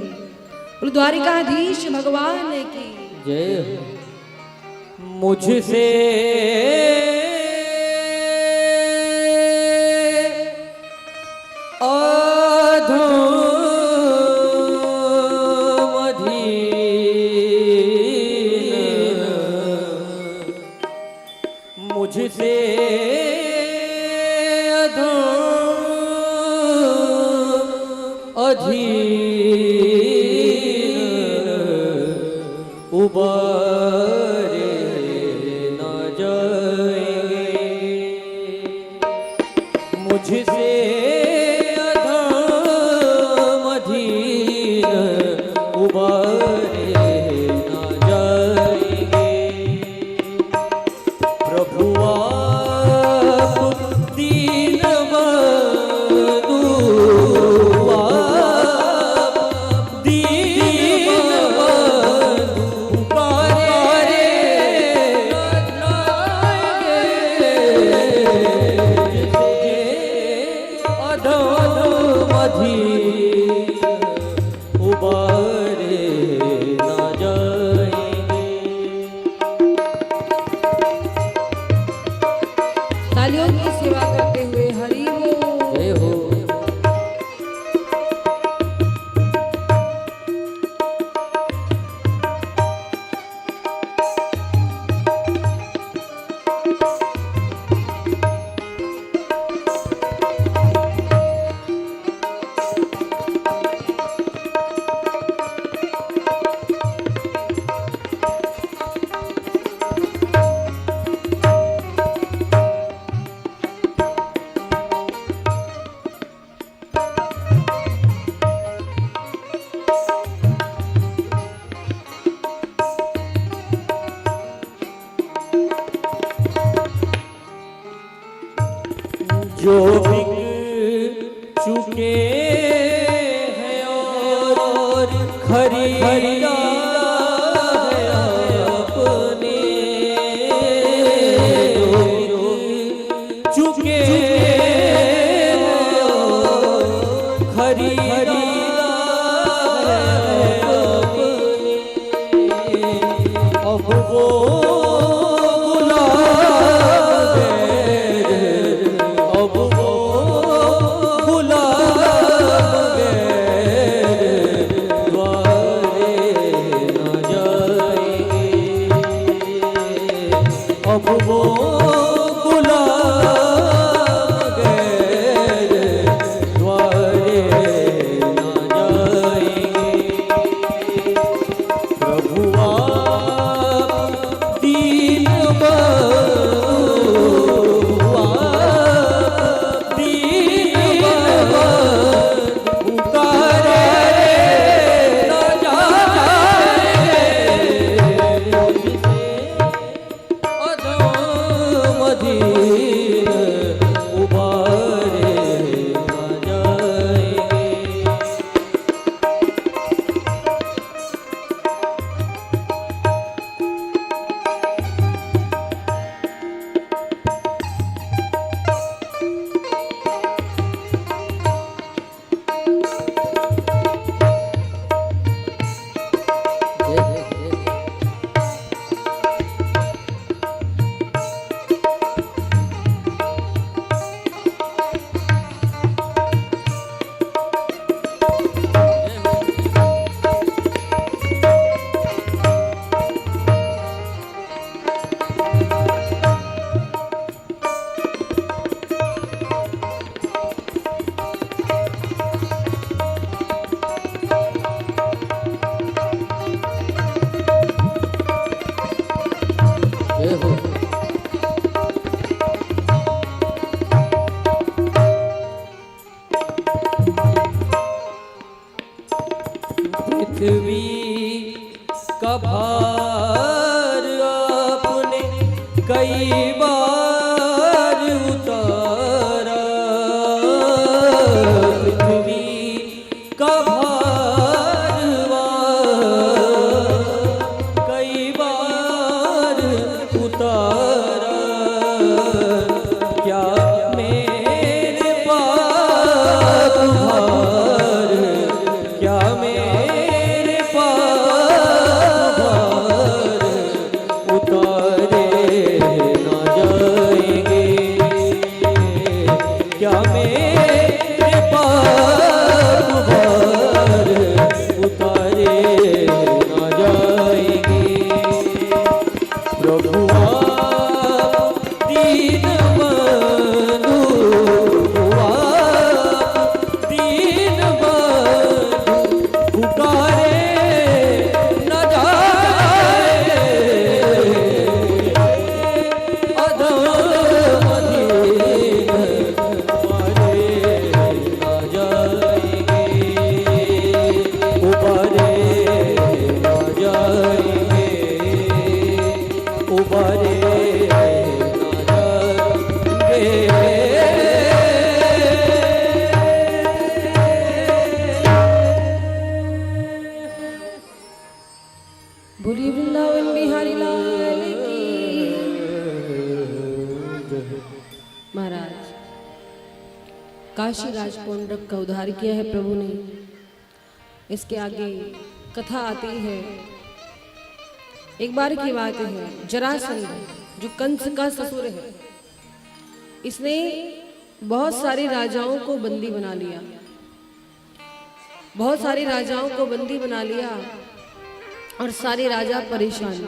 द्वारिकाधीश भगवान की जय हो। मुझसे मुझसे अधीर उबारे न जाएंगे, मुझसे अधम अधीर उबारे न जाएंगे। प्रभु आप दीन बंधु, उबारे जो बिक चुके हैं और खरीदा है आपने, जो बिक चुके हैं और खरीदा है आपने, अब वो पृथ्वी का भार आपने कई बार उतारा, पृथ्वी का भार कई बार उतारा, क्या मेरे पाप भार, क्या मेरे पाप भार उतारे ना जाएंगे, क्या मेरे पाप भार उतारे ना जाएंगे। प्रभु आप दीनबंधु, आप दीनबंधु, पुकारे न जाए अधम अधीन, उबारे न जाएंगे, उबारे न जाएंगे, उबारे न जाएंगे। बोलिए वृंदावन बिहारी लाल की। महाराज, काशी राज पौंड्रक का उद्धार किया है प्रभु ने। इसके आगे कथा आती है। एक बार की बात है, जरासंध जो कंस का ससुर है, इसने बहुत सारे राजाओं को बंदी बना लिया, बहुत सारे राजाओं को बंदी बना लिया और सारे राजा परेशान।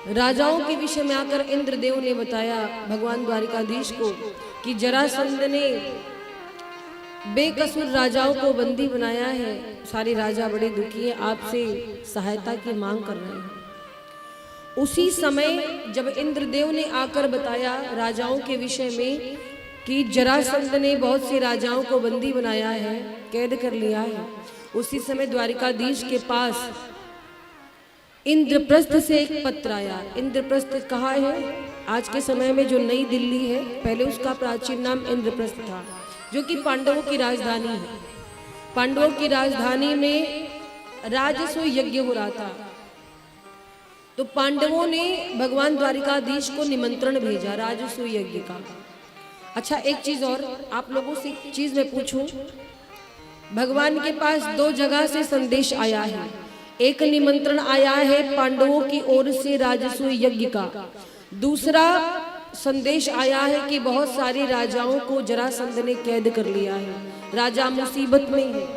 राजाओं के विषय में आकर इंद्रदेव ने बताया भगवान द्वारिकाधीश को कि जरासंध ने बेकसूर राजाओं को बंदी बनाया है, सारे राजा बड़े दुखी हैं, आपसे सहायता की मांग कर रहे हैं। उसी समय जब इंद्रदेव ने आकर बताया राजाओं के विषय में कि जरासंध ने बहुत से राजाओं को बंदी बनाया है, कैद कर लिया है, उसी समय द्वारिकाधीश के पास इंद्रप्रस्थ से एक पत्र आया। इंद्रप्रस्थ कहाँ है? आज के समय में जो नई दिल्ली है, पहले उसका प्राचीन नाम इंद्रप्रस्थ था, जो कि पांडवों की राजधानी है। पांडवों की राजधानी में राजसूय यज्ञ हो रहा था। तो पांडवों ने भगवान द्वारिकाधीश को निमंत्रण भेजा राजसूय यज्ञ का। अच्छा, एक चीज और आप लोगों से एक चीज मैं पूछूं, भगवान के पास दो जगह से संदेश आया है। एक निमंत्रण आया है पांडवों की ओर से राजसूय यज्ञ का, दूसरा संदेश आया है कि बहुत सारे राजाओं को जरासंध ने कैद कर लिया है, राजा मुसीबत में है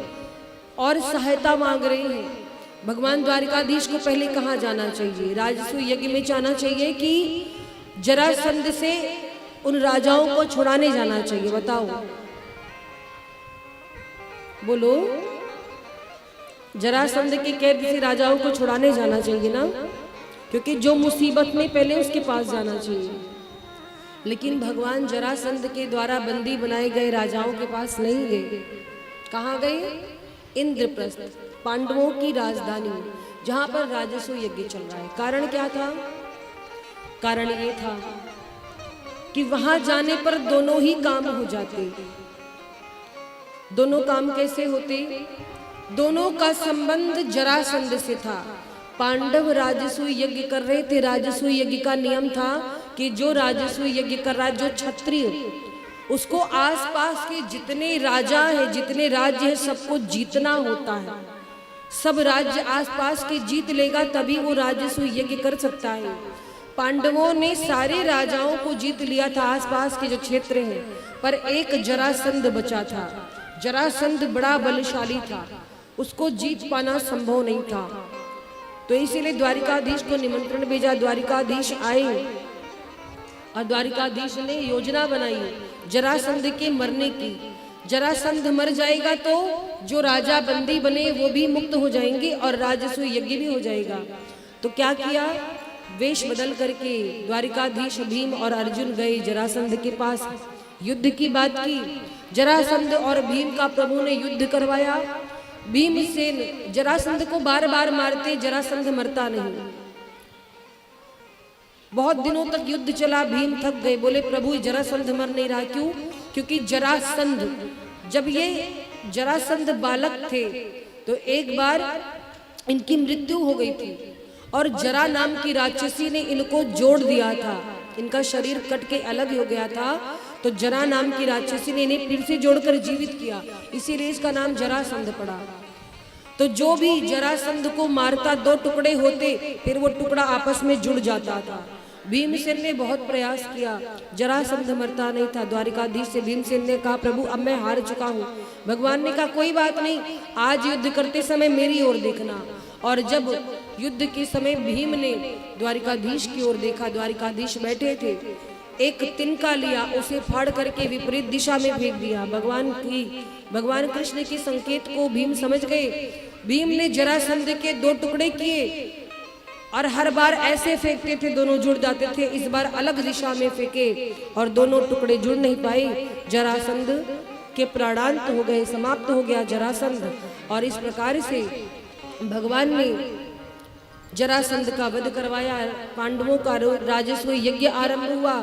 और सहायता मांग रहे हैं। भगवान द्वारिकाधीश को पहले कहाँ जाना चाहिए? राजसूय यज्ञ में जाना चाहिए कि जरासंध से उन राजाओं को छुड़ाने जाना चाहिए? बताओ, बोलो। जरासंध की कैद से राजाओं को छुड़ाने जाना चाहिए ना, क्योंकि जो मुसीबत में पहले उसके पास जाना चाहिए। लेकिन भगवान जरासंध के द्वारा बंदी बनाए गए राजाओं के पास नहीं गए। कहाँ गए? इंद्रप्रस्थ, पांडवों की राजधानी, जहां पर राजसूय यज्ञ चल रहा है। कारण क्या था? कारण ये था कि वहां जाने पर दोनों ही काम हो जाते। दोनों काम कैसे होते? दोनों का संबंध जरासंध से था। पांडव राजसूय यज्ञ कर रहे थे। राजसूय यज्ञ का नियम था कि जो राजसूय यज्ञ कर रहा है, जो क्षत्रिय, उसको आसपास के जितने राजा है, जितने राज्य है, सबको जीतना होता है। सब राज्य आसपास के जीत लेगा तभी वो राजसूय यज्ञ कर सकता है। पांडवों ने सारे राजाओं को जीत लिया था, आसपास के जो क्षेत्र हैं, पर एक जरासंध बचा था। जरासंध बड़ा बलशाली था, उसको जीत पाना संभव नहीं था। तो इसीलिए द्वारिकाधीश को निमंत्रण भेजा। द्वारिकाधीश आए और द्वारिकाधीश ने योजना बनाई जरासंध के मरने की। जरासंध मर जाएगा तो जो राजा बंदी बने वो भी मुक्त हो जाएंगे और राजसूय यज्ञ भी हो जाएगा। तो क्या किया? वेश बदल करके द्वारिकाधीश, भीम और अर्जुन गए जरासंध के पास, युद्ध की बात की। जरासंध और भीम का प्रभु ने युद्ध करवाया। भीमसेन जरासंध को बार बार मारते, जरासंध मरता नहीं। बहुत दिनों तक युद्ध चला, भीम थक गए, बोले प्रभु जरासंध मर नहीं रहा। क्यों? क्योंकि जरासंध, जब ये जरासंध बालक थे तो एक बार इनकी मृत्यु हो गई थी और जरा नाम की राक्षसी ने इनको जोड़ दिया था। इनका शरीर कट के अलग हो गया था, तो जरा नाम की राक्षसी ने इन्हें फिर से जोड़कर जीवित किया, इसीलिए इसका नाम जरासंध पड़ा। तो जो भी जरासंध को मारता, दो टुकड़े होते, फिर वो टुकड़ा आपस में जुड़ जाता था। भीमसेन ने बहुत प्रयास किया, जरासंध मरता नहीं था। द्वारिकाधीश से भीमसेन ने कहा प्रभु अब मैं हार चुका हूँ। भगवान ने कहा कोई बात नहीं, आज युद्ध करते समय मेरी ओर देखना। और जब युद्ध के समय भीम ने द्वारिकाधीश की ओर देखा, द्वारिकाधीश बैठे थे, एक तिनका लिया, उसे फाड़ करके विपरीत दिशा में फेंक दिया। भगवान कृष्ण के संकेत को भीम समझ गए। भीम ने जरासंध के दो टुकड़े किए और हर बार ऐसे फेंकते थे, दोनों जुड़ जाते थे। इस बार अलग दिशा में फेंके और दोनों टुकड़े जुड़ नहीं पाए। जरासंध के प्राणांत हो गए, समाप्त हो गया जरासंध। और इस प्रकार से भगवान ने जरासंध का वध करवाया। पांडवों का राजसूय यज्ञ आरंभ हुआ।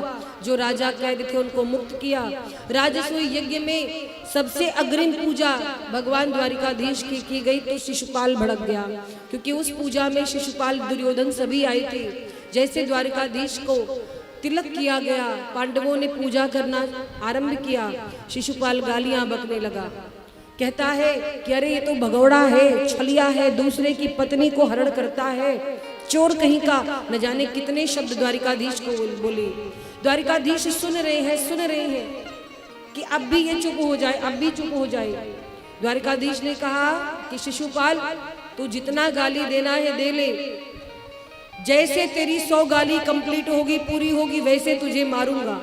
जो राजा कैद थे उनको मुक्त किया। राजसूय यज्ञ में सबसे अग्रिम पूजा भगवान द्वारिकाधीश की गई तो शिशुपाल भड़क गया, क्योंकि उस पूजा में शिशुपाल, दुर्योधन सभी आए थे। जैसे द्वारिकाधीश को तिलक किया गया, पांडवों ने पूजा करना आरंभ किया, शिशुपाल गालियां बकने लगा। कहता है कि अरे ये तो भगौड़ा है, छलिया है, दूसरे की पत्नी को हरण करता है, चोर कहीं का। न जाने कितने शब्द द्वारिकाधीश को बोले। द्वारिकाधीश सुन रहे हैं कि अब भी ये चुप हो जाए, अब भी चुप हो जाए। द्वारिकाधीश ने कहा कि शिशुपाल तू जितना गाली देना है दे ले, जैसे तेरी 100 गाली कंप्लीट होगी, पूरी होगी, वैसे तुझे मारूंगा।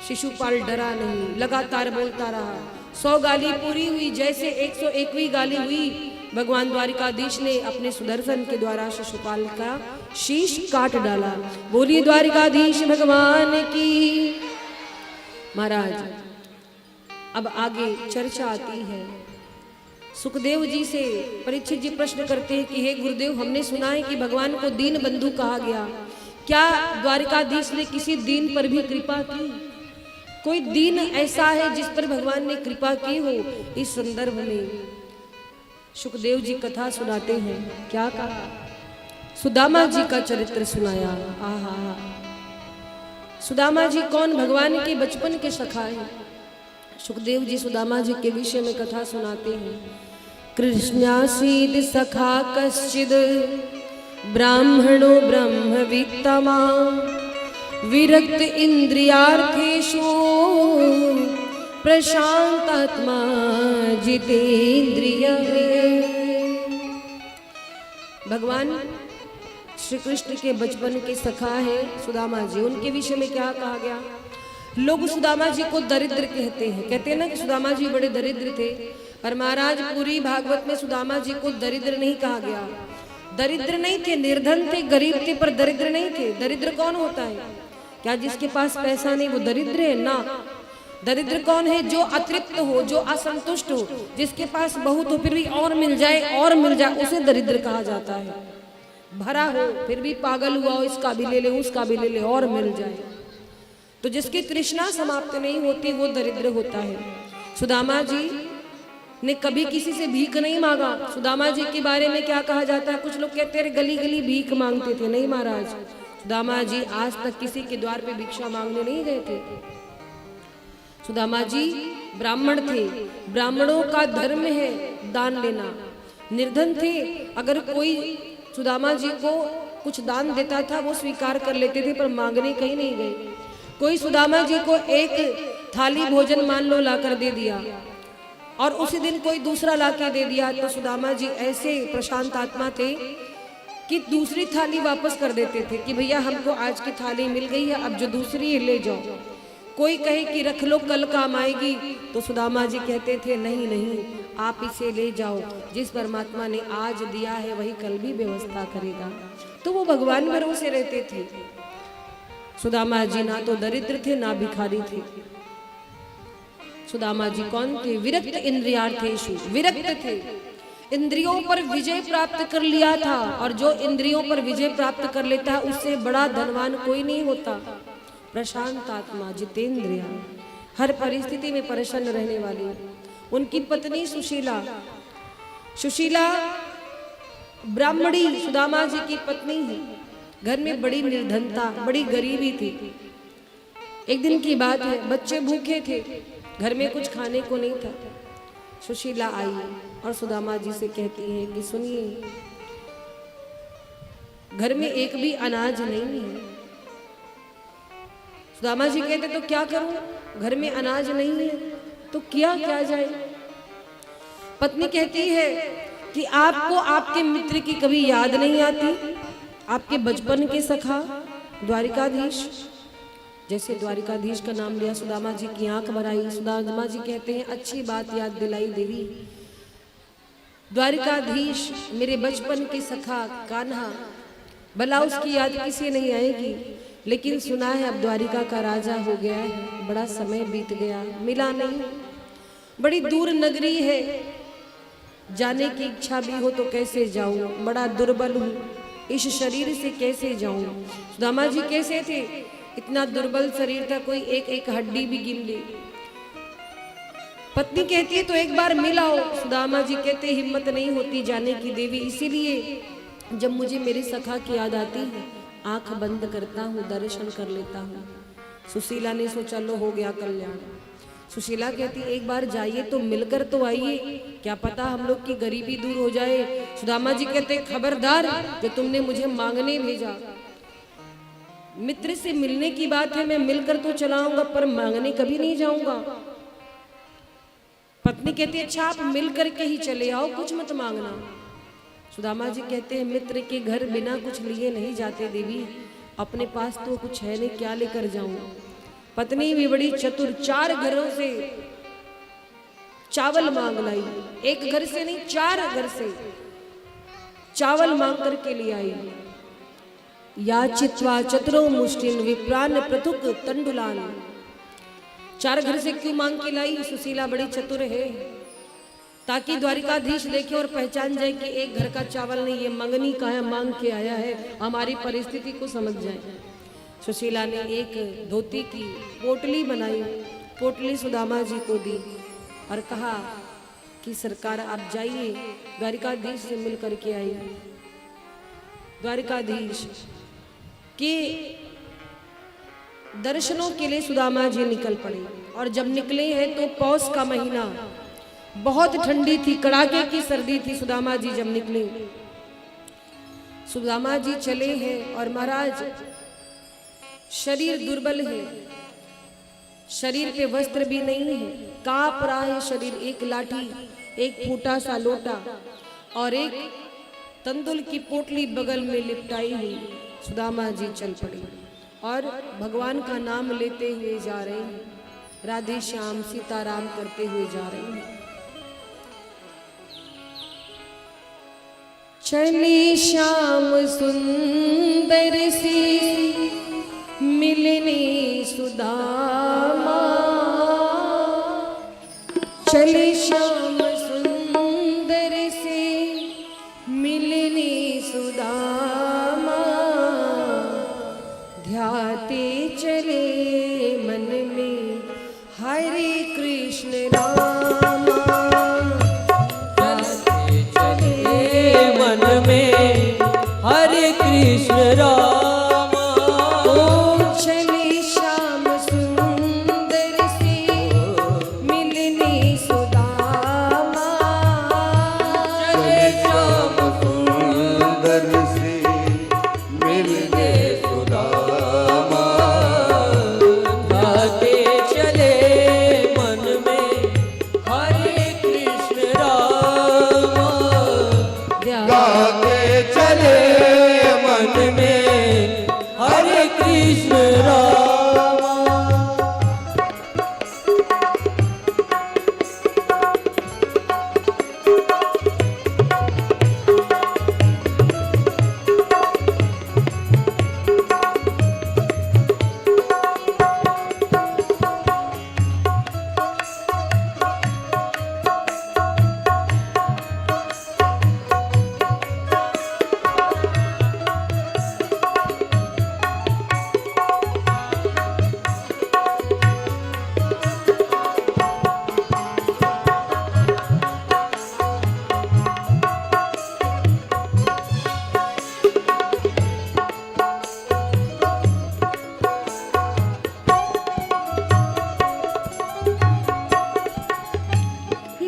शिशुपाल डरा नहीं, लगातार बोलता रहा। 100 गाली पूरी हुई, जैसे 101वीं गाली हुई, भगवान द्वारिकाधीश ने अपने सुदर्शन के द्वारा शिशुपाल का शीश काट डाला। बोलिए द्वारिकाधीश भगवान की। महाराज अब आगे चर्चा आती है सुखदेव जी से परीक्षित जी प्रश्न करते हैं कि हे गुरुदेव, हमने सुना है कि भगवान को दीन बंधु कहा गया, क्या द्वारिकाधीश ने किसी दीन पर भी कृपा की? कोई दीन ऐसा है जिस पर भगवान ने कृपा की हो? इस संदर्भ में सुखदेव जी कथा सुनाते हैं। क्या कहा? सुदामा जी का चरित्र सुनाया। आहा, सुदामा जी कौन? भगवान के बचपन के सखा है। सुखदेव जी सुदामा जी के विषय में कथा सुनाते हैं। कृष्णासीद सखा कश्चिद ब्राह्मणो ब्रह्मवित्तमा विरक्त इंद्रियार्थेषु प्रशांतात्मा जितेंद्रिय। भगवान श्री कृष्ण के बचपन के सखा है सुदामा जी। उनके विषय में क्या कहा गया? लोग सुदामा जी को दरिद्र कहते हैं। कहते हैं ना कि सुदामा जी बड़े दरिद्र थे, पर महाराज पूरी भागवत में सुदामा जी को दरिद्र नहीं कहा गया। दरिद्र नहीं थे, निर्धन थे, गरीब थे, पर दरिद्र नहीं थे। दरिद्र कौन होता है? क्या जिसके पास पैसा नहीं वो दरिद्र है? ना। दरिद्र कौन है? जो अतृप्त हो, जो असंतुष्ट हो, जिसके पास बहुत हो फिर भी और मिल जाए और मिल जाए, उसे दरिद्र कहा जाता है। भरा हो फिर भी पागल हुआ हो, इसका भी ले ले उसका भी ले ले और मिल जाए, तो जिसकी तृष्णा समाप्त नहीं होती वो दरिद्र होता है। सुदामा जी ने कभी किसी से भीख नहीं मांगा। सुदामा जी के बारे में क्या कहा जाता है? कुछ लोग कहते हैं गली गली भीख मांगते थे। नहीं महाराज, सुदामा जी आज तक किसी के द्वार पे भिक्षा मांगने नहीं गए थे। सुदामा जी ब्राह्मण थे, ब्राह्मणों का धर्म है दान लेना। निर्धन थे, अगर कोई सुदामा जी को कुछ दान देता था वो स्वीकार कर लेते थे, पर मांगने कहीं नहीं गए। कोई सुदामा जी को एक थाली भोजन मान लो लाकर दे दिया और उसी दिन कोई दूसरा लाकर दे दिया, तो सुदामा जी ऐसे प्रशांत आत्मा थे कि दूसरी थाली वापस कर देते थे कि भैया हमको आज की थाली मिल गई है, अब जो दूसरी है ले जाओ। कोई कहे कि रख लो कल काम आएगी, तो सुदामा जी कहते थे नहीं नहीं, आप इसे ले जाओ, जिस परमात्मा ने आज दिया है वही कल भी व्यवस्था करेगा। तो वो भगवान भरोसे रहते थे। सुदामा जी ना तो दरिद्र थे ना भिखारी थे। सुदामा जी कौन थे? विरक्त इंद्रियार्थेषु, विरक्त थे, इंद्रियों पर विजय प्राप्त कर लिया था। और जो इंद्रियों पर विजय प्राप्त कर लेता है उससे बड़ा धनवान कोई नहीं होता। प्रशांत आत्मा जितेंद्रिय, हर परिस्थिति में प्रसन्न रहने वाली। उनकी पत्नी सुशीला, सुशीला ब्राह्मणी सुदामा जी की पत्नी है। घर में बड़ी निर्धनता, बड़ी गरीबी थी। एक दिन की बात है, बच्चे भूखे थे, घर में कुछ खाने को नहीं था। सुशीला आई और सुदामा जी से कहती है कि सुनिए, घर में एक भी अनाज नहीं है। सुदामा जी कहते तो क्या करूं, घर में अनाज नहीं है तो किया क्या जाए। पत्नी कहती है कि आपको आपके मित्र की कभी याद नहीं आती? आपके बचपन के सखा द्वारिकाधीश, जैसे द्वारिकाधीश का नाम लिया, सुदामा जी की आंख भर आई। सुदामा जी कहते हैं अच्छी बात याद दिलाई देवी। द्वारिकाधीश मेरे बचपन के सखा कान्हा, भला उसकी याद किसी नहीं आएगी, लेकिन सुना है अब द्वारिका का राजा हो गया है। बड़ा समय बीत गया, मिला नहीं, बड़ी दूर नगरी है, जाने की इच्छा भी हो तो कैसे जाऊं, बड़ा दुर्बल हूं, इस शरीर से कैसे जाऊं। सुदामा जी कैसे थे? इतना दुर्बल शरीर था, कोई एक एक हड्डी भी गिन ले। पत्नी कहती है तो एक बार मिलाओ। सुदामा जी कहते हिम्मत नहीं होती जाने की देवी, इसीलिए जब मुझे मेरे सखा की याद आती है आंख बंद करता हूँ, दर्शन कर लेता हूँ। सुशीला ने सोचा लो हो गया कल्याण। सुशीला कहती एक बार जाइए तो मिलकर तो आइए, क्या पता हम लोग की गरीबी दूर हो जाए। सुदामा जी कहते खबरदार, जो तुमने मुझे मांगने भेजा, मित्र से मिलने की बात है, मैं मिलकर तो चलाऊंगा पर मांगने कभी नहीं जाऊंगा। पत्नी कहती अच्छा आप मिलकर के ही चले आओ, कुछ मत मांगना। सुदामा जी कहते हैं मित्र के घर बिना कुछ लिए नहीं जाते देवी, अपने पास तो कुछ है नहीं, क्या लेकर जाऊं। पत्नी भी बड़ी चतुर, 4 घरों से चावल मांग लाई, एक घर से नहीं 4 घर से चावल मांग करके ले आई। याचित्वा चतुरो मुष्टिन विप्रान पृथुक तंडुलान। 4 घर से क्यों मांग के लाई? सुशीला बड़ी चतुर है। ताकि द्वारिकाधीश देखे और पहचान जाए कि एक घर का चावल नहीं, ये मंगनी का है, मांग के आया है, हमारी परिस्थिति को समझ जाए। सुशीला ने एक धोती की पोटली बनाई, पोटली सुदामा जी को दी और कहा कि सरकार आप जाइए, द्वारिकाधीश से मिल करके आइए। द्वारिकाधीश के दर्शनों के लिए सुदामा जी निकल पड़े और जब निकले हैं तो पौष का महीना, बहुत ठंडी थी, कड़ाके की सर्दी थी। सुदामा जी जब निकले, सुदामा जी चले हैं और महाराज शरीर दुर्बल है, शरीर पे वस्त्र भी नहीं है, कांप रहा है शरीर। एक लाठी, एक फूटा सा लोटा और एक तंदुल की पोटली बगल में लिपटाई हुई सुदामा जी चल पड़े और भगवान का नाम लेते हुए जा रहे हैं, राधे श्याम सीताराम करते हुए जा रहे हैं। चली श्याम सुंदर सी मिलने सुदामा, चली श्याम सुंदर से मिलने सुदामा, ध्याते चले मन में हरे कृष्ण रामा, ध्याते चले मन में हरे कृष्ण रामा। ओ चले श्याम सुंदर से मिलने सुदामा, चले श्याम सुंदर से मिलने सुदामा, ध्याते चले मन में हरे कृष्ण रामा, गाते चले मन में हरे कृष्ण रामा।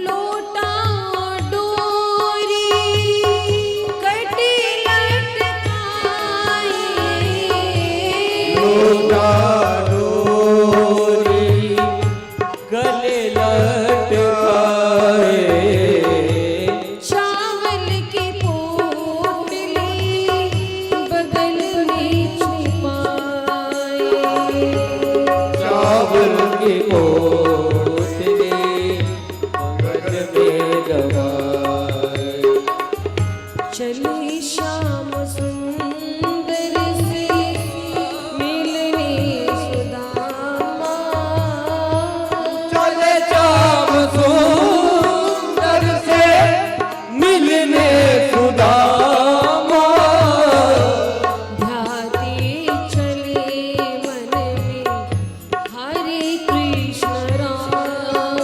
लोटा डोरी कटी लटकाई, लोटा डोरी गले लटकाए, चावल की पोटली बगल में छुपाई, चावल की पोटली मगज में दबाए, चली श्याम सुंदर से मिलने सुदामा, चले श्याम सुंदर से मिलने सुदामा, ध्याते चले मन में हरे कृष्ण राम,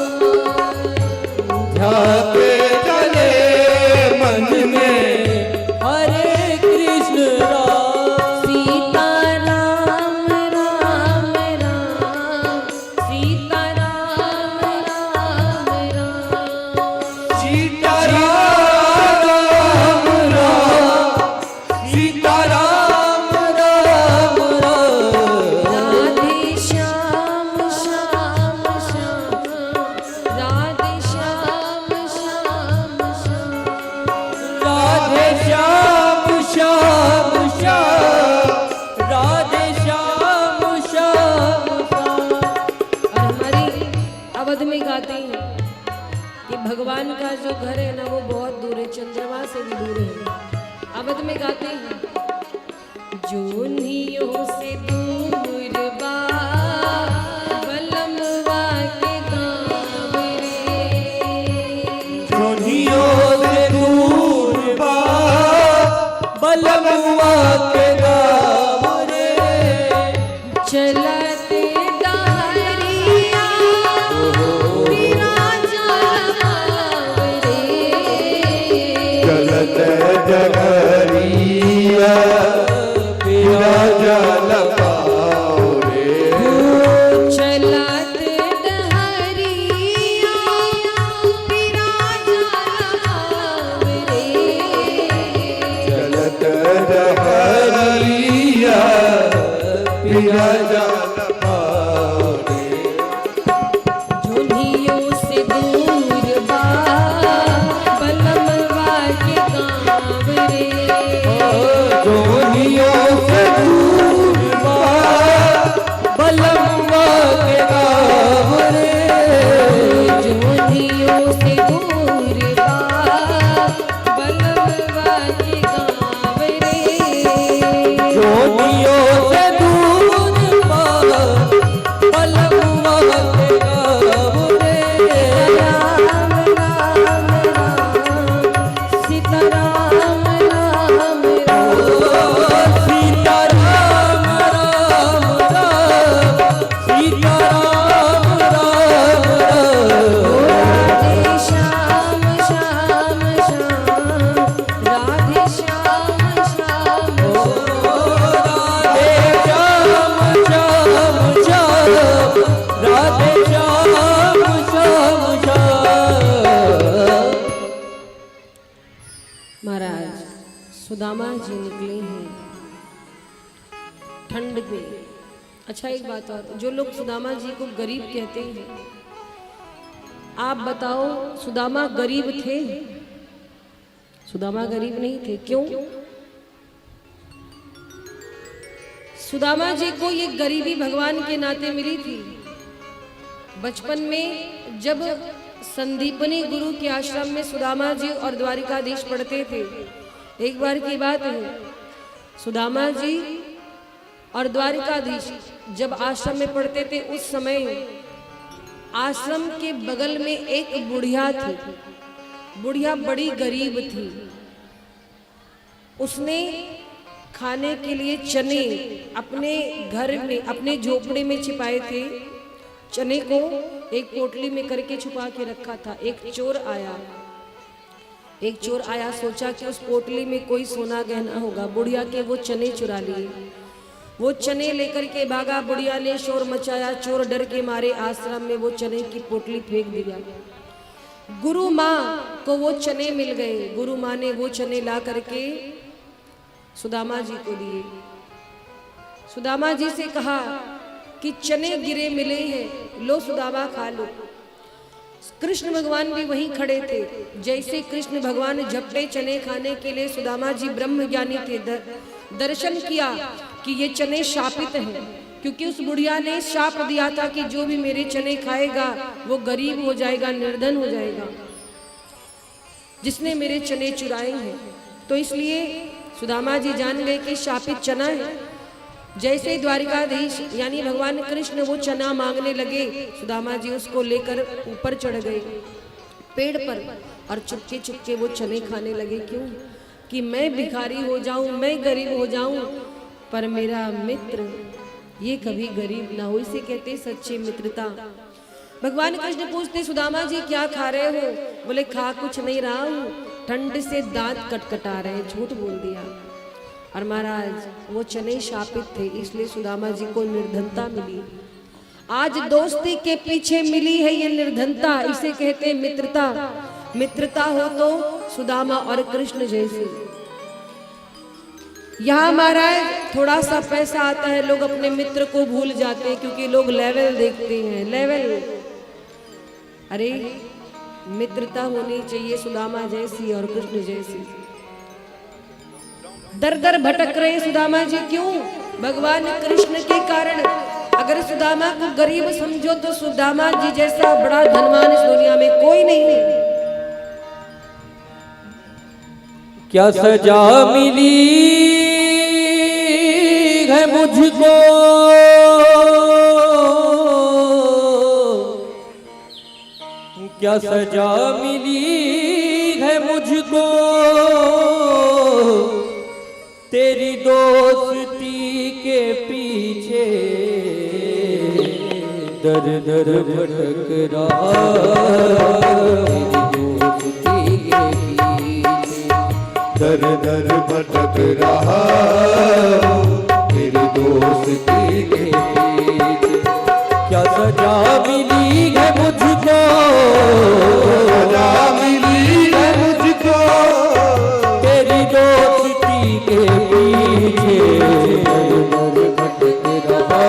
ध्याते चले मन में हरे कृष्ण राम। सीता राम राम राम, सीता राम राम राम, सीताराम राम, सीताराम राम राम, राधे श्याम श्याम श्याम, राधे श्याम श्याम श्याम, राधे श्याम श्याम श्याम, राधे श्याम श्याम श्याम। और हमारी अवध में गाते हैं कि भगवान का जो घर है ना वो बहुत दूर है, चंद्रमा से भी दूर है। अवध में गाते हैं जोनियों से दूर बा बलमवा के गाँव रे, बलमुआ के गाँव रे। चलते डहरिया विराजा रे। चलत डगरिया विराजा पाओ रे। चलत डहरिया विराजा रे। चलत डगरिया विराजा पाओ रे। झुनियों से दूर बा बलमवा के गाँव रे। जोनियों से दूर बा बलमुआ के गाँव रे। झुनियों से दूर बा बलमवा के गाँव रे। जोनियों से दूर बा बलमुआ के गाँव रे। राम राम राम सीताराम राम राम। सीता राम राम राम सीता राम राम राम। राधे श्याम श्याम श्याम राधे श्याम श्याम राधे श्याम श्याम श्याम राधे श्याम श्याम श्याम। महाराज सुदामा जी निकले हैं ठंड में। अच्छा एक बात और, जो लोग सुदामा जी को गरीब कहते हैं, आप बताओ सुदामा गरीब थे? सुदामा गरीब नहीं थे। क्यों? सुदामा जी को ये गरीबी भगवान के नाते मिली थी। बचपन में जब संदीपनी गुरु के आश्रम में सुदामा जी और द्वारिकाधीश पढ़ते थे, एक बार की बात है, सुदामा जी और द्वारिकाधीश जब आश्रम में पढ़ते थे, उस समय आश्रम के बगल में एक बुढ़िया थी। बुढ़िया बड़ी गरीब थी। उसने खाने के लिए चने अपने घर में, अपने झोपड़े में छिपाए थे। चने को एक पोटली में करके छुपा के रखा था। एक चोर आया, सोचा कि उस पोटली में कोई सोना गहना होगा। बुढ़िया के वो चने चुरा लिए। वो चने लेकर के भागा। बुढ़िया ने शोर मचाया। चोर डर के मारे आश्रम में वो चने की पोटली फेंक दिया। गुरु माँ को वो चने मिल गए। गुरु माँ ने वो चने ला करके सुदामा जी को दिए। सुदामा जी से कहा कि चने गिरे मिले हैं, लो सुदामा खा लो। कृष्ण भगवान भी वहीं खड़े थे। जैसे कृष्ण भगवान झपटे चने खाने के लिए, सुदामा जी ब्रह्म ज्ञानी थे। दर्शन किया कि ये चने शापित हैं, क्योंकि उस बुढ़िया ने शाप दिया था कि जो भी मेरे चने खाएगा वो गरीब हो जाएगा, निर्धन हो जाएगा, जिसने मेरे चने चुराए हैं। तो इसलिए सुदामा जी जान गए कि शापित चना है। जैसे द्वारिकाधीश यानी भगवान कृष्ण वो चना मांगने लगे, सुदामा जी उसको लेकर ऊपर चढ़ गए पेड़ पर और चुपके चुपके वो चने खाने लगे। क्यों? कि मैं भिखारी हो जाऊं, मैं गरीब हो जाऊं, पर मेरा मित्र ये कभी गरीब ना हो। इसे कहते सच्ची मित्रता। भगवान कृष्ण पूछते सुदामा जी क्या खा रहे हो? बोले खा कुछ नहीं रहा हूँ, ठंड से दांत कटकटा रहे। झूठ बोल दिया। और महाराज वो चने शापित थे, इसलिए सुदामा जी को निर्धनता मिली। आज दोस्ती के पीछे मिली है ये निर्धनता, इसे कहते मित्रता। मित्रता हो तो सुदामा और कृष्ण जैसे। यहाँ महाराज थोड़ा सा पैसा आता है, लोग अपने मित्र को भूल जाते हैं, क्योंकि लोग लेवल देखते हैं। लेवल, अरे मित्रता होनी चाहिए सुदामा जैसी और कृष्ण जैसी। दर दर भटक रहे सुदामा जी, क्यों? भगवान कृष्ण के कारण। अगर सुदामा को गरीब समझो तो सुदामा जी जैसा बड़ा धनवान इस दुनिया में कोई नहीं है। क्या सजा मिली है मुझको, क्या सजा मिली है मुझको, दर दर भटक रहा मेरी दोस्ती के पीछे। दर दर भटक रहा मेरी दोस्ती के पीछे। क्या सजा मिली है मुझको, सजा मिली है मुझको तेरी दोस्ती के पीछे। दर दर भटक रहा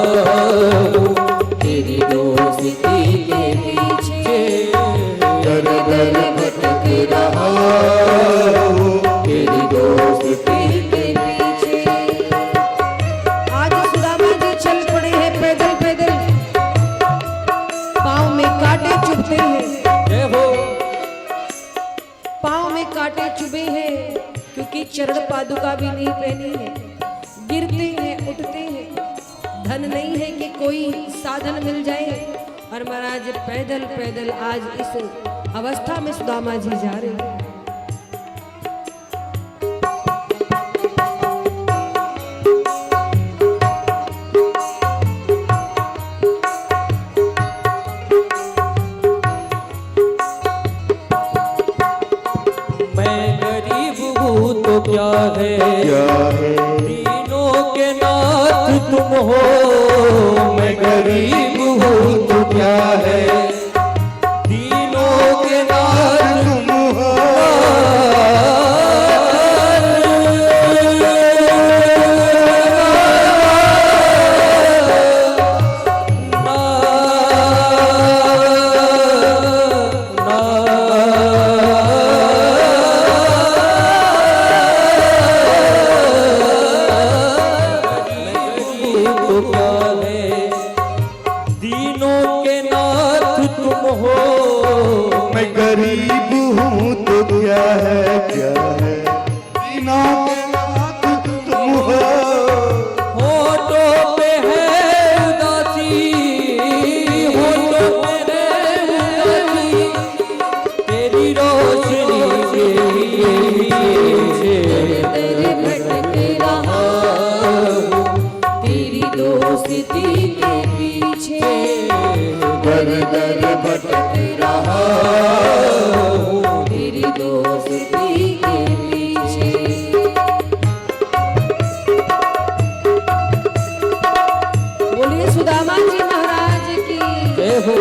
तेरी दोस्ती के पीछे। दर दर भटक रहा तेरी दोस्ती के पीछे। आज सुदामा जी चल पड़े हैं पैदल पैदल, पाँव में कांटे चुभते हैं, जय हो। पाँव में कांटे चुभे हैं क्योंकि चरण पादुका भी नहीं पहनी है। गिरते हैं उठते हैं, धन नहीं है कि कोई साधन मिल जाए। और महाराज पैदल पैदल आज इस अवस्था में सुदामा जी जा रहे हैं। मैं गरीब हूँ तो क्या है, क्या है तीनों के नाथ तुम हो। मैं गरीब हूँ तो क्या है तीनों के नाथ तुम हो। तो क्या है तीनों के नाथ तुम हो। मैं गरीब हूँ तो क्या है तीनों के नाथ तुम हो। होठों पे है उदासी, होठों पे है उदासी तेरी रोशनी के पीछे। भटक रहा तेरी दोस्ती के पीछे। दर दर भटक रहा तेरी दोस्ती के पीछे। बोलिए सुदामा जी महाराज की। जय हो।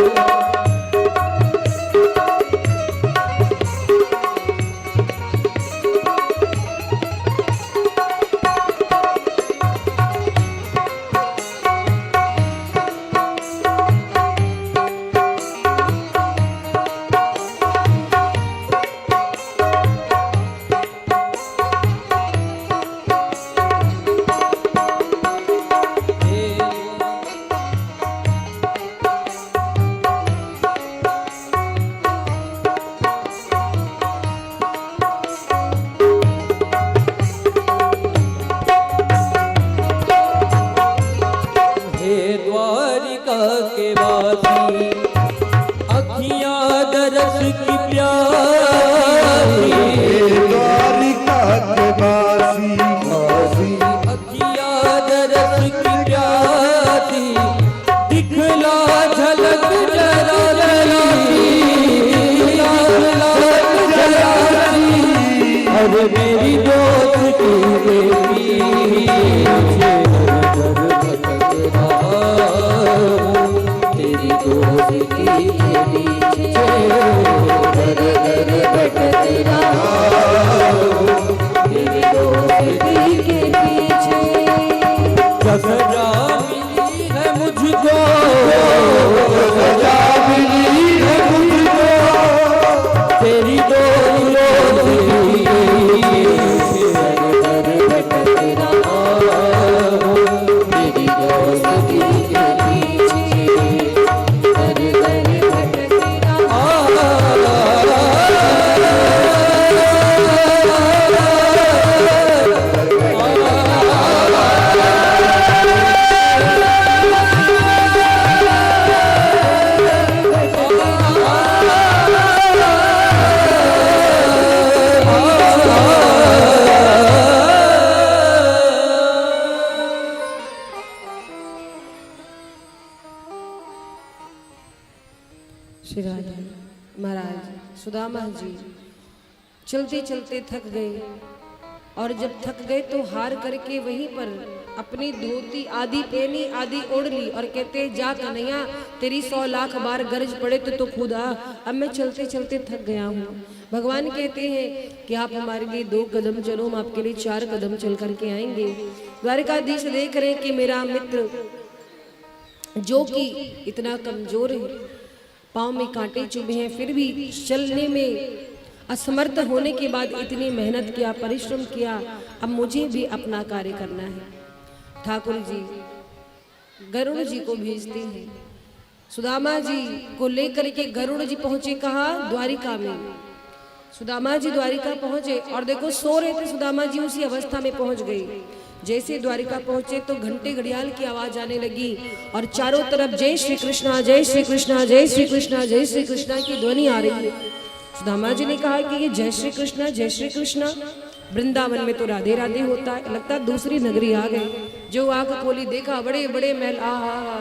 हे द्वारिका के वासी, अखियां दरस की प्यासी। द्वारिका के बासी अखियां दरस की प्यासी, दिखला झलक जरा अरे मेरी दोस्ती के पीछे। दर भटक रहा तेरी दोस्ती के पीछे। दर दर भटक रहा तेरी दोस्ती के पीछे। सजा मिली है मुझको, सजा मिली है मुझको तेरी दोस्ती के पीछे। दर दर भटक रहा तेरी दोस्ती के पीछे। दर दर भटक रहा श्री राधे। महाराज सुदामा जी चलते चलते थक गए और जब थक गए तो हार करके वहीं पर अपनी धोती आधी पहनी आधी ओढ़ ली और कहते जा कन्हैया तेरी 100 लाख बार गरज पड़े तो खुद आ, अब मैं चलते चलते थक गया हूँ। भगवान कहते हैं कि आप हमारे लिए 2 कदम चलो, हम आपके लिए 4 कदम चल करके आएंगे। द्वारकाधीश देख रहे कि मेरा मित्र जो कि इतना कमजोर है, पाँव में कांटे चुभे हैं, फिर भी चलने में असमर्थ होने के बाद इतनी मेहनत किया, परिश्रम किया, अब मुझे भी अपना कार्य करना है। ठाकुर जी गरुड़ जी को भेजते हैं, सुदामा जी को लेकर के गरुड़ जी पहुंचे कहाँ? द्वारिका में। सुदामा जी द्वारिका पहुंचे और देखो सो रहे थे सुदामा जी, उसी अवस्था में पहुंच गए। जैसे द्वारिका पहुंचे तो घंटे घड़ियाल की आवाज आने लगी और चारों तरफ जय श्री कृष्णा जय श्री कृष्णा जय श्री कृष्णा जय श्री कृष्णा की ध्वनि आ रही है। सुदामा जी ने कहा कि ये जय श्री कृष्णा, वृंदावन में तो राधे राधे होता है, लगता है दूसरी नगरी आ गए। जो आंख खोली देखा बड़े बड़े महल, आहा।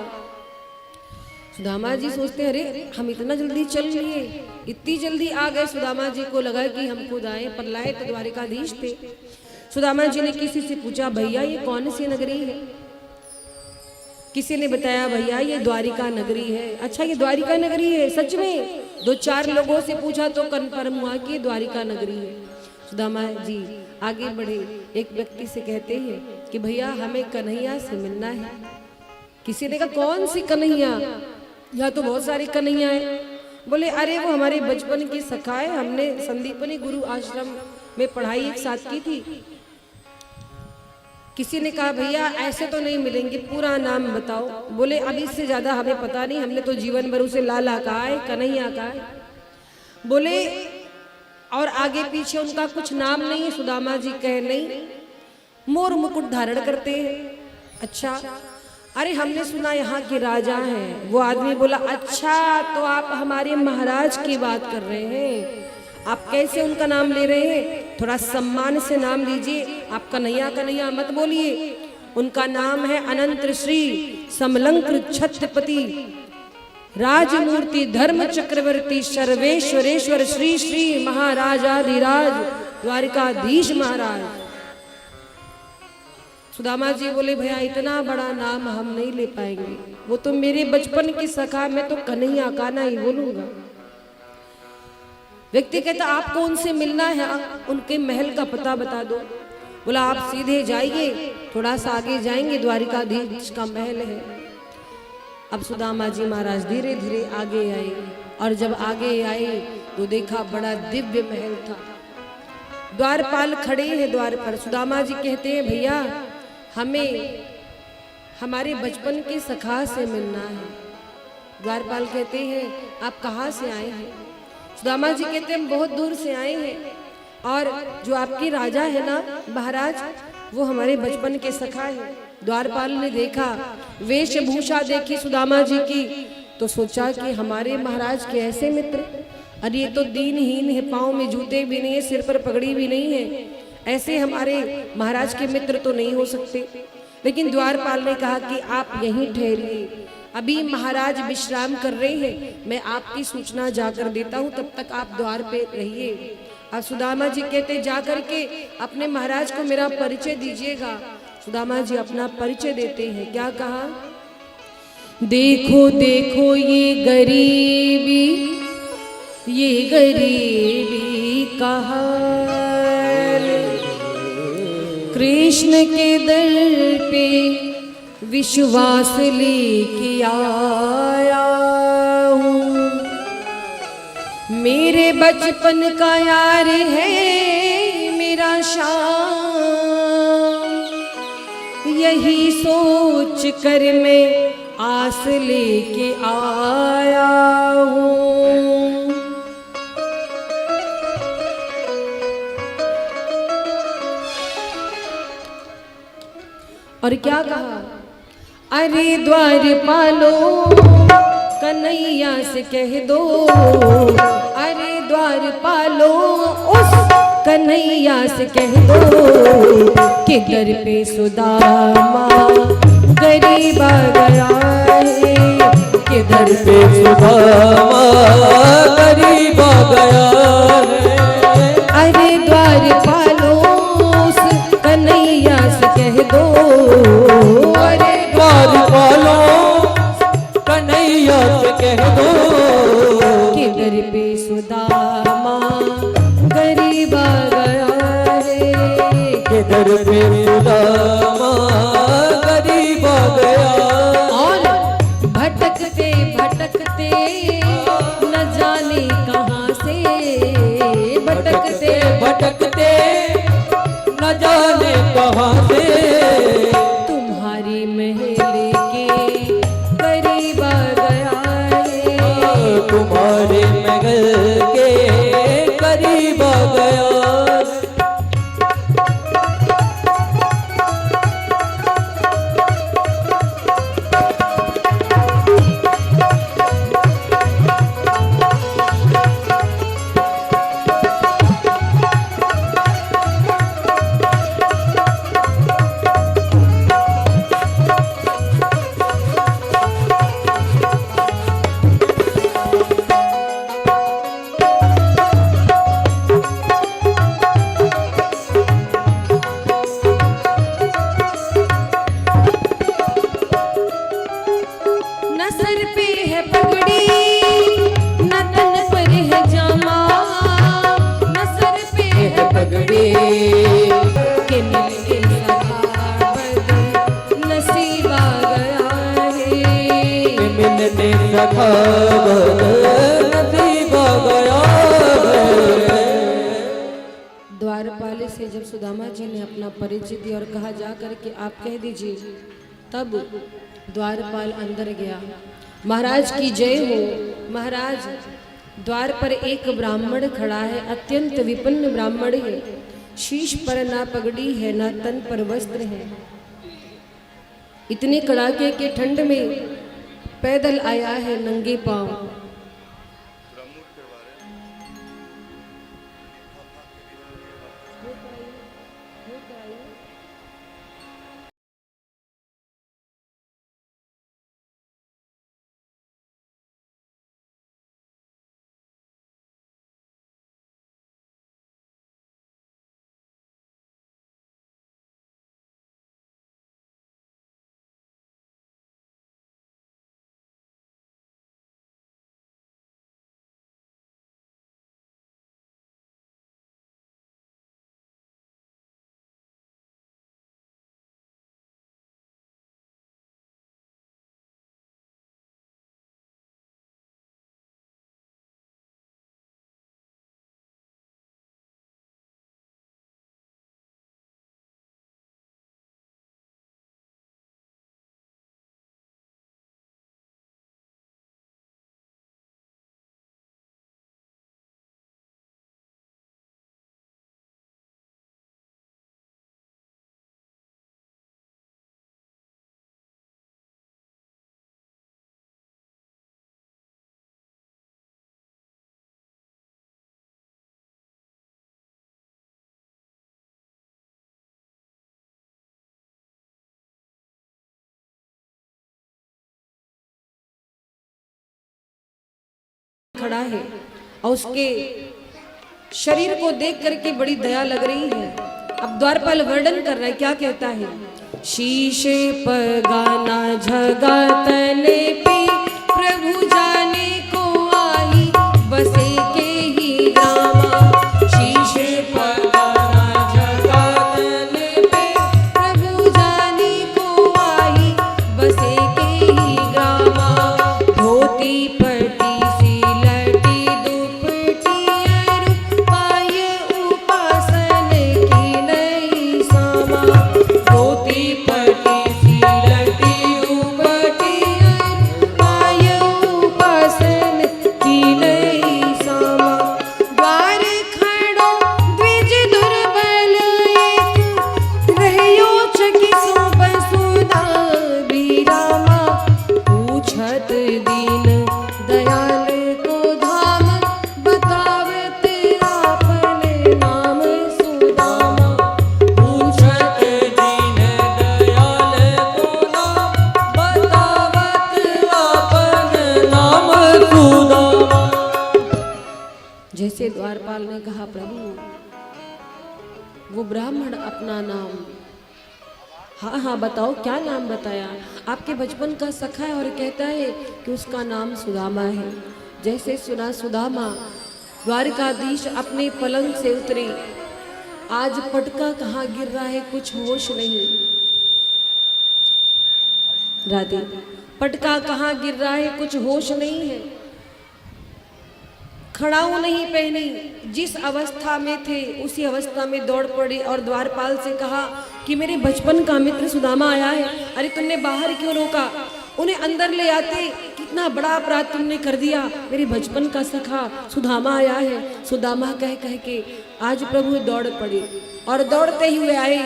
सुदामा जी सोचते अरे हम इतना जल्दी चल लिए, इतनी जल्दी आ गए। सुदामा जी को लगा कि हम खुद आए, पर लाए तो द्वारिकाधीश थे। सुदामा जी ने किसी से पूछा भैया ये कौन सी नगरी है? किसी ने बताया भैया ये द्वारिका नगरी है। अच्छा ये द्वारिका नगरी है सच में? 2-4 लोगों से पूछा तो कन्फर्म हुआ कि द्वारिका नगरी है। सुदामा जी आगे बढ़े, एक व्यक्ति से कहते हैं कि भैया हमें कन्हैया से मिलना है। किसी ने कहा कौन सी कन्हैया? यहाँ तो बहुत सारी कन्हैया है। बोले अरे वो हमारे बचपन की सखा है, हमने संदीपनी गुरु आश्रम में पढ़ाई एक साथ की थी। किसी ने कहा भैया ऐसे तो नहीं मिलेंगे, पूरा नाम बताओ। बोले अब इससे ज्यादा हमें पता नहीं, हमने तो जीवन भर उसे लाला कहा है, कन्हैया कहा है। बोले और आगे पीछे उनका कुछ नाम नहीं है? सुदामा जी कहे नहीं, मोर मुकुट धारण करते हैं। अच्छा अरे हमने सुना यहाँ के राजा हैं। वो आदमी बोला अच्छा तो आप हमारे महाराज की बात कर रहे हैं, आप कैसे उनका नाम ले रहे हैं? थोड़ा सम्मान से नाम लीजिए, आप कन्हैया कन्हैया मत बोलिए। उनका नाम है अनंत श्री समलंकृत छत्रपति राजमूर्ति धर्म चक्रवर्ती सर्वेश्वरेश्वर श्री श्री महाराजाधिराज द्वारिकाधीश महाराज। सुदामा जी बोले भैया इतना बड़ा नाम हम नहीं ले पाएंगे, वो तो मेरे बचपन की सखा, मैं तो कन्हैया कान्हा ही बोलूंगा। व्यक्ति कहता आपको उनसे मिलना है, उनके महल का पता बता दो। बोला आप सीधे जाइए, थोड़ा सा आगे जाएंगे द्वारिकाधीश का महल है। अब सुदामा जी महाराज धीरे धीरे आगे आए और जब आगे आए तो देखा बड़ा दिव्य महल था। द्वारपाल खड़े हैं द्वार पर। सुदामा जी कहते हैं भैया हमें हमारे बचपन के सखा से मिलना है। द्वारपाल कहते हैं आप कहाँ से आए हैं? सुदामा जी कहते हैं हम बहुत दूर से आए हैं और जो आपके राजा है ना महाराज, वो हमारे बचपन के सखा है। द्वारपाल ने देखा, वेशभूषा देखी सुदामा जी की तो सोचा कि हमारे महाराज के ऐसे मित्र, अरे ये तो दीनहीन है, पाँव में जूते भी नहीं है, सिर पर पगड़ी भी नहीं है, ऐसे हमारे महाराज के मित्र तो नहीं हो सकते। लेकिन द्वारपाल ने कहा कि आप यहीं ठहरिए, अभी महाराज विश्राम कर रहे हैं, मैं आपकी सूचना जाकर देता हूँ, तब तक आप द्वार पे रहिए। अब सुदामा जी कहते जाकर के अपने महाराज को मेरा परिचय दीजिएगा। सुदामा जी अपना परिचय देते हैं। क्या कहा? देखो देखो ये गरीबी कहा, कृष्ण के दर पे विश्वास लेके आया हूँ, मेरे बचपन का यार है मेरा श्याम, यही सोच कर मैं आस लेके आया हूँ। और क्या कहा? अरे द्वारपालो कन्हैया से कह दो, अरे द्वारपालो उस कन्हैया से कह दो कि दर पे सुदामा गरीब आ गया है, कि किधर पे सुदामा गरीब आ गया है। अरे द्वारपालो उस कन्हैया से कह दो, अरे द्वारपालो कन्हैया से कह दो, किधर पे सुदामा गरीब आ गया है। किधर पे सुदामा गरीब आ गया। और भटकते भटकते न जाने कहाँ से, भटकते भटकते न जाने कहाँ से, तुम्हारी महल के करीब आ गया है। तुम्हारे महल के करीब आ गया। न सर पे है पगड़ी न तन पर है जामा, न सर पे है पगड़ी के मिलके सखावत नसीब आ गया है। मिलने सखावत नसीब आ गया है। द्वारपाल से जब सुदामा जी ने अपना परिचय दिया और कहा जा करके आप कह दीजिए, तब द्वारपाल अंदर गया। महाराज की जय हो। महाराज, द्वार पर एक ब्राह्मण खड़ा है, अत्यंत विपन्न ब्राह्मण है। शीश पर ना पगड़ी है ना तन पर वस्त्र है। इतने कड़ाके के ठंड में पैदल आया है नंगे पांव। खड़ा है और उसके शरीर को देख करके बड़ी दया लग रही है। अब द्वारपाल वर्णन कर रहा है, क्या कहता है? शीशे पर गाना झगा तने पे प्रभु जाने को आई बसे के ही ग्रामा। शीशे पर गाना झगा तने पे प्रभु जाने को आई बसे के ही ग्रामा। धोती पटी सिलटी दुपटी पाय उपासन की नई सामा। धोती पटी सिलटी दुपटी पाय उपासन की नई सामा। द्वार खड़ो द्विज दुर्बल एक रहियो चकी सो बसुदा बीरामा। पूछत दीन दयाल को धाम बतावत आपने नाम सुदामा। पूछत वो ब्राह्मण अपना नाम, हाँ हाँ बताओ क्या नाम बताया? आपके बचपन का सखा है और कहता है कि उसका नाम सुदामा है। जैसे सुना सुदामा, द्वारकाधीश अपने पलंग से उतरे। आज पटका कहाँ गिर रहा है कुछ होश नहीं। राधे, पटका कहाँ गिर रहा है कुछ होश नहीं है। खड़ाऊ नहीं पहनी, जिस अवस्था में थे उसी अवस्था में दौड़ पड़े और द्वारपाल से कहा कि मेरे बचपन का मित्र सुदामा आया है। अरे तुमने बाहर क्यों रोका? उन्हें अंदर ले आते। कितना बड़ा अपराध तुमने कर दिया। मेरे बचपन का सखा सुदामा आया है। सुदामा कह कह के आज प्रभु दौड़ पड़े और दौड़ते हुए आए।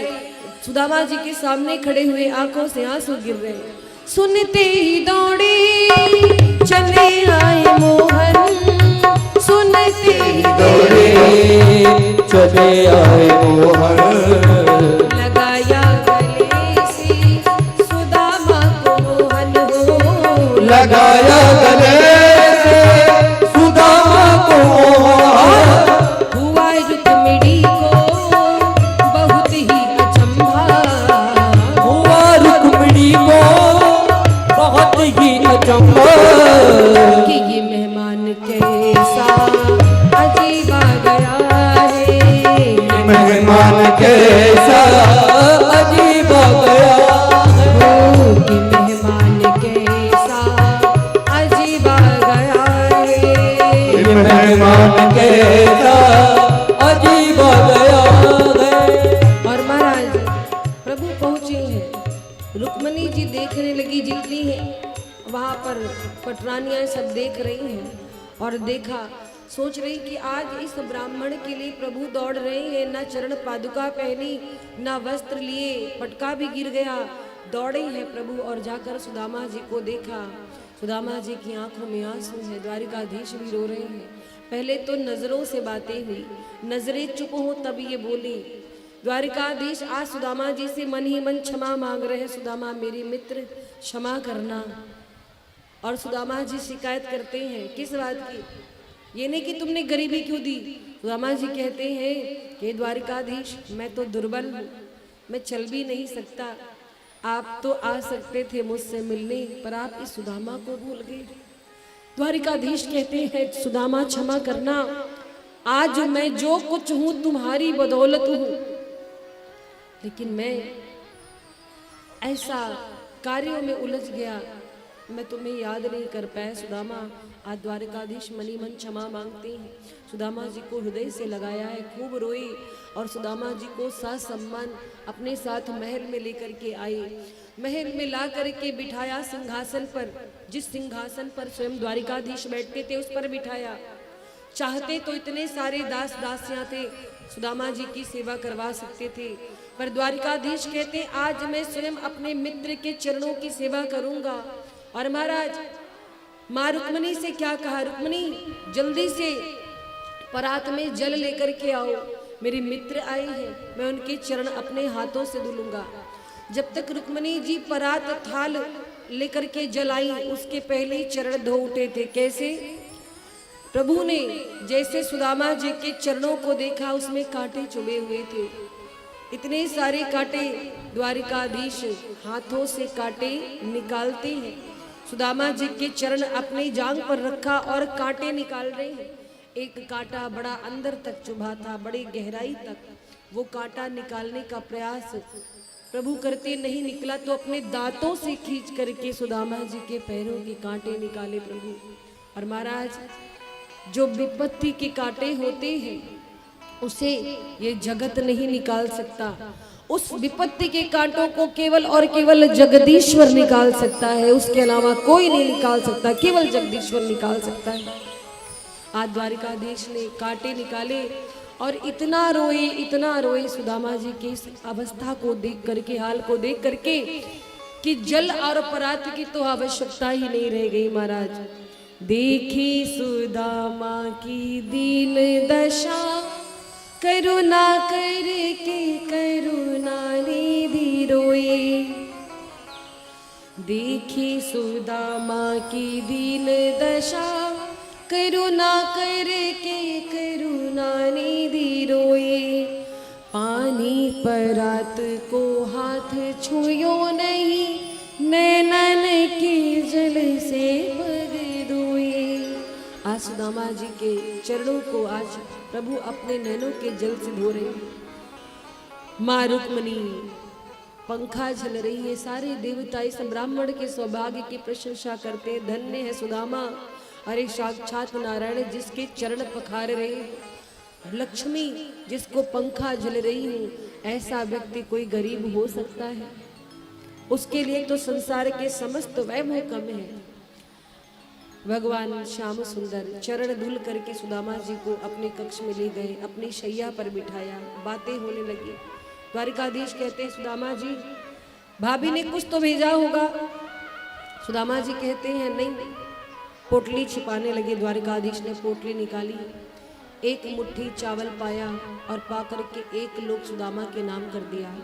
सुदामा जी के सामने खड़े हुए, आंखों से आंसू गिर रहे। सुनते ही दौड़े चले आए मोहन, सुनते ही दौड़े चले आए मोहन, लगाया गले से सुदामा को मोहन हो, लगाया गले से सुदामा को मोहन। हुआ रुक्मिणी को बहुत ही अचंभा, हुआ रुक्मिणी को बहुत ही अचंभा कि ये मेहमान कैसा अजीब आ गया है। मेहमान कैसा अजीब आ गया है। कि मेहमान कैसा अजीब आ गया है। मेहमान कैसा अजीब आ गया है। और महाराज प्रभु पहुंचे हैं। रुक्मणी जी देखने लगी, जितनी है वहां पर पटरानियां सब देख रही हैं। और देखा, सोच रही कि आज इस ब्राह्मण के लिए प्रभु दौड़ रहे हैं। ना चरण पादुका पहनी, ना वस्त्र लिए, पटका भी गिर गया। दौड़े हैं प्रभु और जाकर सुदामा जी को देखा। सुदामा जी की आंखों में आंसू है, द्वारिकाधीश भी रो रहे हैं। पहले तो नजरों से बातें हुई, नजरें चुप हो तब ये बोली। द्वारिकाधीश आज सुदामा जी से मन ही मन क्षमा मांग रहे हैं। सुदामा मेरे मित्र क्षमा करना। और सुदामा जी शिकायत करते हैं किस बात की? ये नहीं कि तुमने गरीबी क्यों दी। सुदामा जी कहते हैं कि द्वारिकाधीश मैं तो दुर्बल हूँ, मैं चल भी नहीं सकता। आप तो आ सकते थे मुझसे मिलने, पर आप इस सुदामा को भूल गए। द्वारिकाधीश कहते हैं सुदामा क्षमा करना, आज मैं जो कुछ हूँ तुम्हारी बदौलत हूँ, लेकिन मैं ऐसा कार्यों में उलझ गया, मैं तुम्हें याद नहीं कर पाया। सुदामा आज द्वारिकाधीश मनी मन क्षमा मांगते हैं। सुदामा जी को हृदय से लगाया है, खूब रोई और सुदामा जी को सम्मान अपने साथ महल में लेकर के आए। महल में ला करके बिठाया सिंहासन पर, जिस सिंहासन पर स्वयं द्वारिकाधीश बैठते थे उस पर बिठाया। चाहते तो इतने सारे दास दासियां थे, सुदामा जी की सेवा करवा सकते थे, पर द्वारिकाधीश कहते आज मैं स्वयं अपने मित्र के चरणों की सेवा करूंगा। और महाराज माँ रुक्मणी से क्या कहा, रुक्मणी जल्दी से परात में जल लेकर के आओ, मेरे मित्र आए हैं, मैं उनके चरण अपने हाथों से धुलूंगा। जब तक रुक्मणी जी परात थाल लेकर के जल आई, उसके पहले ही चरण धो उठे थे। कैसे? प्रभु ने जैसे सुदामा जी के चरणों को देखा, उसमें कांटे चुभे हुए थे। इतने सारे कांटे, द्वारिकाधीश हाथों से कांटे निकालते हैं। सुदामा जी के चरण अपनी जांग पर रखा और कांटे निकाल रहे हैं। एक कांटा बड़ा अंदर तक चुभा था, बड़ी गहराई तक। वो कांटा निकालने का प्रयास प्रभु करते नहीं निकला, तो अपने दांतों से खींच करके सुदामा जी के पैरों के कांटे निकाले प्रभु। और महाराज जो विपत्ति के कांटे होते हैं उसे ये जगत नहीं निकाल सकता। उस विपत्ति के कांटों को केवल और केवल जगदीश्वर निकाल सकता है, उसके अलावा कोई नहीं निकाल सकता, केवल जगदीश्वर निकाल सकता है। आज द्वारिकाधीश ने कांटे निकाले और इतना रोए सुदामा जी की इस अवस्था को देख करके, हाल को देख करके, कि जल और परात की तो आवश्यकता ही नहीं रह गई। महाराज देखी सुदामा की दीन दशा, करुणा करके करुणा निधि रोए। देखी सुदामा की दीन दशा, करुणा करके करुणा निधि रोए। पानी परात को हाथ छुयो नहीं, नैनन के जल से पग धोए। आज सुदामा जी के चरणों को आज प्रभु अपने नैनों के जल से धो रहे हैं। माँ रुक्मणी पंखा झल रही है। सारे देवता इस ब्राह्मण के सौभाग्य की प्रशंसा करते हैं। धन्य है सुदामा, अरे साक्षात नारायण जिसके चरण पखार रहे हैं। लक्ष्मी जिसको पंखा झल रही हूँ, ऐसा व्यक्ति कोई गरीब हो सकता है? उसके लिए तो संसार के समस्त वैभव कम है। भगवान श्याम सुंदर चरण धुल करके सुदामा जी को अपने कक्ष में ले गए, अपनी शैया पर बिठाया, बातें होने लगी। द्वारिकाधीश कहते हैं सुदामा जी, भाभी ने कुछ तो भेजा होगा। सुदामा जी कहते हैं नहीं। पोटली छिपाने लगे। द्वारिकाधीश ने पोटली निकाली, एक मुट्ठी चावल पाया और पा करके एक लोक सुदामा के नाम कर दिया।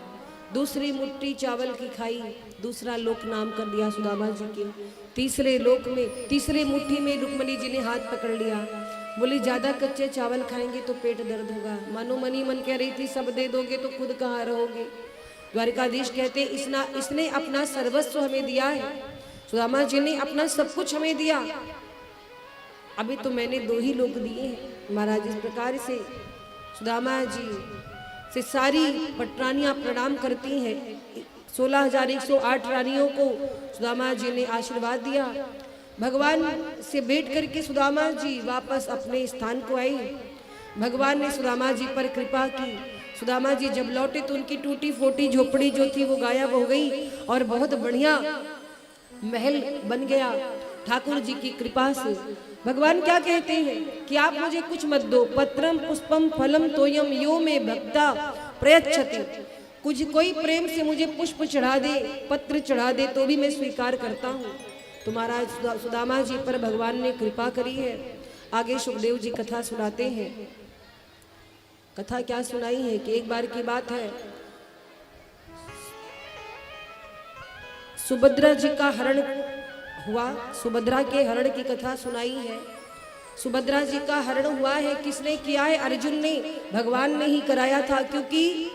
दूसरी मुट्ठी चावल की खाई, दूसरा लोक नाम कर दिया सुदामा जी के। तीसरे मुट्ठी में रुक्मणी जी ने हाथ पकड़ लिया, बोली ज्यादा कच्चे चावल खाएंगे तो पेट दर्द होगा। मानो मनी मन कह रही थी सब दे दोगे तो खुद कहाँ रहोगे। द्वारिकाधीश कहते इसने अपना सर्वस्व हमें दिया है। सुदामा जी ने अपना सब कुछ हमें दिया, अभी तो मैंने 2 ही लोक दिए हैं। महाराज इस प्रकार से सुदामा जी से सारी पटरानियां प्रणाम करती हैं। 16,108 रानियों को सुदामा जी ने आशीर्वाद दिया। भगवान से भेंट करके सुदामा जी वापस अपने स्थान को आए। भगवान ने सुदामा जी पर कृपा की। सुदामा जी जब लौटे तो उनकी टूटी फोटी झोपड़ी जो थी वो गायब हो गई और बहुत बढ़िया महल बन गया ठाकुर जी की कृपा से। भगवान क्या कहते हैं कि आप मुझे कुछ मत दो, पत्रम पुष्पम फलम तोयम यो में भक्ता प्रयच्छति। कुछ कोई प्रेम से मुझे पुष्प चढ़ा दे, पत्र चढ़ा दे तो भी मैं स्वीकार करता हूँ। तो महाराज सुदामा जी पर भगवान ने कृपा करी है। आगे सुखदेव जी कथा सुनाते हैं। कथा क्या सुनाई है कि एक बार की बात है, सुभद्रा जी का हरण हुआ। सुभद्रा के हरण की कथा सुनाई है। सुभद्रा जी का हरण हुआ है, किसने किया है? अर्जुन ने, भगवान ने ही कराया था। क्योंकि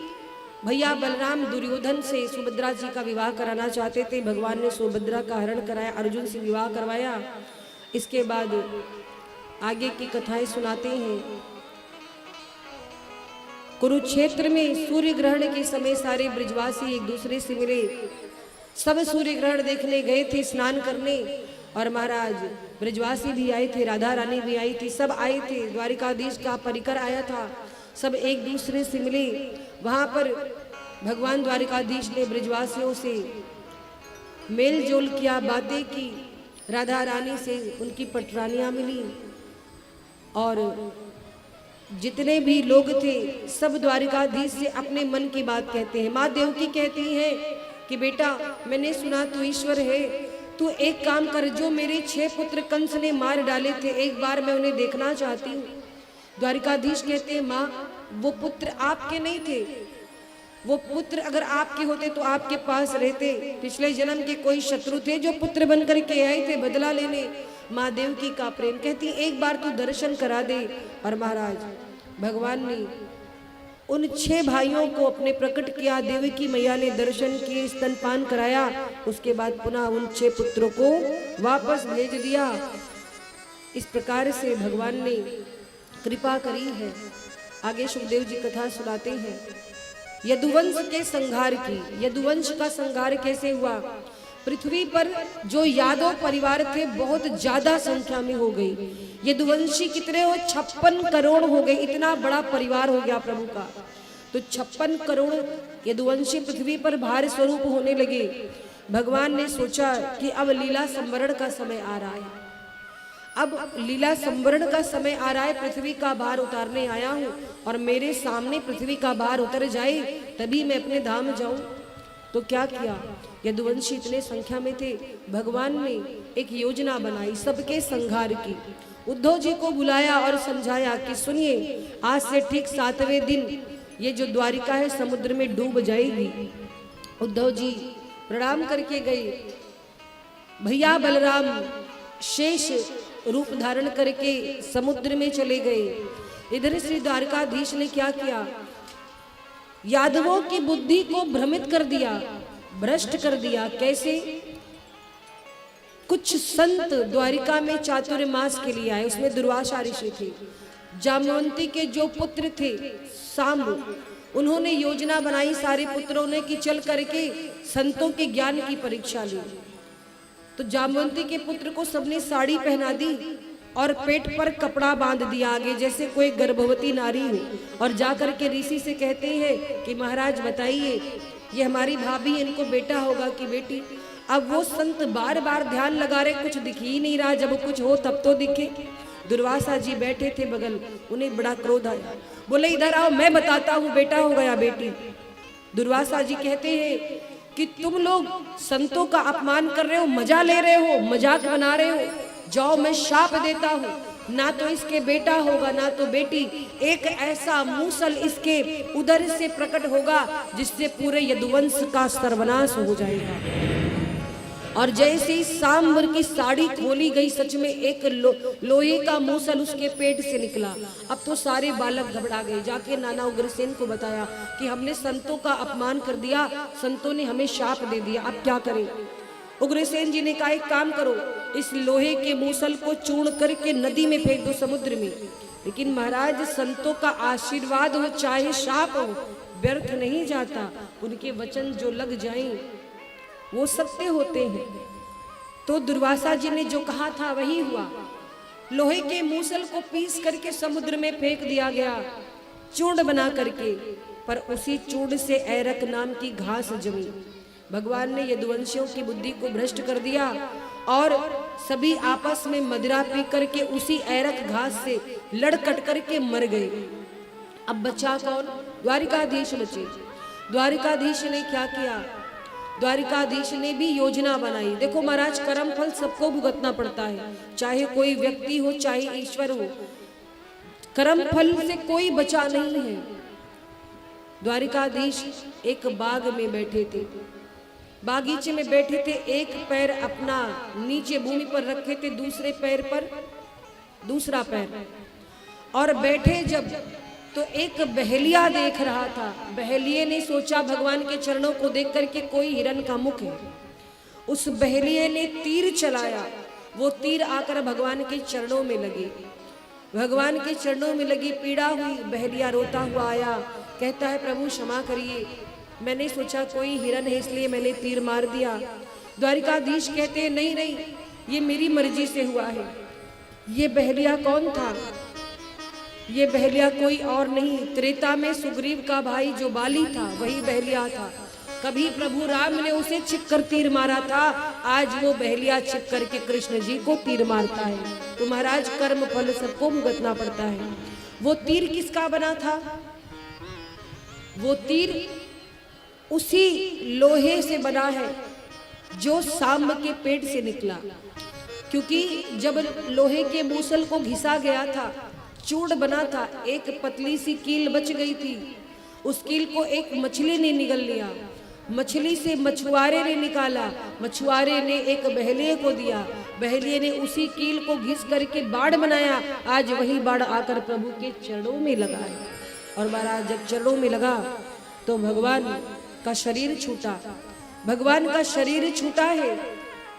भैया बलराम दुर्योधन से सुभद्रा जी का विवाह कराना चाहते थे। भगवान ने सुभद्रा का हरण कराया, अर्जुन से विवाह करवाया। इसके बाद आगे की कथाएं सुनाते हैं। कुरुक्षेत्र में सूर्य ग्रहण के समय सारे ब्रजवासी एक दूसरे से मिले। सब सूर्य ग्रहण देखने गए थे, स्नान करने, और महाराज ब्रजवासी भी आए थे, राधा रानी भी आई थी, सब आए थे। द्वारिकाधीश का परिकर आया था, सब एक दूसरे से मिले। वहां पर भगवान द्वारिकाधीश ने ब्रजवासियों से मेल जोल किया, बातें की। राधा रानी से उनकी पटरानियां मिली और जितने भी लोग थे सब द्वारिकाधीश से अपने मन की बात कहते हैं। माँ देवकी कहती हैं कि बेटा मैंने सुना तू ईश्वर है, तू एक काम कर, जो मेरे 6 पुत्र कंस ने मार डाले थे एक बार मैं उन्हें देखना चाहती हूँ। द्वारिकाधीश कहते हैं माँ वो पुत्र आपके नहीं थे, वो पुत्र अगर आपके होते तो आपके पास रहते। पिछले जन्म के कोई शत्रु थे जो पुत्र बन करके आए थे बदला लेने। माँ देवकी का प्रेम कहती एक बार तू दर्शन करा दे। और महाराज भगवान ने उन 6 भाइयों को अपने प्रकट किया। देवकी मैया ने दर्शन किए, स्तनपान कराया। उसके बाद पुनः उन 6 पुत्रों को वापस भेज दिया। इस प्रकार से भगवान ने कृपा करी है। आगे सुखदेव जी कथा सुनाते हैं यदुवंश के संहार की। यदुवंश का संहार कैसे हुआ? पृथ्वी पर जो यादव परिवार थे बहुत ज्यादा संख्या में हो गई। यदुवंशी कितने हो? 56 करोड़ हो गए। इतना बड़ा परिवार हो गया प्रभु का। तो 56 करोड़ यदुवंशी पृथ्वी पर भार स्वरूप होने लगे। भगवान ने सोचा कि अब लीला संवरण का समय आ रहा है। अब लीला संवरण का समय आ रहा है, पृथ्वी का भार उतारने आया हूँ और मेरे सामने पृथ्वी का भार उतर जाए तभी मैं अपने धाम जाऊं। तो क्या किया? यदुवंशी इतने संख्या में थे, भगवान ने एक योजना बनाई सबके संहार की। उद्धव जी को बुलाया और समझाया कि सुनिए, आज से ठीक 7वें दिन ये जो द्वारिका है समुद्र में डूब जाएगी। उद्धव जी प्रणाम करके गए। भैया बलराम शेष रूप धारण करके समुद्र में चले गए। इधर श्री द्वारकाधीश ने क्या किया? यादवों की बुद्धि को भ्रमित कर दिया, भ्रष्ट कर दिया। कैसे? कुछ संत द्वारिका में चातुर्मास के लिए आए, उसमें दुर्वासा ऋषि थे। जामवंती के जो पुत्र थे सांब, उन्होंने योजना बनाई सारे पुत्रों ने कि चल करके संतों के ज्ञान की परीक्षा ली। तो जामवंती के पुत्र को सबने साड़ी पहना दी और पेट पर कपड़ा बांध दिया आगे, जैसे कोई गर्भवती नारी हो, और जाकर के ऋषि से कहते हैं कि महाराज बताइए, ये हमारी भाभी, इनको बेटा होगा कि बेटी? अब वो संत बार बार ध्यान लगा रहे, कुछ दिख ही नहीं रहा, जब कुछ हो तब तो दिखे। दुर्वासा जी बैठे थे बगल, उन्हें बड़ा क्रोध आया, बोले इधर आओ, मैं बताता हूँ बेटा हो गया बेटी। दुर्वासा जी कहते हैं कि तुम लोग संतों का अपमान कर रहे हो, मजा ले रहे हो, मजाक बना रहे हो, जाओ मैं शाप देता हूँ, ना तो इसके बेटा होगा ना तो बेटी, एक ऐसा मूसल इसके उदर से प्रकट होगा जिससे पूरे यदुवंश का सर्वनाश हो जाएगा। और जैसे ही सांबर की साड़ी खोली गई, सच में एक लोहे का मूसल उसके पेट से निकला। अब तो सारे बालक घबरा गए, जाके नाना उग्रसेन को बताया कि हमने संतों का अपमान कर दिया, संतों ने हमें शाप दे दिया, अब क्या करें? उग्रसेन जी ने कहा एक काम करो, इस लोहे के मूसल को चूर्ण करके नदी में फेंक दो, समुद्र में। लेकिन महाराज संतों का आशीर्वाद हो चाहे शाप हो, व्यर्थ नहीं जाता, उनके वचन जो लग जाएं वो सत्य होते हैं। तो दुर्वासा जी ने जो कहा था वही हुआ। लोहे के मूसल को पीस करके समुद्र में फेंक दिया गया, चूर्ण बना करके, पर उसी चूर्ण से ऐरक नाम की घास जमी। भगवान ने यदुवंशियों की बुद्धि को भ्रष्ट कर दिया और सभी आपस में मदिरा पी करके उसी ऐरक घास से लड़ कट करके मर गए। अब बचा कौन? द्वारिकाधीश बचे। द्वारिकाधीश ने क्या किया? द्वारिकाधीश ने भी योजना बनाई। देखो महाराज, कर्म फल सबको भुगतना पड़ता है, चाहे कोई व्यक्ति हो चाहे ईश्वर हो, कर्म फल से कोई बचा नहीं है। द्वारिकाधीश एक बाग में बैठे थे, बागीचे में बैठे थे, एक पैर अपना नीचे भूमि पर रखे थे, दूसरे पैर पर दूसरा पैर, और बैठे जब तो एक बहेलिया देख रहा था। बहेलिये ने सोचा भगवान के चरणों को देख करके कोई हिरन का मुख है। उस बहेलिये ने तीर चलाया, वो तीर आकर भगवान के चरणों में लगे। भगवान के चरणों में लगी, पीड़ा हुई। बहेलिया रोता हुआ आया, कहता है प्रभु क्षमा करिए, मैंने सोचा कोई हिरन है इसलिए मैंने तीर मार दिया। द्वारिकाधीश कहते हैं नहीं नहीं, ये मेरी मर्जी से हुआ है। ये बहेलिया कौन था? ये बहेलिया कोई और नहीं, त्रेता में सुग्रीव का भाई जो बाली था वही बहेलिया था। कभी प्रभु राम ने उसे छिप कर तीर मारा था, आज वो बहेलिया छिप करके कृष्ण जी को तीर मारता है। तो महाराज कर्म फल सबको भुगतना पड़ता है। वो तीर किसका बना था? वो तीर उसी लोहे से बना है जो सांब के पेट से निकला, क्योंकि जब लोहे के मूसल को घिसा गया था, चूर्ण बना था, एक पतली सी कील बच गई थी। उस कील को एक मछली ने निगल लिया, मछली से मछुआरे ने निकाला, मछुआरे ने एक बहेलिये को दिया, बहेलिये ने उसी कील को घिस करके बाढ़ बनाया। आज वही बाढ़ आकर प्रभु के चरणों में लगा है। और महाराज जब चरणों में लगा तो भगवान का शरीर छूटा। भगवान का शरीर छूटा है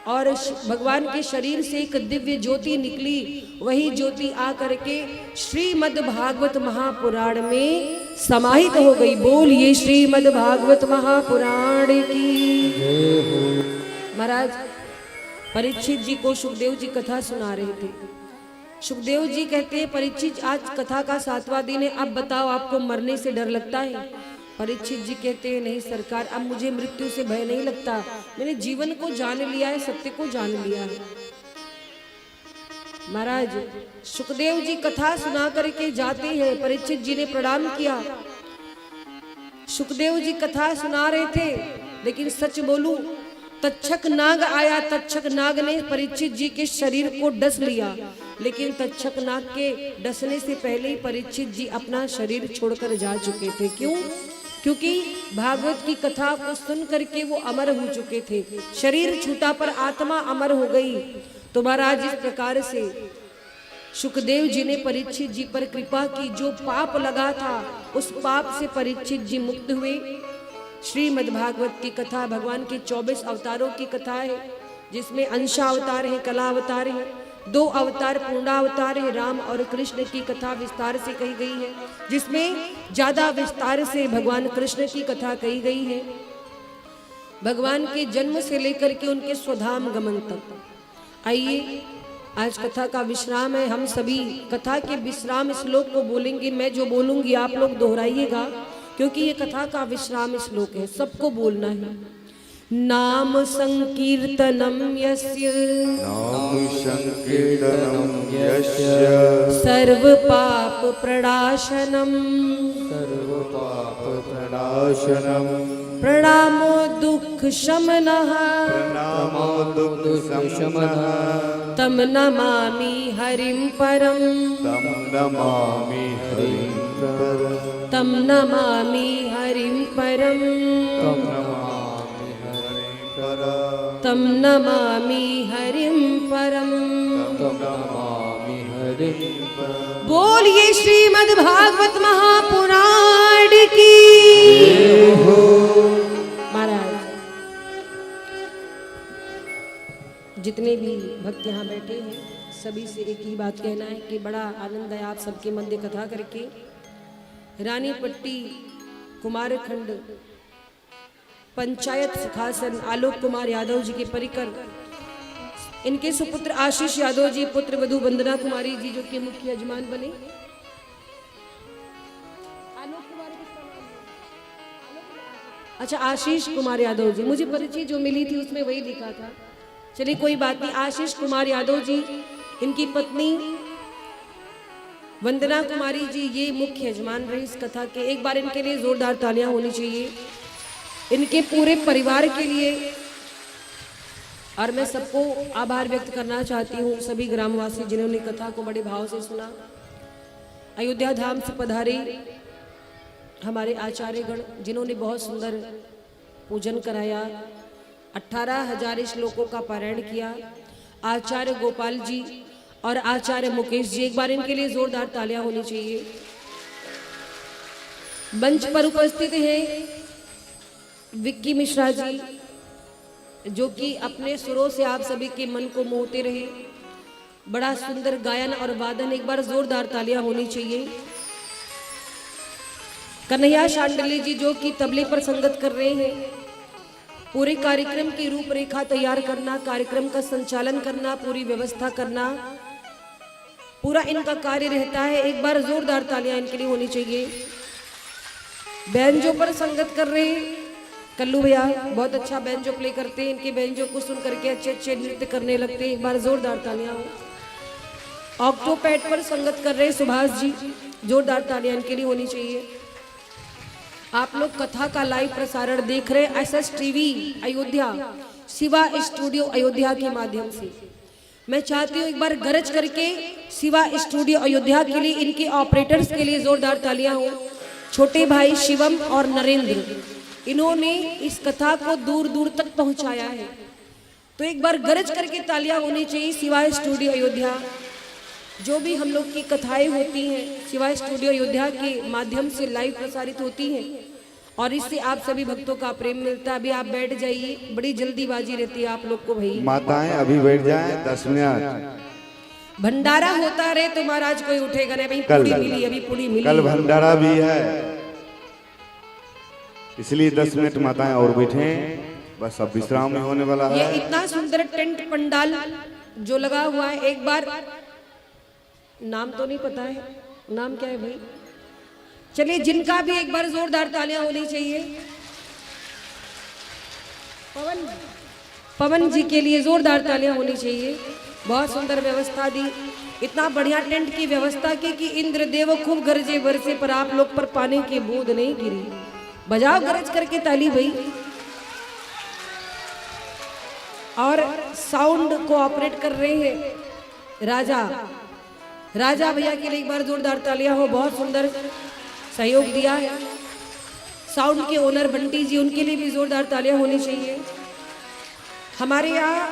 और भगवान के शरीर से एक दिव्य ज्योति निकली। वही ज्योति आकर के श्रीमद् भागवत महापुराण में समाहित हो गई। बोलिए श्रीमद् भागवत महापुराण की जय हो। महाराज परीक्षित जी को सुखदेव जी कथा सुना रहे थे। सुखदेव जी कहते हैं परीक्षित आज कथा का 7वां दिन है, अब बताओ आपको मरने से डर लगता है? परीक्षित जी कहते हैं नहीं सरकार, अब मुझे मृत्यु से भय नहीं लगता, मैंने जीवन को जान लिया है, सत्य को जान लिया है। महाराज सुखदेव जी कथा सुना करके जाते हैं, परीक्षित जी ने प्रणाम किया। सुखदेव जी कथा सुना रहे थे, लेकिन सच बोलूं तक्षक नाग आया। तक्षक नाग ने परीक्षित जी के शरीर को डस लिया, लेकिन तक्षक नाग के डसने से पहले ही परीक्षित जी अपना शरीर छोड़कर जा चुके थे। क्यों? क्योंकि भागवत की कथा को सुन करके वो अमर हो चुके थे। शरीर छूटा पर आत्मा अमर हो गई। तो महाराज इस प्रकार से सुखदेव जी ने परीक्षित जी पर कृपा की, जो पाप लगा था उस पाप से परीक्षित जी मुक्त हुए। श्रीमद् भागवत की कथा भगवान के 24 अवतारों की कथा है, जिसमें अंशावतार है, कला अवतार है, 2 अवतार पूर्णावतार है, राम और कृष्ण की कथा विस्तार से कही गई है, जिसमें ज्यादा विस्तार से भगवान कृष्ण की कथा कही गई है। भगवान के जन्म से लेकर के उनके स्वधाम गमन तक। आइए आज कथा का विश्राम है। हम सभी कथा के विश्राम श्लोक को बोलेंगे। मैं जो बोलूंगी आप लोग दोहराइएगा, क्योंकि ये कथा का विश्राम श्लोक है, सबको बोलना है। नाम संकीर्तनम यस्य नाम संकीर्तनम यस्य सर्व पाप प्रणाशनम सर्व पाप प्रणाशनम प्रणामो दुख शमनः प्रणामो दुख शमनः तम नमामि हरिं परम तम नमामि हरिं परम तम नमामि हरिं परम तम नमामि हरिं परम। बोलिए श्रीमद् भागवत महापुराण की। महाराज जितने भी भक्त यहाँ बैठे हैं सभी से एक ही बात कहना है कि बड़ा आनंद है आप सबके मध्य कथा करके। रानीपट्टी कुमारखंड पंचायत सुखासन आलोक कुमार यादव जी के परिकर, इनके सुपुत्र आशीष यादव जी, पुत्र वधु वंदना कुमारी जी जो कि मुख्य यजमान बने। अच्छा आशीष कुमार यादव जी, मुझे परिचय जो मिली थी उसमें वही लिखा था, चलिए कोई बात नहीं। आशीष कुमार यादव जी, इनकी पत्नी वंदना कुमारी जी, ये मुख्य यजमान रही इस कथा के। एक बार इनके लिए जोरदार तालियां होनी चाहिए, इनके पूरे परिवार के लिए। और मैं सबको आभार व्यक्त करना चाहती हूँ, सभी ग्रामवासी जिन्होंने कथा को बड़े भाव से सुना। अयोध्या धाम से पधारे हमारे आचार्यगण जिन्होंने बहुत सुंदर पूजन कराया, 18,000 श्लोकों का पारायण किया। आचार्य गोपाल जी और आचार्य मुकेश जी, एक बार इनके लिए जोरदार तालियां होनी चाहिए। मंच पर उपस्थित हैं विक्की मिश्रा जी, जो कि अपने सुरों से आप सभी के मन को मोहते रहे। बड़ा सुंदर गायन और वादन, एक बार जोरदार तालियां होनी चाहिए। कन्हैया शांडली जी जो कि तबले पर संगत कर रहे हैं। पूरे कार्यक्रम की रूपरेखा तैयार करना, कार्यक्रम का संचालन करना, पूरी व्यवस्था करना, पूरा इनका कार्य रहता है। एक बार जोरदार तालियां इनके लिए होनी चाहिए। बैंजो पर संगत कर रहे हैं कल्लू भैया, बहुत अच्छा बैंजो प्ले करते हैं। इनके बैंजो को सुन करके अच्छे अच्छे नृत्य करने लगते हैं, एक बार जोरदार तालियां हो। ऑक्टोपैड पर संगत कर रहे सुभाष जी, जोरदार तालियां इनके लिए होनी चाहिए। आप लोग कथा का लाइव प्रसारण देख रहे हैं SS TV Ayodhya, Shiva studio Ayodhya के माध्यम से। मैं चाहती हूँ एक बार गरज करके शिवा स्टूडियो अयोध्या के लिए, इनके ऑपरेटर्स के लिए जोरदार तालियां हो। छोटे भाई शिवम और नरेंद्र, इन्होंने इस कथा को दूर दूर तक पहुंचाया है, तो एक बार गरज करके तालियां होनी चाहिए। शिवा स्टूडियो अयोध्या, जो भी हम लोग की कथाएं होती हैं शिवा स्टूडियो अयोध्या के माध्यम से लाइव प्रसारित होती हैं, और इससे आप सभी भक्तों का प्रेम मिलता है। अभी आप बैठ जाइए, बड़ी जल्दीबाजी रहती है आप लोग को भाई। माताएं अभी बैठ जाएं 10 मिनट। भंडारा होता रहे तो महाराज कोई उठेगा नहीं। कल पूरी मिली, अभी पूरी मिली। कल भंडारा भी है, इसलिए 10 मिनट माताएं और बैठे। बस अब विश्राम में होने वाला है। ये इतना सुंदर टेंट पंडाल जो लगा हुआ है, एक बार नाम तो नहीं पता है, नाम क्या है भाई? चलिए जिनका भी एक बार जोरदार तालियां होनी चाहिए। पवन जी के लिए जोरदार तालियां होनी चाहिए। बहुत सुंदर व्यवस्था दी, इतना बढ़िया टेंट की व्यवस्था की कि इंद्रदेव खूब गरजे बरसे पर आप लोग पर पानी की बूंद नहीं गिरी। बजाओ गरज करके ताली भाई। और साउंड को ऑपरेट कर रहे हैं राजा भैया के लिए एक बार जोरदार तालियां हो, बहुत सुंदर सहयोग दिया है। साउंड के ओनर बंटी जी, उनके लिए भी जोरदार तालियां होनी चाहिए। हमारे यहाँ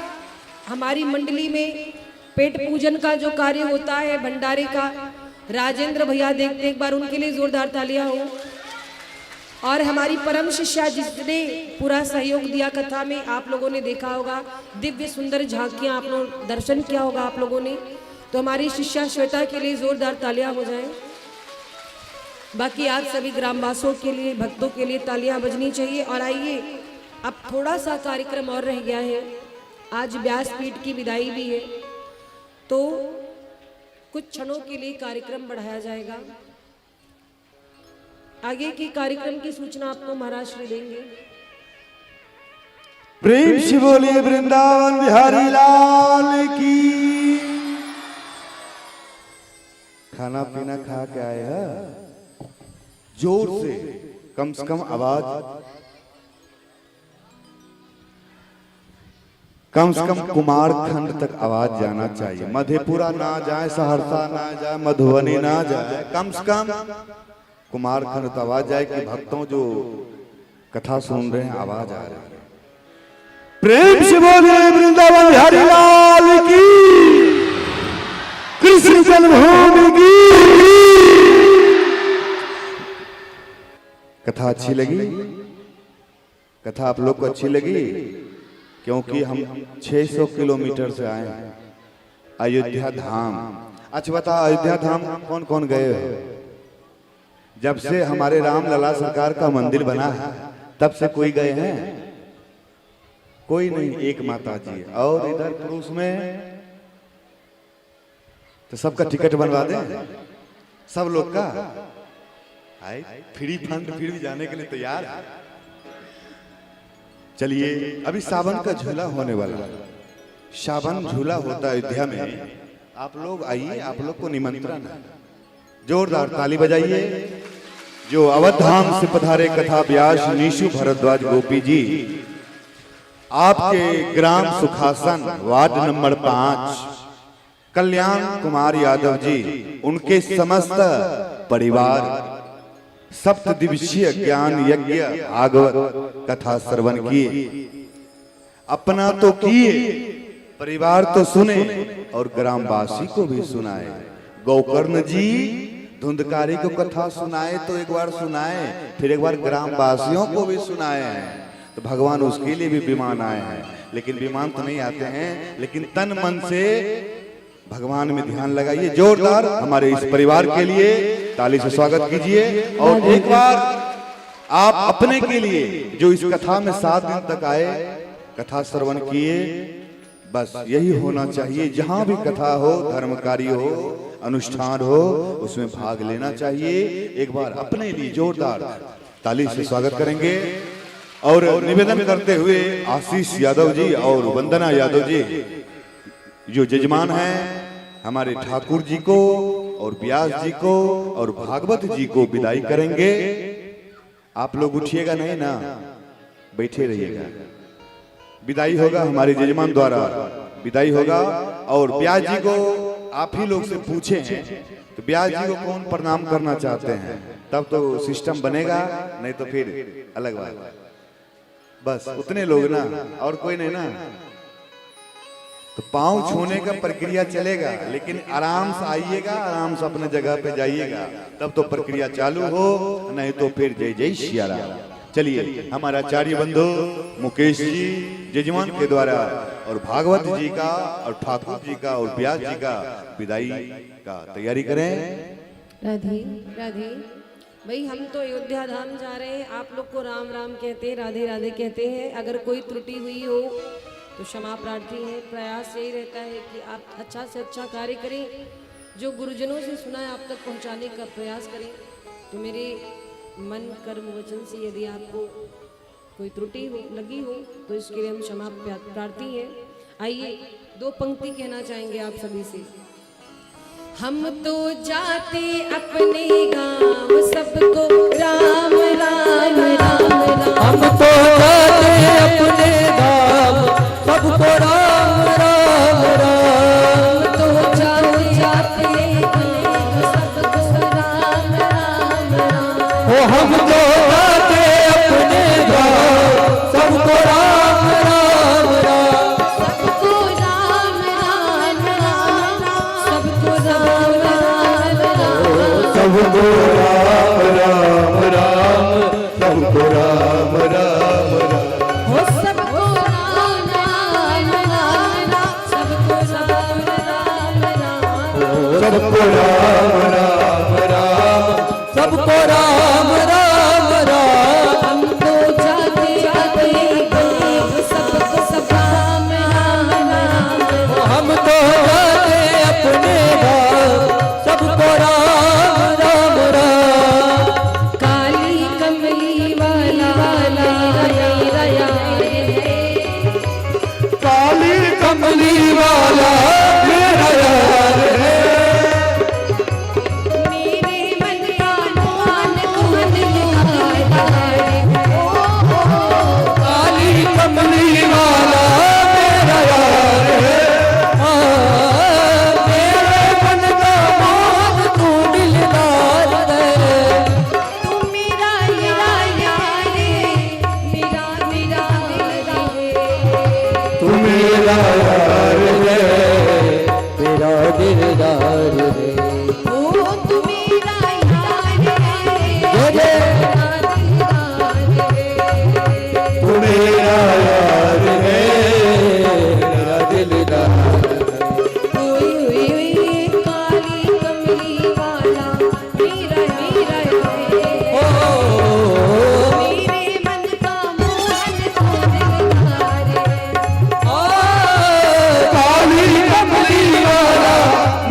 हमारी मंडली में पेट पूजन का जो कार्य होता है भंडारे का, राजेंद्र भैया देखते, एक बार उनके लिए जोरदार तालियां हो। और हमारी परम शिष्या जिसने पूरा सहयोग दिया कथा में, आप लोगों ने देखा होगा दिव्य सुंदर झांकियां, आप लोग दर्शन किया होगा आप लोगों ने, तो हमारी शिष्या श्वेता के लिए जोरदार तालियां हो जाएं। बाकी आप सभी ग्रामवासियों के लिए, भक्तों के लिए तालियां बजनी चाहिए। और आइए, अब थोड़ा सा कार्यक्रम और रह गया है, आज व्यासपीठ की विदाई भी है, तो कुछ क्षणों के लिए कार्यक्रम बढ़ाया जाएगा। आगे के कार्यक्रम की सूचना आपको महाराज श्री देंगे। प्रेम से बोलिए वृंदावन बिहारी लाल की। खाना पीना खा के आए हैं, जोर से, कम से कम आवाज, कम से कम कुमारखंड तक आवाज जाना चाहिए। मधेपुरा ना जाए, सहरसा ना जाए, मधुबनी ना जाए, कम से कम कुमारखंड तक आवाज जाए कि भक्तों जो कथा सुन रहे हैं आवाज आ रही है। प्रेम से बोलिए वृंदावन बिहारी लाल की, कृष्ण जन्मभूमि की। कथा अच्छी लगी? कथा आप लोग को अच्छी लगी? क्योंकि हम 600 किलोमीटर से आए हैं अयोध्या धाम। अच्छा बता, अयोध्या धाम कौन कौन गए हो? जब से हमारे राम लला सरकार का मंदिर बना है तब से कोई गए हैं? कोई नहीं, एक माता जी। और इधर पुरुष में तो सबका टिकट बनवा दें, सब लोग का फ्री फंड, फिर भी जाने के लिए तैयार है। चलिए, अभी सावन का झूला होने वाला है, सावन झूला होता है अयोध्या में। आप लोग आइए, आप लोग को निमंत्रण है। जोरदार ताली बजाइए। जो अवध धाम से पधारे कथा व्यास निशु भरद्वाज गोपी जी, आपके ग्राम सुखासन वार्ड नंबर 5 कल्याण कुमार यादव जी, उनके समस्त परिवार सप्त दिवसीय ज्ञान यज्ञ भागवत कथा श्रवण किए। अपना तो किए, परिवार तो सुने और ग्रामवासी को भी सुनाए। गौकर्ण जी धुंधकारी को कथा सुनाए तो एक बार सुनाए, फिर एक बार ग्रामवासियों को भी सुनाए हैं। तो भगवान उसके लिए भी विमान आए हैं, लेकिन विमान तो नहीं आते हैं, लेकिन तन मन से भगवान में ध्यान लगाइए। जोरदार हमारे इस परिवार के लिए ताली से स्वागत कीजिए। और एक बार आप अपने के लिए जो इस कथा में 7 दिन तक आए, कथा श्रवण किए, बस यही होना चाहिए। जहां भी कथा हो, धर्म कार्य हो, अनुष्ठान हो, उसमें भाग लेना चाहिए। एक बार अपने लिए जोरदार ताली से स्वागत करेंगे। और निवेदन करते हुए आशीष यादव जी और वंदना यादव जी जो जजमान हैं, हमारे ठाकुर जी को और व्यास जी को और भागवत जी को विदाई करेंगे। आप लोग उठिएगा नहीं ना, बैठे रहिएगा। विदाई होगा हमारे जजमान द्वारा, विदाई होगा। और व्यास जी को आप ही लोग से पूछे हैं तो व्यास जी को कौन प्रणाम करना चाहते हैं, तब तो सिस्टम बनेगा, नहीं तो फिर अलग बात। बस उतने लोग ना, और कोई नहीं ना। तो पांव छूने का प्रक्रिया चलेगा, लेकिन आराम से आइएगा, आराम से अपने जगह पे जाइएगा, तब तो प्रक्रिया चालू हो, नहीं तो फिर जय जय सिया राम। चलिए, हमारा आचार्य बंधु मुकेश जी जजमान के द्वारा और भागवत जी का और ठाकुर जी का और व्यास जी का विदाई का तैयारी करें। राधे राधे। भाई, हम तो अयोध्या धाम जा रहे हैं, आप लोग को राम राम कहते हैं, राधे राधे कहते हैं। अगर कोई त्रुटि हुई हो तो क्षमा प्रार्थी है। प्रयास यही रहता है कि आप अच्छा से अच्छा कार्य करें, जो गुरुजनों से सुना है आप तक पहुंचाने का प्रयास करें। तो मेरे मन कर्म वचन से यदि आपको कोई त्रुटि लगी हो तो इसके लिए हम क्षमा प्रार्थी हैं। आइए, 2 पंक्ति कहना चाहेंगे आप सभी से। हम तो जाते अपने गांव, सबको राम राम राम राम। हम तो जाते अपने गांव, सबको राम राम राम। हम तो जाते सबको राम राम राम। ओ हम तो जाते अपने गांव, सबको राम राम राम। सबको राम राम राम। मेरा यार है, मेरा दिलदार है। ओ तू मेरा यार है, जय जय। मेरा दिलदार है। तू मेरा यार है, मेरा दिलदार है। ओए काली कमली वाला मेरा मेरा है। मेरे मन का मोहन तो दिलदार है। काली कमली वाला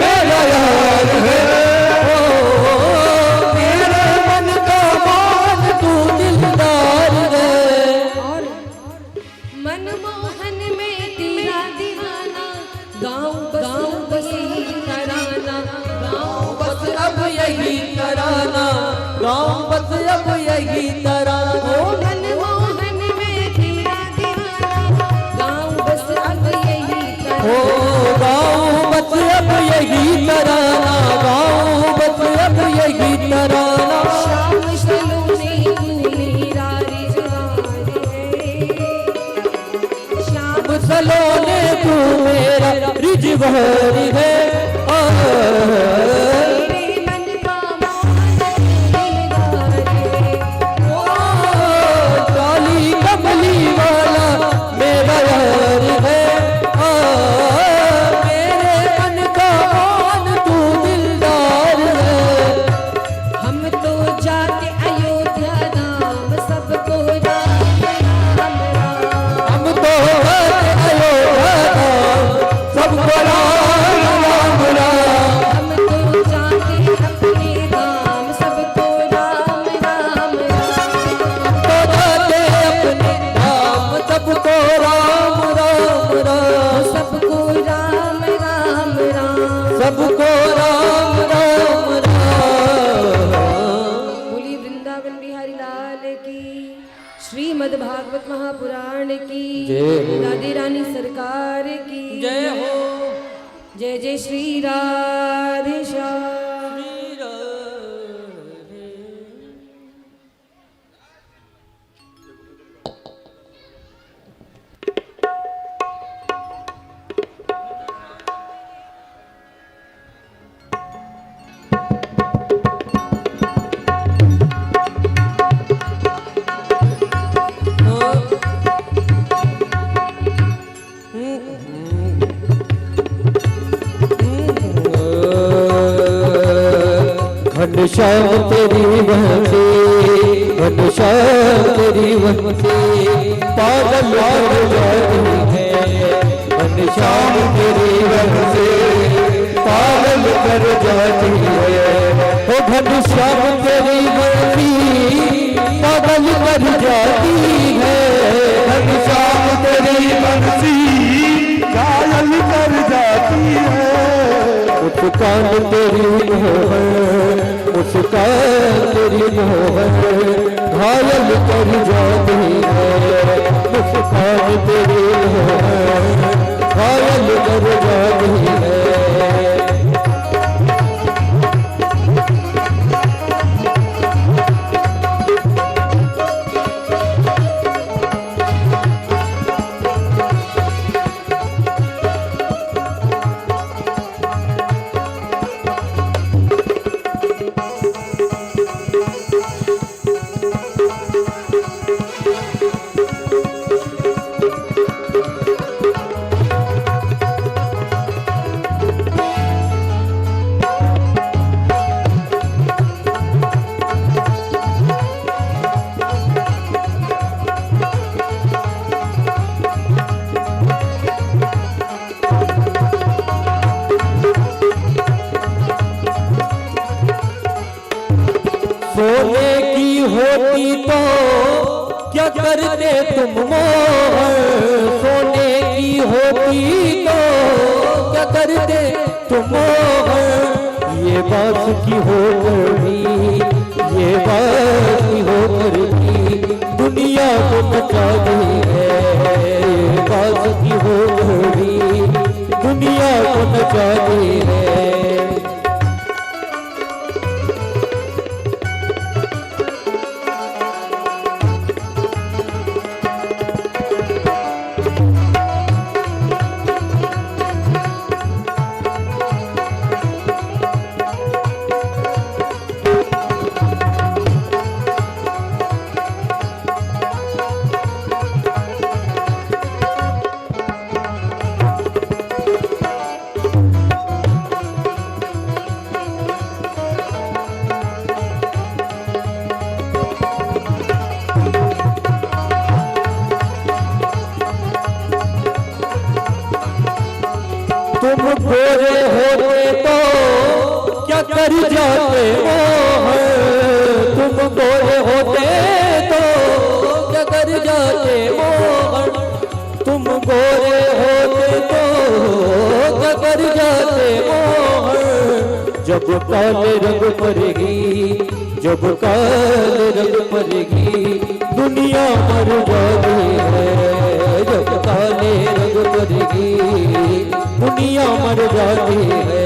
मेरा यार है, मेरे मन का मान तू दिलदार है। और मनमोहन में तेरा दीवाना, गाँव बसी तराना, गाँव बस अब यही तराना, गाँव बस अब यही तराना। ओ मनमोहन में तेरा दीवाना, गाँव बस अब यही ओ तराना। गाँव बस अब यही तराना, गाँव बस अब यही तराना। श्याम सलोने तू मेरा रिजवार है। श्याम सलोने तू मेरा रिजवार है। मेरे मन का मोहन दिलदार है। ओ काली कमली वाला मेरा यार है, मेरे मन का मान तू दिलदार है। हम तो जाके अयोध्या धाम, सबको राम राम राम। हम तो अयोध्या धाम, सबको राम राम राम। हम तो जाके अपने धाम, सबको राम राम राम। तो जाते अपने धाम, सबको राम राम राम। सबको राम राम राम। सबको राम राम राम। बोली वृंदावन बिहारी लाल की, श्रीमद् भागवत महापुराण की, जय। राधे रानी सरकार की जय हो। जय जय श्री राधे श्याम। घनश्याम तेरी बहते, घनश्याम तेरी बहते पागल हो जाती है। घनश्याम तेरी बहते पागल कर जाती है। ओ घनश्याम तेरी बहती पागल कर जाती है। घनश्याम तेरी बहती घायल कर जाती है। मुस्कान तेरी मोहन, मुस्कान तेरी मोहन घायल कर जाती है। मुस्कान तेरी मोहन घायल कर जाती है। सोने की होती तो क्या करते तुम मोहन। सोने की होती तो क्या करते तुम मोहन। ये बात की हो गई, ये बात की हो गई दुनिया को बचा दी है। ये बात की हो गई दुनिया को बचा दी है। तुम गोरे होते तो क्या कर जाते मोहन, तुम गोरे होते तो क्या कर जाते मोहन, तुम गोरे होते तो क्या कर जाते मोहन। जब काले रंग पड़ेगी, जब काले रंग पड़ेगी, दुनिया मर जाती है। जब काले रंग पड़ेगी, दुनिया मर जाती है।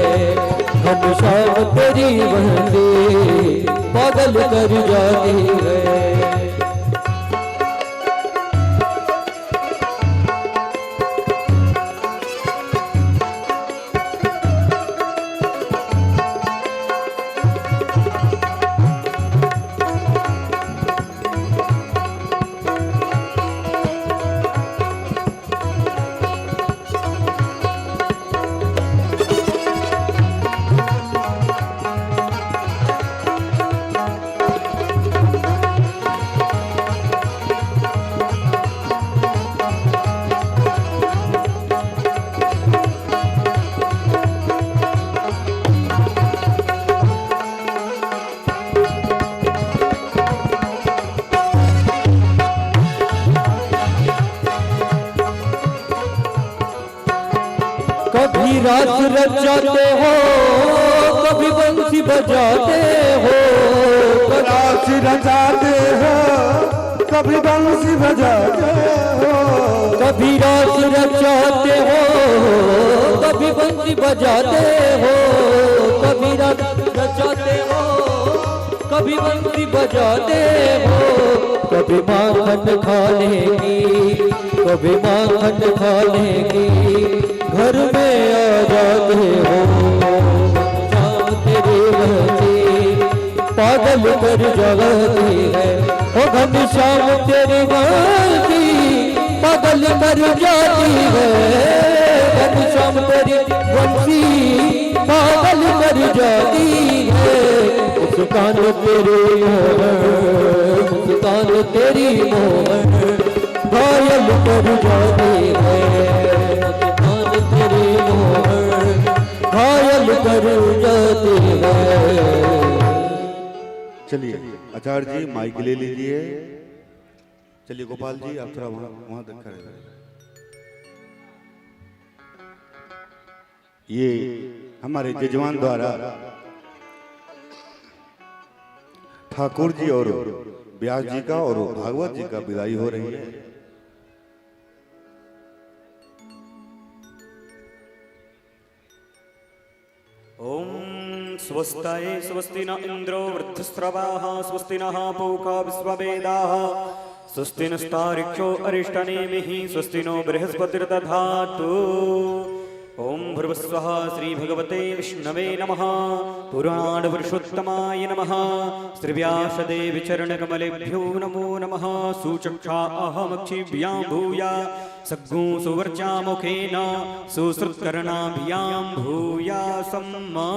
हम शाम तेरी बहती पागल कर जाती है। कभी रास रचाते हो, कभी बंसी बजाते हो, रास रचाते हो, कभी बंसी बजाते हो, कभी रास रचाते हो, कभी बंसी बजाते हो, कभी रास रचाते हो, कभी बंसी बजाते हो। कभी माखन खाने की, कभी माखन खाने की घर में आ जाते हो। शाम तेरी बहती पागल कर जाती है। ओ घनश्याम तेरी बहती पागल कर जाती है। घनश्याम तेरी बंसी पागल कर जाती है। मुस्कान तेरी मोहन, मुस्कान तेरी मोहन घायल कर जाती है। तेरी मोहन घायल कर जाती है। चलिए आचार्य जी माइक ले लीजिए। चलिए गोपाल जी आप थोड़ा वहां तक खड़े रहिए। ये हमारे जजमान द्वारा ठाकुर जी और व्यास जी का और भागवत जी का विदाई हो रही है। ओम स्वस्ताय स्वस्ति न इंद्रो वृद्धस्रवाः स्वस्ति नः पूका विश्ववेदाः स्वस्ति नस्तारिक्षो अरिष्टनेमिः स्वस्ति नो बृहस्पतिर्दधातु। ओम भूर्भुवस्वः श्री भगवते विष्णवे नमः। पुराणपुरुषोत्तमाय नमः। श्रीव्यासदेव चरणकमलेभ्यो नमो नमः। सुचक्षा अहमक्षिभ्यां भूया सग्गुं सुवर्चामुखेन सुश्रुतकर्णाभ्यां भूया सम्मा।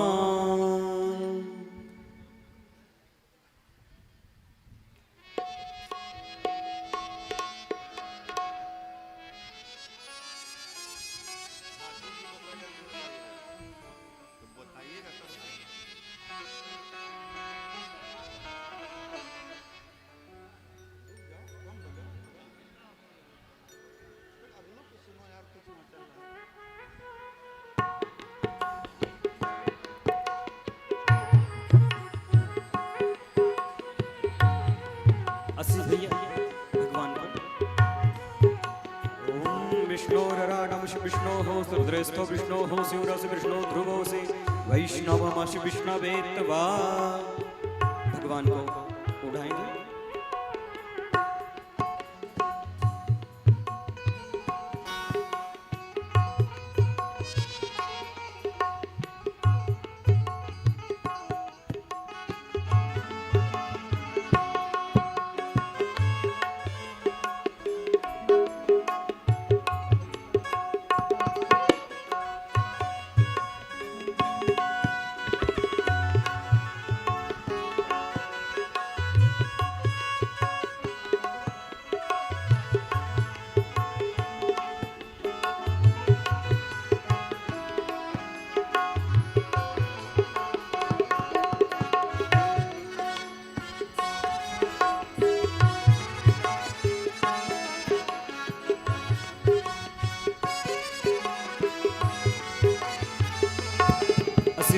अस्सी भैया भगवान को ओम विष्णोरराडम विष्णोः रुद्रेस्थो विष्णोः शिवरस विष्णु ध्रुवो से वैष्णवमश विष्णवेत्वा। भगवान को उठाएंगे।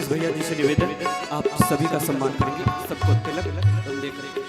आशीष भैया जी से निवेदन, आप सभी का सम्मान करेंगे, सबको तिलक वंदे करेंगे।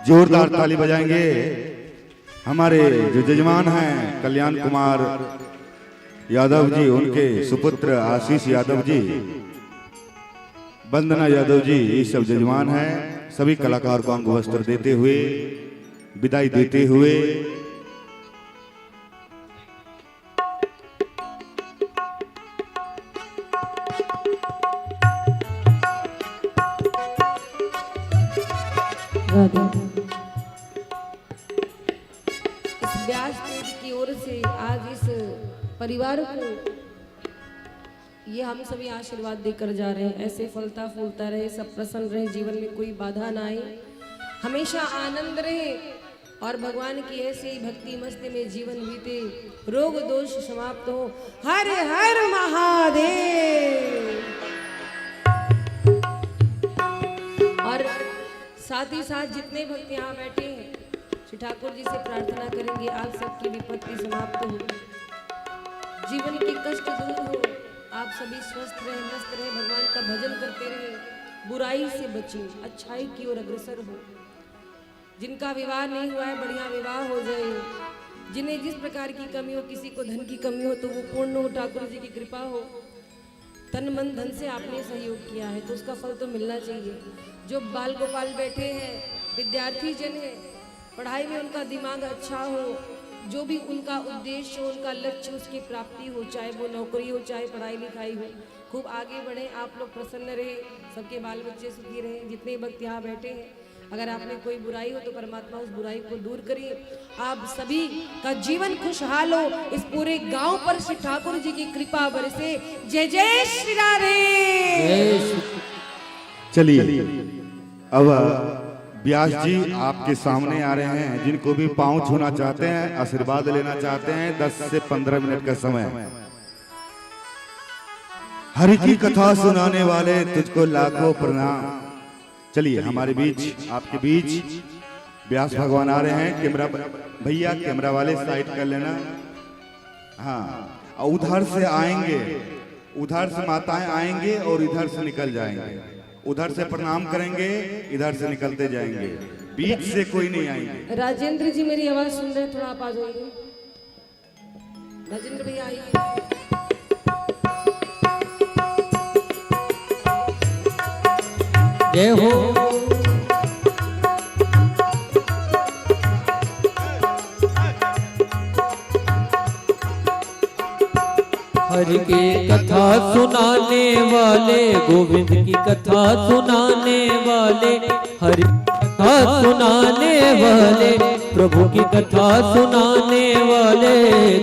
जोरदार ताली बजाएंगे हमारे जो जजमान हैं कल्याण कुमार यादव जी, उनके सुपुत्र आशीष यादव जी, वंदना यादव जी, ये सब जजमान हैं। सभी कलाकार को अंग वस्त्र देते हुए विदाई देते हुए इस व्यासपीठ की ओर से आज इस परिवार को ये हम सभी आशीर्वाद देकर जा रहे हैं। ऐसे फलता फूलता रहे, सब प्रसन्न रहे, जीवन में कोई बाधा ना आए, हमेशा आनंद रहे और भगवान की ऐसे ही भक्ति मस्ती में जीवन बीते, रोग दोष समाप्त हो। हर हर महादेव। और साथ ही साथ जितने भक्त यहाँ बैठे हैं, श्री ठाकुर जी से प्रार्थना करेंगे आप सबकी विपत्ति समाप्त हो, जीवन के कष्ट दूर हो, आप सभी स्वस्थ रहे, मस्त रहे, भगवान का भजन करते रहे, बुराई से बचें, अच्छाई की ओर अग्रसर हो। जिनका विवाह नहीं हुआ है बढ़िया विवाह हो जाए, जिन्हें जिस प्रकार की कमी हो, किसी को धन की कमी हो तो वो पूर्ण हो, ठाकुर जी की कृपा हो। तन मन धन से आपने सहयोग किया है तो उसका फल तो मिलना चाहिए। जो बाल गोपाल बैठे हैं, विद्यार्थी जन है, पढ़ाई में उनका दिमाग अच्छा हो, जो भी उनका उद्देश्य हो, उनका लक्ष्य, उसकी प्राप्ति हो, चाहे वो नौकरी हो, चाहे पढ़ाई लिखाई हो, खूब आगे बढ़े, आप लोग प्रसन्न रहे, सबके बाल बच्चे सुखी रहे। जितने भक्त यहाँ बैठे हैं, अगर आप में कोई बुराई हो तो परमात्मा उस बुराई को दूर करिए, आप सभी का जीवन खुशहाल हो, इस पूरे गांव पर श्री ठाकुर जी की कृपा बरसे। जय जय श्री राधे। चलिए अब व्यास जी आपके सामने आ रहे हैं। जिनको भी पांव छूना चाहते हैं, आशीर्वाद लेना चाहते हैं, 10 से 15 मिनट का समय। हरि की कथा सुनाने वाले तुझको लाखों प्रणाम। चलिए हमारे बीच, आपके बीच व्यास भगवान आ रहे हैं। कैमरा भैया, कैमरा वाले साइड कर लेना। हाँ, उधर से आएंगे, उधर से माताएं आएंगे और इधर से निकल जाएंगे। उधर से प्रणाम करेंगे, इधर से निकलते जाएंगे, बीच से कोई नहीं आएंगे। राजेंद्र जी मेरी आवाज सुन रहे हैं, थोड़ा आप आ जाइए। राजेंद्र भैया आइए। जय हो। हरि की कथा सुनाने वाले, गोविंद की कथा सुनाने वाले, हरि कथा सुनाने वाले, प्रभु की कथा सुनाने वाले,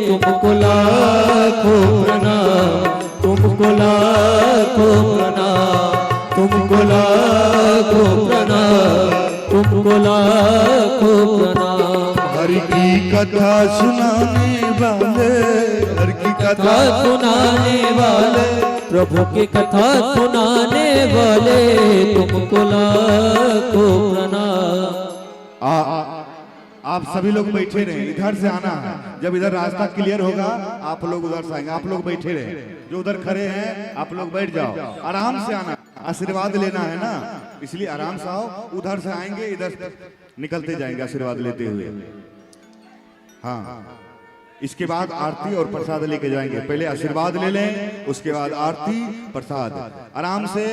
तुमको लाखों प्रणाम, तुमको लाखों प्रणाम, तुमको लाखों प्रणाम, तुमको लाखों प्रणाम। हरि की कथा सुनाने वाले, हरि की कथा सुनाने वाले, प्रभु की कथा सुनाने वाले तुमको लाखों प्रणाम। आप सभी लोग बैठे रहे, इधर से आना है। जब इधर रास्ता क्लियर होगा आप लोग उधर से आएंगे। आप लोग बैठे रहे, जो उधर खड़े हैं आप लोग बैठ जाओ, आराम से आना, आशीर्वाद लेना है ना, इसलिए आराम से आओ। उधर से आएंगे, इधर निकलते जाएंगे आशीर्वाद लेते हुए। हाँ, इसके बाद आरती और प्रसाद लेके जाएंगे। पहले आशीर्वाद ले लें, उसके बाद आरती प्रसाद। आराम से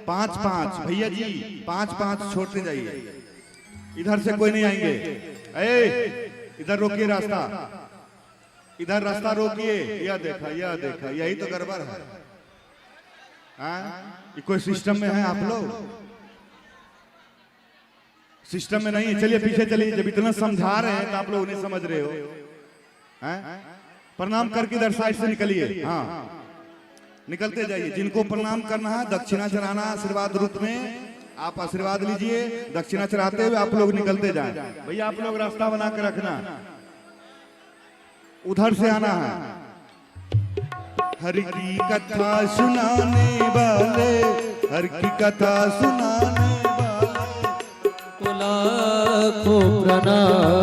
5-5 भैया जी, 5-5 छोड़ते जाइए। इधर से कोई नहीं आएंगे। इधर रोकिए रास्ता, इधर रास्ता रोकिए। यह देखा, यही तो गड़बड़ है। ये कोई सिस्टम में है? आप लोग सिस्टम में नहीं है। चलिए पीछे चलिए। जब इतना समझा रहे हैं तो आप लोग नहीं समझ रहे हो। प्रणाम करके इधर साइड से निकलिए। हाँ, निकलते जाइए। जिनको प्रणाम करना है, दक्षिणा चढ़ाना आशीर्वाद रूप में, आप आशीर्वाद लीजिए। दक्षिणा चढ़ाते हुए आप लोग निकलते जाएं। भैया आप लोग रास्ता बना के रखना, उधर से आना है। हर की कथा सुनाने वाले, हर की कथा सुनाने वाले लाखों प्रणाम।